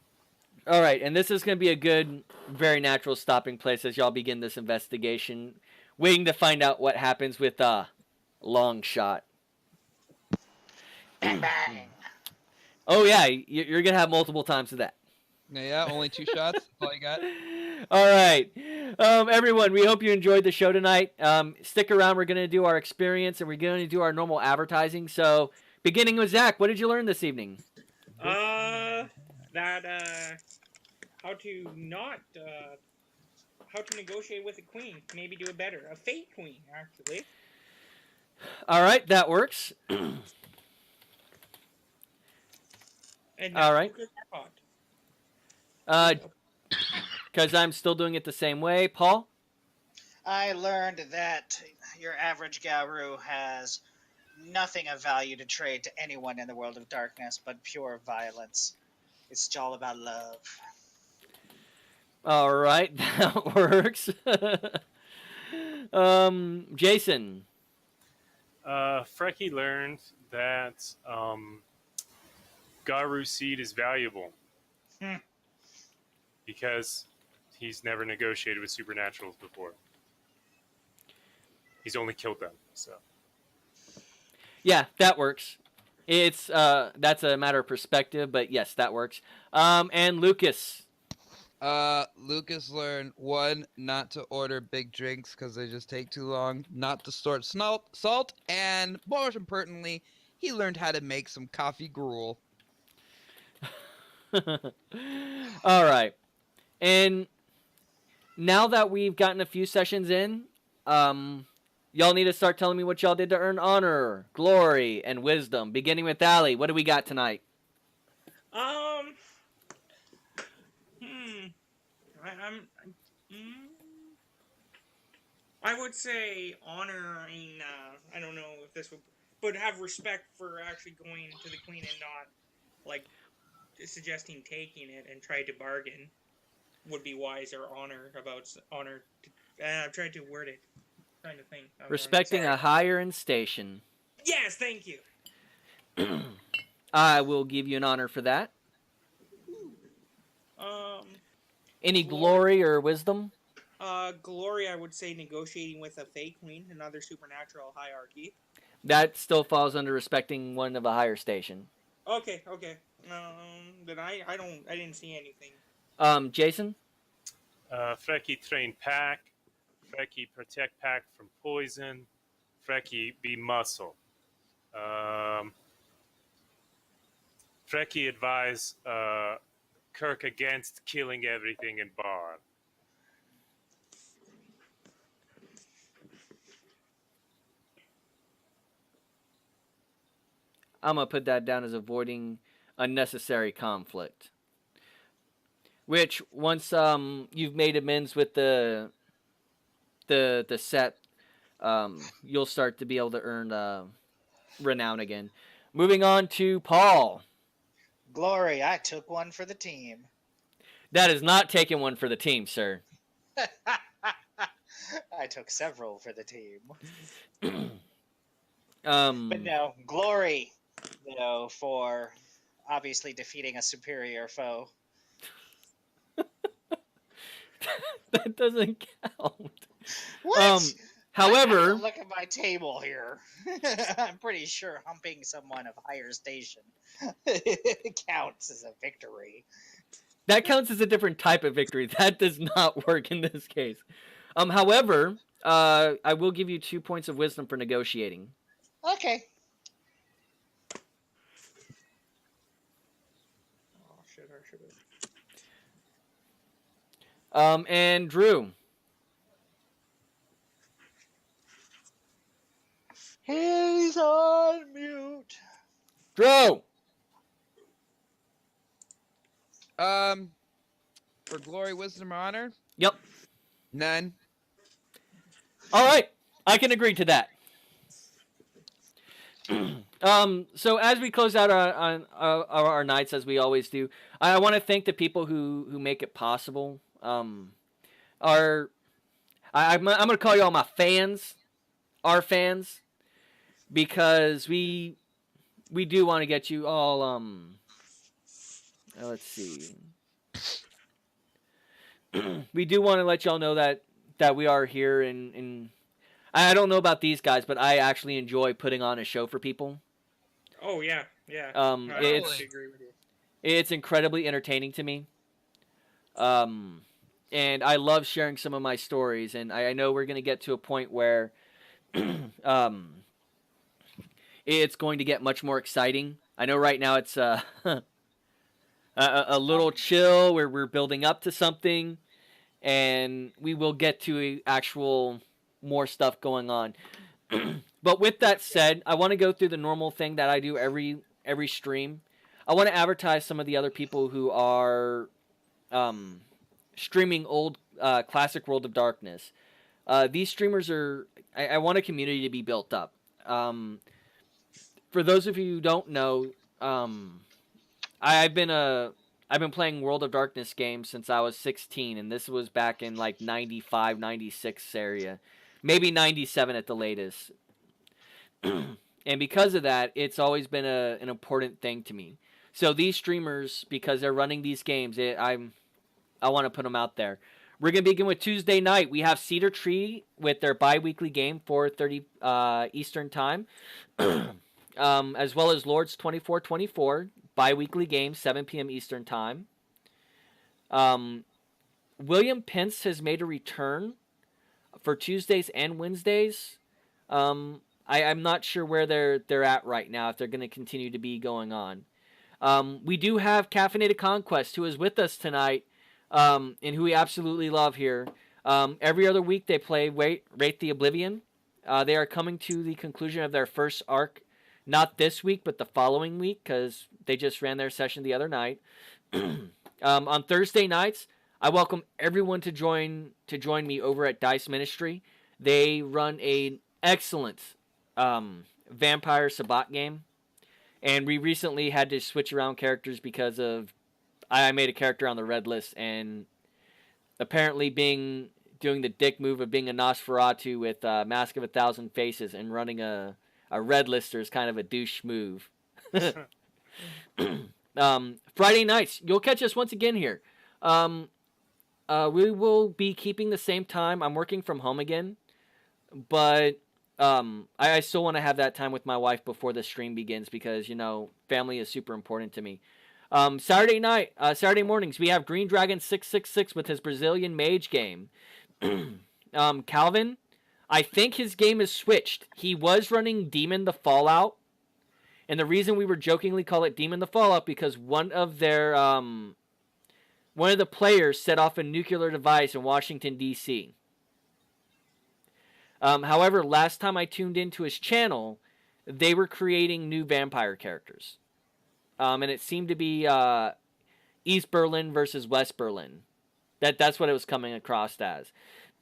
All right, and this is going to be a good, very natural stopping place as y'all begin this investigation, waiting to find out what happens with Long Shot. Bang bang. Oh yeah, you're going to have multiple times of that. Yeah, only 2 shots. That's all you got. All right, everyone, we hope you enjoyed the show tonight. Stick around. We're going to do our experience, and we're going to do our normal advertising. So, beginning with Zach, what did you learn this evening? That how to not how to negotiate with a queen. Maybe do it better. A fate queen, actually. All right, that works. And All right. Lucas Hot. Because I'm still doing it the same way. Paul? I learned that your average Garu has nothing of value to trade to anyone in the world of darkness but pure violence. It's all about love. All right, that works. Jason? Freki learned that Garu seed is valuable because he's never negotiated with supernaturals before. He's only killed them, so. Yeah, that works. It's that's a matter of perspective, but yes, that works. And Lucas? Lucas learned 1, not to order big drinks because they just take too long, not to store salt, and most importantly, he learned how to make some coffee gruel. All right. And now that we've gotten a few sessions in, y'all need to start telling me what y'all did to earn honor, glory, and wisdom. Beginning with Allie, what do we got tonight? I would say honoring. I don't know if this would, but have respect for actually going to the queen and not like suggesting taking it and try to bargain would be wise, or honor. I'm trying to word it. Trying to think. Respecting Sorry. a higher in station. Yes, thank you. I will give you an honor for that. Any glory or wisdom? Glory, I would say negotiating with a fake queen, another supernatural hierarchy. That still falls under respecting one of a higher station. Okay. Then I didn't see anything. Jason? Freki train Pack. Freki protect Pack from poison. Freki be muscle. Freki advise Kirk against killing everything in bar. I'm going to put that down as avoiding unnecessary conflict. Which, once you've made amends with the set, you'll start to be able to earn renown again. Moving on to Paul. Glory, I took one for the team. That is not taking one for the team, sir. I took several for the team. But no, glory, for obviously defeating a superior foe. that doesn't count. What? However, look at my table here. I'm pretty sure humping someone of higher station counts as a victory. that counts as a different type of victory. That does not work in this case. However, I will give you 2 points of wisdom for negotiating. Okay. Oh shit! I should have. And Drew. He's on mute. Drew! For glory, wisdom, or honor? Yep. None. All right. I can agree to that. So as we close out our nights, as we always do, I want to thank the people who make it possible. I'm going to call you all my fans, our fans, because we do want to get you all. Let's see. We do want to let y'all know that we are here, and I don't know about these guys, but I actually enjoy putting on a show for people. Oh yeah. It's I agree with you. it's incredibly entertaining to me. And I love sharing some of my stories, and I know we're going to get to a point where it's going to get much more exciting. I know right now it's a little chill, where we're building up to something, and we will get to actual more stuff going on. But with that said, I want to go through the normal thing that I do every stream. I want to advertise some of the other people who are streaming old classic World of Darkness. These streamers are. I want a community to be built up. For those of you who don't know, I've been playing World of Darkness games since I was 16, and this was back in like 95, 96 area, maybe 97 at the latest. And because of that, it's always been an important thing to me. So these streamers, because they're running these games, I want to put them out there. We're going to begin with Tuesday night. We have Cedar Tree with their bi-weekly game, 4:30 Eastern Time, as well as Lords 2424, bi-weekly game, 7 p.m. Eastern Time. William Pence has made a return for Tuesdays and Wednesdays. I'm not sure where they're at right now, if they're going to continue to be going on. We do have Caffeinated Conquest, who is with us tonight, and who we absolutely love here. Every other week they play Wraith the Oblivion. They are coming to the conclusion of their first arc, not this week, but the following week, because they just ran their session the other night. On Thursday nights, I welcome everyone to join me over at Dice Ministry. They run an excellent Vampire Sabbat game, and we recently had to switch around characters because of I made a character on the red list, and apparently doing the dick move of being a Nosferatu with Mask of 1,000 Faces and running a red lister is kind of a douche move. Friday nights, you'll catch us once again here. We will be keeping the same time. I'm working from home again, but I still want to have that time with my wife before the stream begins because, family is super important to me. Saturday mornings, we have Green Dragon 666 with his Brazilian Mage game. Calvin, I think his game is switched. He was running Demon the Fallout, and the reason we were jokingly call it Demon the Fallout because one of the players set off a nuclear device in Washington, D.C. However, last time I tuned into his channel, they were creating new vampire characters. And it seemed to be East Berlin versus West Berlin. That's what it was coming across as.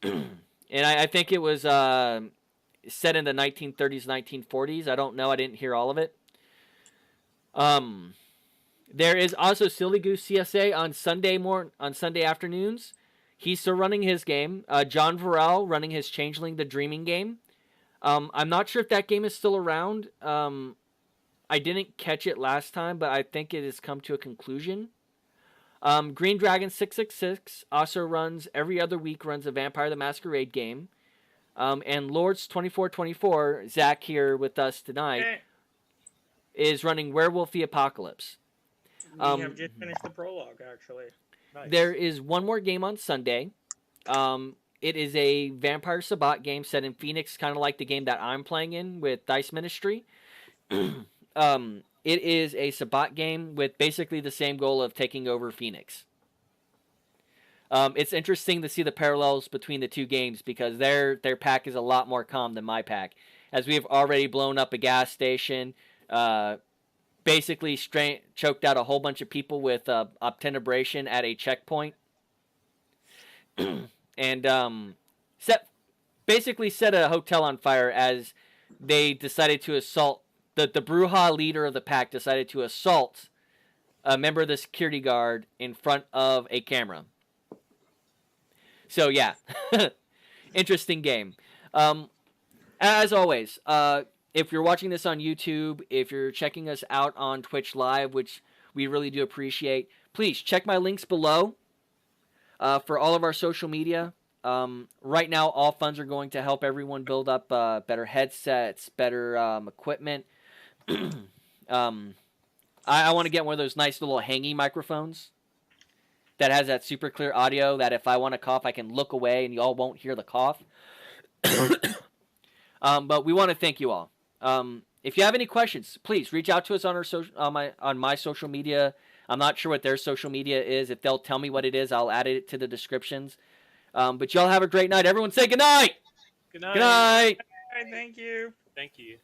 And I think it was set in the 1930s, 1940s. I don't know. I didn't hear all of it. There is also Silly Goose CSA on Sunday afternoons. He's still running his game. John Varel running his Changeling the Dreaming game. I'm not sure if that game is still around. I didn't catch it last time, but I think it has come to a conclusion. Green Dragon 666 also runs every other week, runs a Vampire the Masquerade game. And Lords 2424, Zach here with us tonight, is running Werewolf the Apocalypse. We have just finished the prologue, actually. Nice. There is one more game on Sunday. It is a Vampire Sabbat game set in Phoenix, kind of like the game that I'm playing in with Dice Ministry. It is a Sabbat game with basically the same goal of taking over Phoenix. It's interesting to see the parallels between the two games because their pack is a lot more calm than my pack, as we have already blown up a gas station, basically choked out a whole bunch of people with obtenebration at a checkpoint, and set a hotel on fire as they decided to assault. The Bruja leader of the pack decided to assault a member of the security guard in front of a camera. So yeah, interesting game. As always, if you're watching this on YouTube, if you're checking us out on Twitch Live, which we really do appreciate, please check my links below for all of our social media. Right now, all funds are going to help everyone build up better headsets, better equipment. I want to get one of those nice little hangy microphones that has that super clear audio that if I want to cough, I can look away and you all won't hear the cough. But we want to thank you all. If you have any questions, please reach out to us on our on my social media. I'm not sure what their social media is. If they'll tell me what it is, I'll add it to the descriptions. But y'all have a great night. Everyone say good night. Good night. Good night. All right, thank you. Thank you.